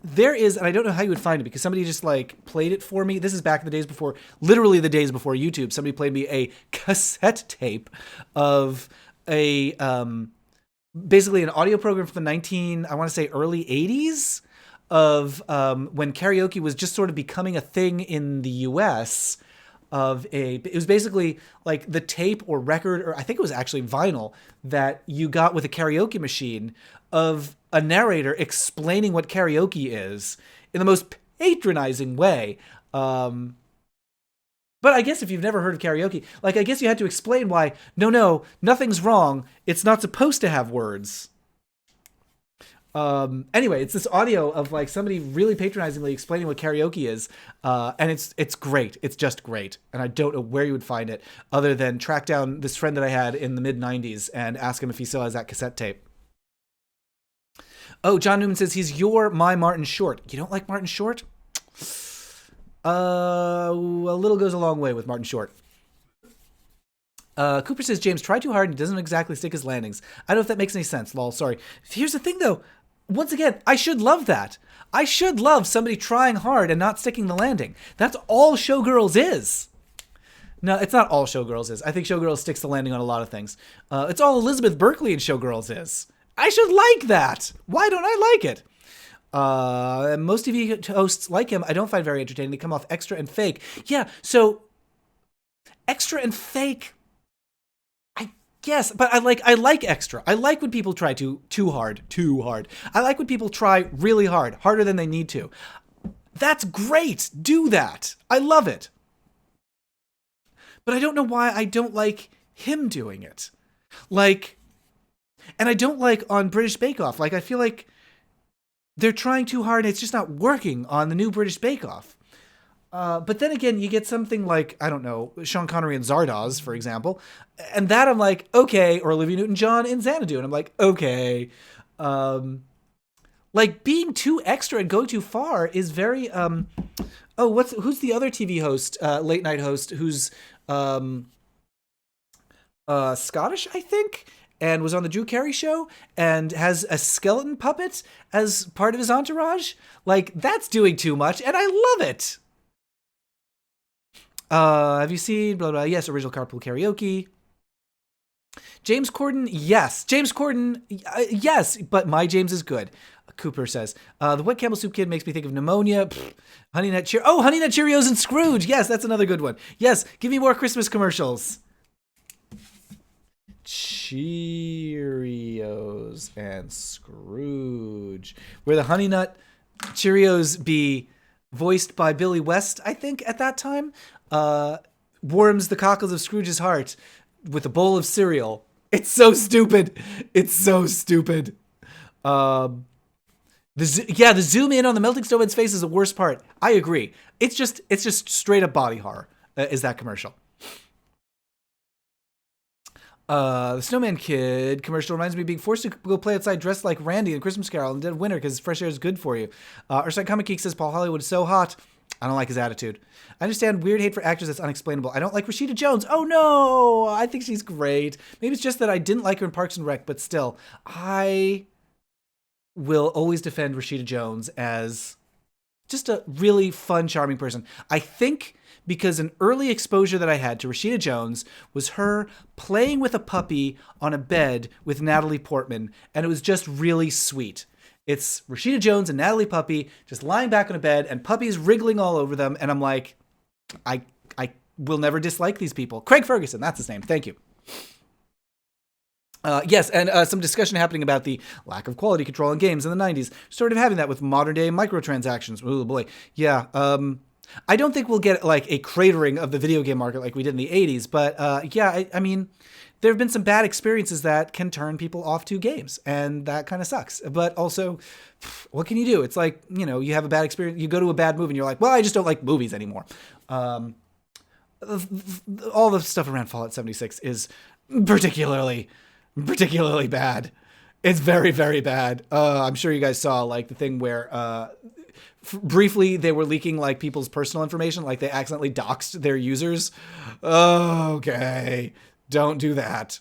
There is, and I don't know how you would find it because somebody just like played it for me. This is back in the days before, literally the days before YouTube. Somebody played me a cassette tape of a basically an audio program from the I want to say early 80s of when karaoke was just sort of becoming a thing in the US. It was basically like the tape or record, or I think it was actually vinyl that you got with a karaoke machine of a narrator explaining what karaoke is in the most patronizing way. But I guess if you've never heard of karaoke, like I guess you had to explain why, no, nothing's wrong. It's not supposed to have words. Anyway, it's this audio of like somebody really patronizingly explaining what karaoke is, and it's great. It's just great, and I don't know where you would find it other than track down this friend that I had in the mid '90s and ask him if he still has that cassette tape. Oh, John Newman says he's my Martin Short. You don't like Martin Short? A little goes a long way with Martin Short. Cooper says James tried too hard and he doesn't exactly stick his landings. I don't know if that makes any sense. Lol, sorry. Here's the thing though. Once again, I should love that. I should love somebody trying hard and not sticking the landing. That's all Showgirls is. No, it's not all Showgirls is. I think Showgirls sticks the landing on a lot of things. It's all Elizabeth Berkley in Showgirls is. I should like that. Why don't I like it? Most TV hosts like him, I don't find very entertaining. They come off extra and fake. Yeah, so extra and fake. Yes, but I like extra. I like when people try too hard. I like when people try really hard, harder than they need to. That's great. Do that. I love it. But I don't know why I don't like him doing it. Like, and I don't like on British Bake Off. Like, I feel like they're trying too hard and it's just not working on the new British Bake Off. But then again, you get something like, I don't know, Sean Connery and Zardoz, for example. And that I'm like, okay. Or Olivia Newton-John in Xanadu. And I'm like, okay. Like being too extra and going too far is very, who's the other TV host, late night host, who's Scottish, I think, and was on the Drew Carey show and has a skeleton puppet as part of his entourage? Like, that's doing too much, and I love it. Have you seen blah, blah, yes, original Carpool Karaoke. James Corden, yes. James Corden, yes, but my James is good. Cooper says, the Wet Campbell Soup Kid makes me think of pneumonia. Honey Nut Cheerios and Scrooge. Yes, that's another good one. Yes, give me more Christmas commercials. Cheerios and Scrooge. Where the Honey Nut Cheerios be voiced by Billy West, I think, at that time. Warms the cockles of Scrooge's heart with a bowl of cereal. It's so stupid. It's so stupid. The zoom in on the melting snowman's face is the worst part. I agree. It's just straight up body horror. Is that commercial? The Snowman Kid commercial reminds me of being forced to go play outside dressed like Randy in Christmas Carol in the dead of winter because fresh air is good for you. Urside Comic Geek says Paul Hollywood is so hot. I don't like his attitude. I understand weird hate for actors that's unexplainable. I don't like Rashida Jones. Oh no, I think she's great. Maybe it's just that I didn't like her in Parks and Rec, but still, I will always defend Rashida Jones as just a really fun, charming person. I think because an early exposure that I had to Rashida Jones was her playing with a puppy on a bed with Natalie Portman, and it was just really sweet. It's Rashida Jones and Natalie Puppy just lying back on a bed and puppies wriggling all over them, and I'm like, I will never dislike these people. Craig Ferguson, that's his name. Thank you. Yes, and some discussion happening about the lack of quality control in games in the 90s. Sort of having that with modern-day microtransactions. Oh, boy. Yeah, I don't think we'll get, like, a cratering of the video game market like we did in the 80s, but, I mean, there have been some bad experiences that can turn people off to games, and that kind of sucks. But also, what can you do? It's like, you know, you have a bad experience, you go to a bad movie, and you're like, well, I just don't like movies anymore. All the stuff around Fallout 76 is particularly bad. It's very, very bad. I'm sure you guys saw, like, the thing where briefly they were leaking, like, people's personal information, like they accidentally doxed their users. Okay, don't do that.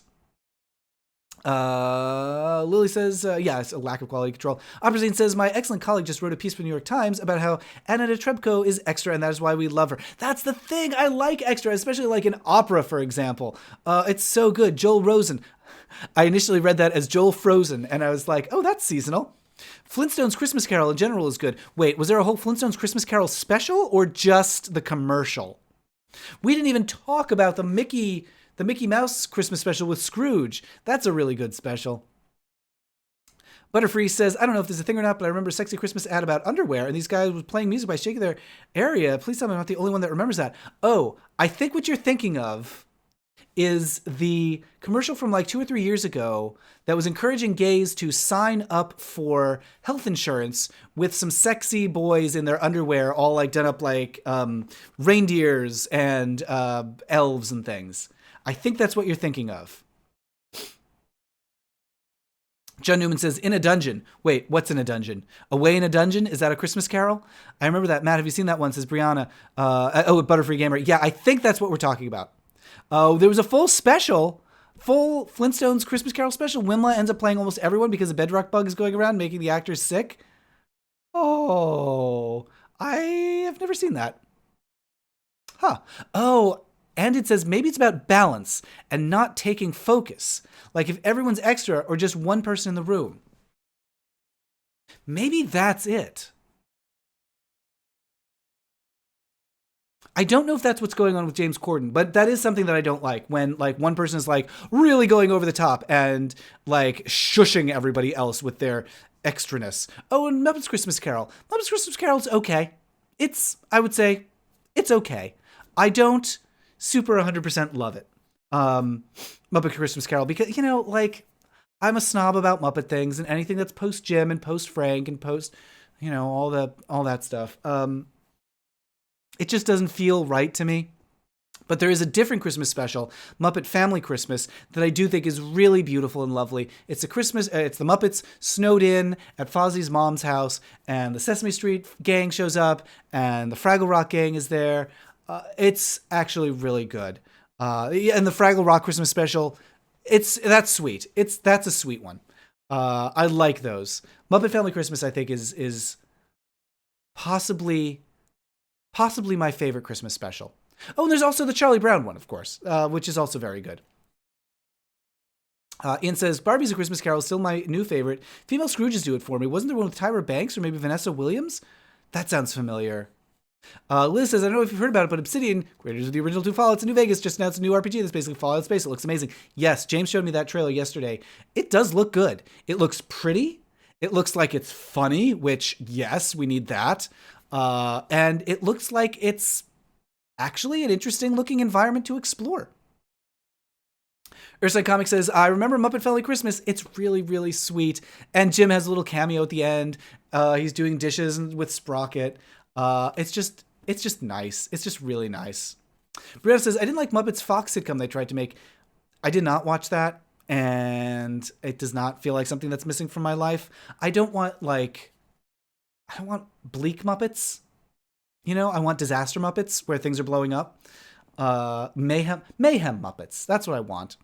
Lily says, it's a lack of quality control. Opposite says, my excellent colleague just wrote a piece for the New York Times about how Anna Netrebko is extra, and that is why we love her. That's the thing. I like extra, especially like in opera, for example. It's so good. Joel Rosen. I initially read that as Joel Frozen, and I was like, oh, that's seasonal. Flintstones Christmas Carol in general is good. Wait, was there a whole Flintstones Christmas Carol special or just the commercial? We didn't even talk about the Mickey Mouse Christmas special with Scrooge. That's a really good special. Butterfree says, I don't know if there's a thing or not, but I remember a sexy Christmas ad about underwear, and these guys were playing music by shaking their area. Please tell me I'm not the only one that remembers that. Oh, I think what you're thinking of is the commercial from like 2 or 3 years ago that was encouraging gays to sign up for health insurance with some sexy boys in their underwear, all like done up like reindeers and elves and things. I think that's what you're thinking of. John Newman says, in a dungeon. Wait, what's in a dungeon? Away in a dungeon? Is that a Christmas Carol? I remember that. Matt, have you seen that one? Says Brianna. Butterfree Gamer. Yeah, I think that's what we're talking about. There was a full Flintstones Christmas Carol special. Wimla ends up playing almost everyone because a bedrock bug is going around making the actors sick. Oh, I have never seen that. Huh. Oh, and it says maybe it's about balance and not taking focus. Like if everyone's extra or just one person in the room. Maybe that's it. I don't know if that's what's going on with James Corden, but that is something that I don't like when like one person is like really going over the top and like shushing everybody else with their extraness. Oh, and Muppet's Christmas Carol. Muppet's Christmas Carol's okay. I would say it's okay. I don't super 100% love it. Muppet Christmas Carol, because, like, I'm a snob about Muppet things and anything that's post Jim and post Frank and post, all that stuff. It just doesn't feel right to me. But there is a different Christmas special, Muppet Family Christmas, that I do think is really beautiful and lovely. It's the Muppets snowed in at Fozzie's mom's house, and the Sesame Street gang shows up, and the Fraggle Rock gang is there. It's actually really good. And the Fraggle Rock Christmas special, that's sweet. That's a sweet one. I like those. Muppet Family Christmas, I think, is possibly my favorite Christmas special. Oh, and there's also the Charlie Brown one, of course, which is also very good. Ian says, Barbie's A Christmas Carol is still my new favorite. Female Scrooges do it for me. Wasn't there one with Tyra Banks or maybe Vanessa Williams? That sounds familiar. Liz says, I don't know if you've heard about it, but Obsidian, creators of the original two Fallouts in New Vegas, just announced a new RPG that's basically Fallout Space. It looks amazing. Yes, James showed me that trailer yesterday. It does look good. It looks pretty. It looks like it's funny, which, yes, we need that. And it looks like it's actually an interesting looking environment to explore. Urside Comics says, I remember Muppet Family Christmas. It's really, really sweet. And Jim has a little cameo at the end. He's doing dishes with Sprocket. It's just nice. It's just really nice. Brianna says, I didn't like Muppet's Fox sitcom they tried to make. I did not watch that. And it does not feel like something that's missing from my life. I don't want bleak Muppets. I want disaster Muppets where things are blowing up. Mayhem Muppets. That's what I want.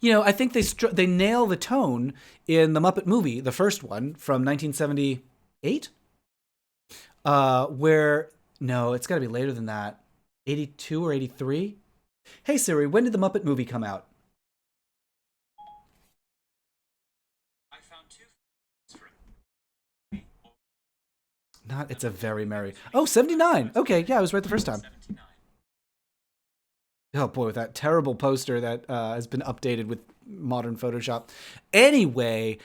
I think they nail the tone in the Muppet movie, the first one from 1978. No, it's got to be later than that. 82 or 83. Hey Siri, when did the Muppet movie come out? Not It's a Very Merry... Oh, 79. Okay, yeah, I was right the first time. Oh boy, with that terrible poster that has been updated with modern Photoshop. Anyway,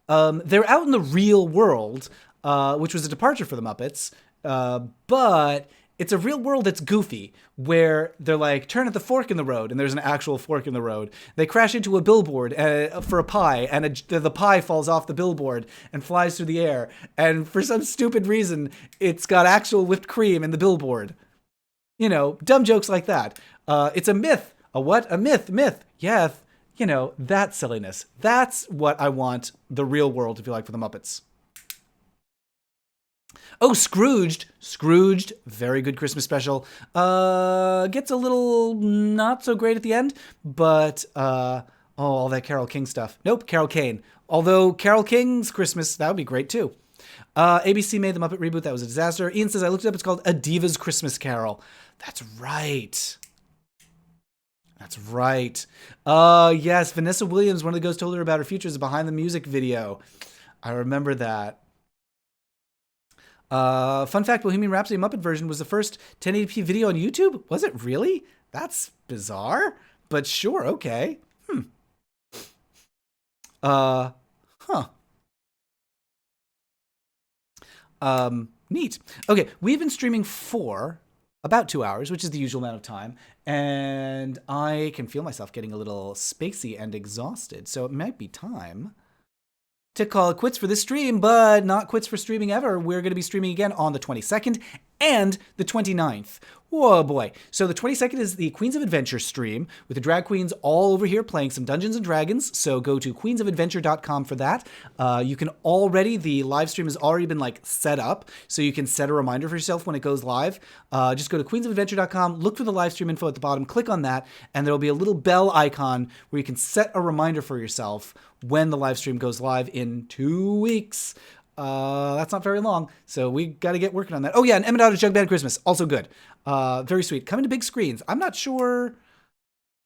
they're out in the real world, which was a departure for the Muppets, but it's a real world that's goofy, where they're like, turn at the fork in the road, and there's an actual fork in the road. They crash into a billboard for a pie, and the pie falls off the billboard and flies through the air. And for some stupid reason, it's got actual whipped cream in the billboard. Dumb jokes like that. It's a myth. A what? A myth. Yeah, that silliness. That's what I want the real world to feel like for the Muppets. Oh, Scrooged, very good Christmas special. Gets a little not so great at the end, but all that Carole King stuff. Nope, Carole Kane. Although Carole King's Christmas, that would be great too. ABC made the Muppet reboot. That was a disaster. Ian says, I looked it up. It's called A Diva's Christmas Carol. That's right. Yes, Vanessa Williams, one of the ghosts told her about her future is behind the music video. I remember that. Fun fact, Bohemian Rhapsody Muppet version was the first 1080p video on YouTube? Was it really? That's bizarre, but sure, okay. Neat. Okay, we've been streaming for about 2 hours, which is the usual amount of time. And I can feel myself getting a little spacey and exhausted. So it might be time to call it quits for this stream, but not quits for streaming ever. We're going to be streaming again on the 22nd and the 29th. Whoa, boy. So the 22nd is the Queens of Adventure stream with the drag queens all over here playing some Dungeons & Dragons. So go to queensofadventure.com for that. You can already, the live stream has already been like set up, so you can set a reminder for yourself when it goes live. Just go to queensofadventure.com, look for the live stream info at the bottom, click on that, and there'll be a little bell icon where you can set a reminder for yourself when the live stream goes live in 2 weeks. That's not very long, so we got to get working on that. Oh yeah, and Emmett Jug Band Christmas, also good. Very sweet. Coming to big screens. I'm not sure.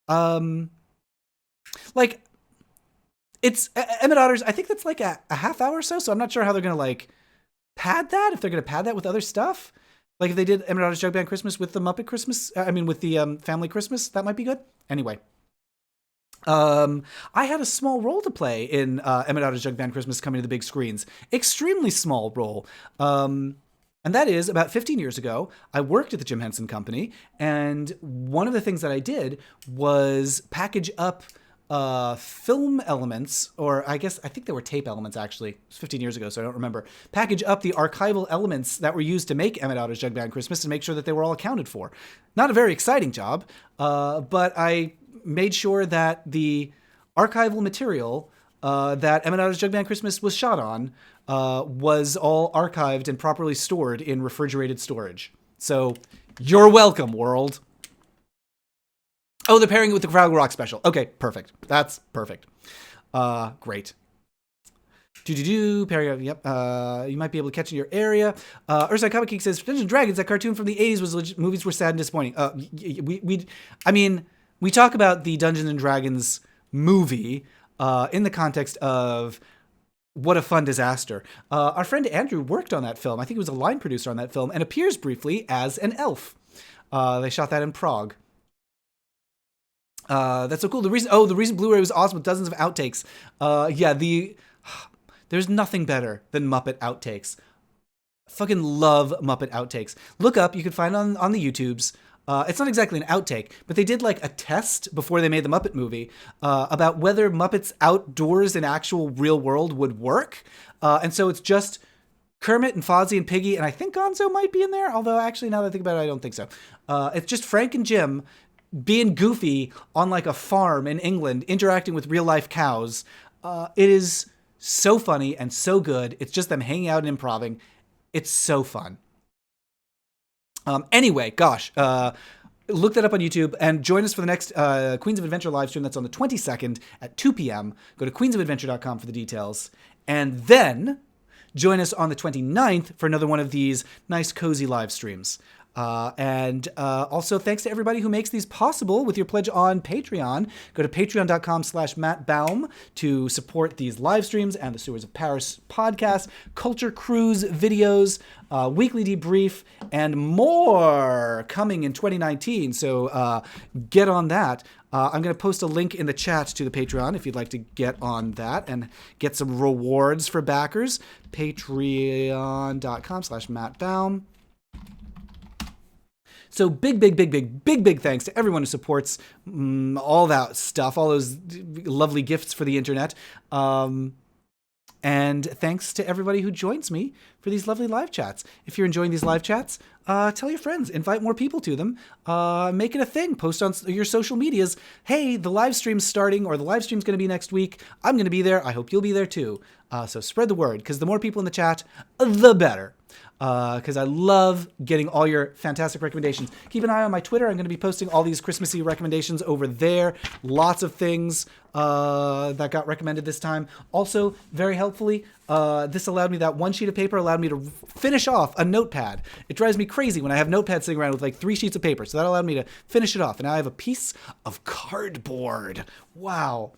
Like, it's Emmett Otter's. I think that's like a half hour or so. So I'm not sure how they're gonna like pad that. If they're gonna pad that with other stuff, like if they did Emmett Otter's Jug Band Christmas with the Muppet Christmas. I mean, with the Family Christmas, that might be good. Anyway. I had a small role to play in Emmett Otter's Jug Band Christmas coming to the big screens. Extremely small role. And that is, about 15 years ago, I worked at the Jim Henson Company, and one of the things that I did was package up film elements, or I think they were tape elements, actually. It was 15 years ago, so I don't remember. Package up the archival elements that were used to make Emmett Otter's Jug Band Christmas and make sure that they were all accounted for. Not a very exciting job, but I made sure that the archival material that Emmett Otter's Jug Band Christmas was shot on was all archived and properly stored in refrigerated storage. So, you're welcome, world. Oh, they're pairing it with the Fraggle Rock special. Okay, perfect. That's perfect. Great. Pairing, yep. You might be able to catch in your area. Ursula Comic Geek says, Dungeons & Dragons, that cartoon from the 80s was legit, movies were sad and disappointing. We talk about the Dungeons & Dragons movie in the context of what a fun disaster. Our friend Andrew worked on that film. I think he was a line producer on that film and appears briefly as an elf. They shot that in Prague. That's so cool. The reason Blu-ray was awesome with dozens of outtakes. There's nothing better than Muppet outtakes. Fucking love Muppet outtakes. Look up, you can find it on the YouTubes. It's not exactly an outtake, but they did like a test before they made the Muppet movie about whether Muppets outdoors in actual real world would work. And so it's just Kermit and Fozzie and Piggy, and I think Gonzo might be in there, although actually now that I think about it, I don't think so. It's just Frank and Jim being goofy on like a farm in England, interacting with real life cows. It is so funny and so good. It's just them hanging out and improving. It's so fun. Anyway, gosh, look that up on YouTube and join us for the next Queens of Adventure live stream. That's on the 22nd at 2 p.m. Go to queensofadventure.com for the details. And then join us on the 29th for another one of these nice, cozy live streams. Also, thanks to everybody who makes these possible with your pledge on Patreon. Go to patreon.com/MattBaum to support these live streams and the Sewers of Paris podcast, Culture Cruise videos, weekly debrief, and more coming in 2019. So get on that. I'm going to post a link in the chat to the Patreon if you'd like to get on that and get some rewards for backers. Patreon.com/MattBaum. So big thanks to everyone who supports all that stuff, all those lovely gifts for the internet. And thanks to everybody who joins me for these lovely live chats. If you're enjoying these live chats, tell your friends, invite more people to them, make it a thing, post on your social medias. Hey, the live stream's starting, or the live stream's going to be next week. I'm going to be there. I hope you'll be there too. So spread the word, because the more people in the chat, the better. Because I love getting all your fantastic recommendations. Keep an eye on my Twitter. I'm going to be posting all these Christmassy recommendations over there. Lots of things that got recommended this time. Also, very helpfully, this allowed me, that one sheet of paper allowed me to finish off a notepad. It drives me crazy when I have notepads sitting around with like 3 sheets of paper. So that allowed me to finish it off. And now I have a piece of cardboard. Wow.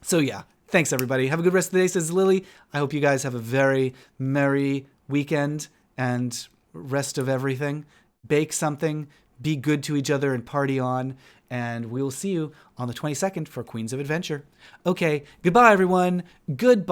So yeah. Thanks, everybody. Have a good rest of the day, says Lily. I hope you guys have a very merry weekend and rest of everything. Bake something, be good to each other, and party on. And we will see you on the 22nd for Queens of Adventure. Okay, goodbye, everyone. Goodbye.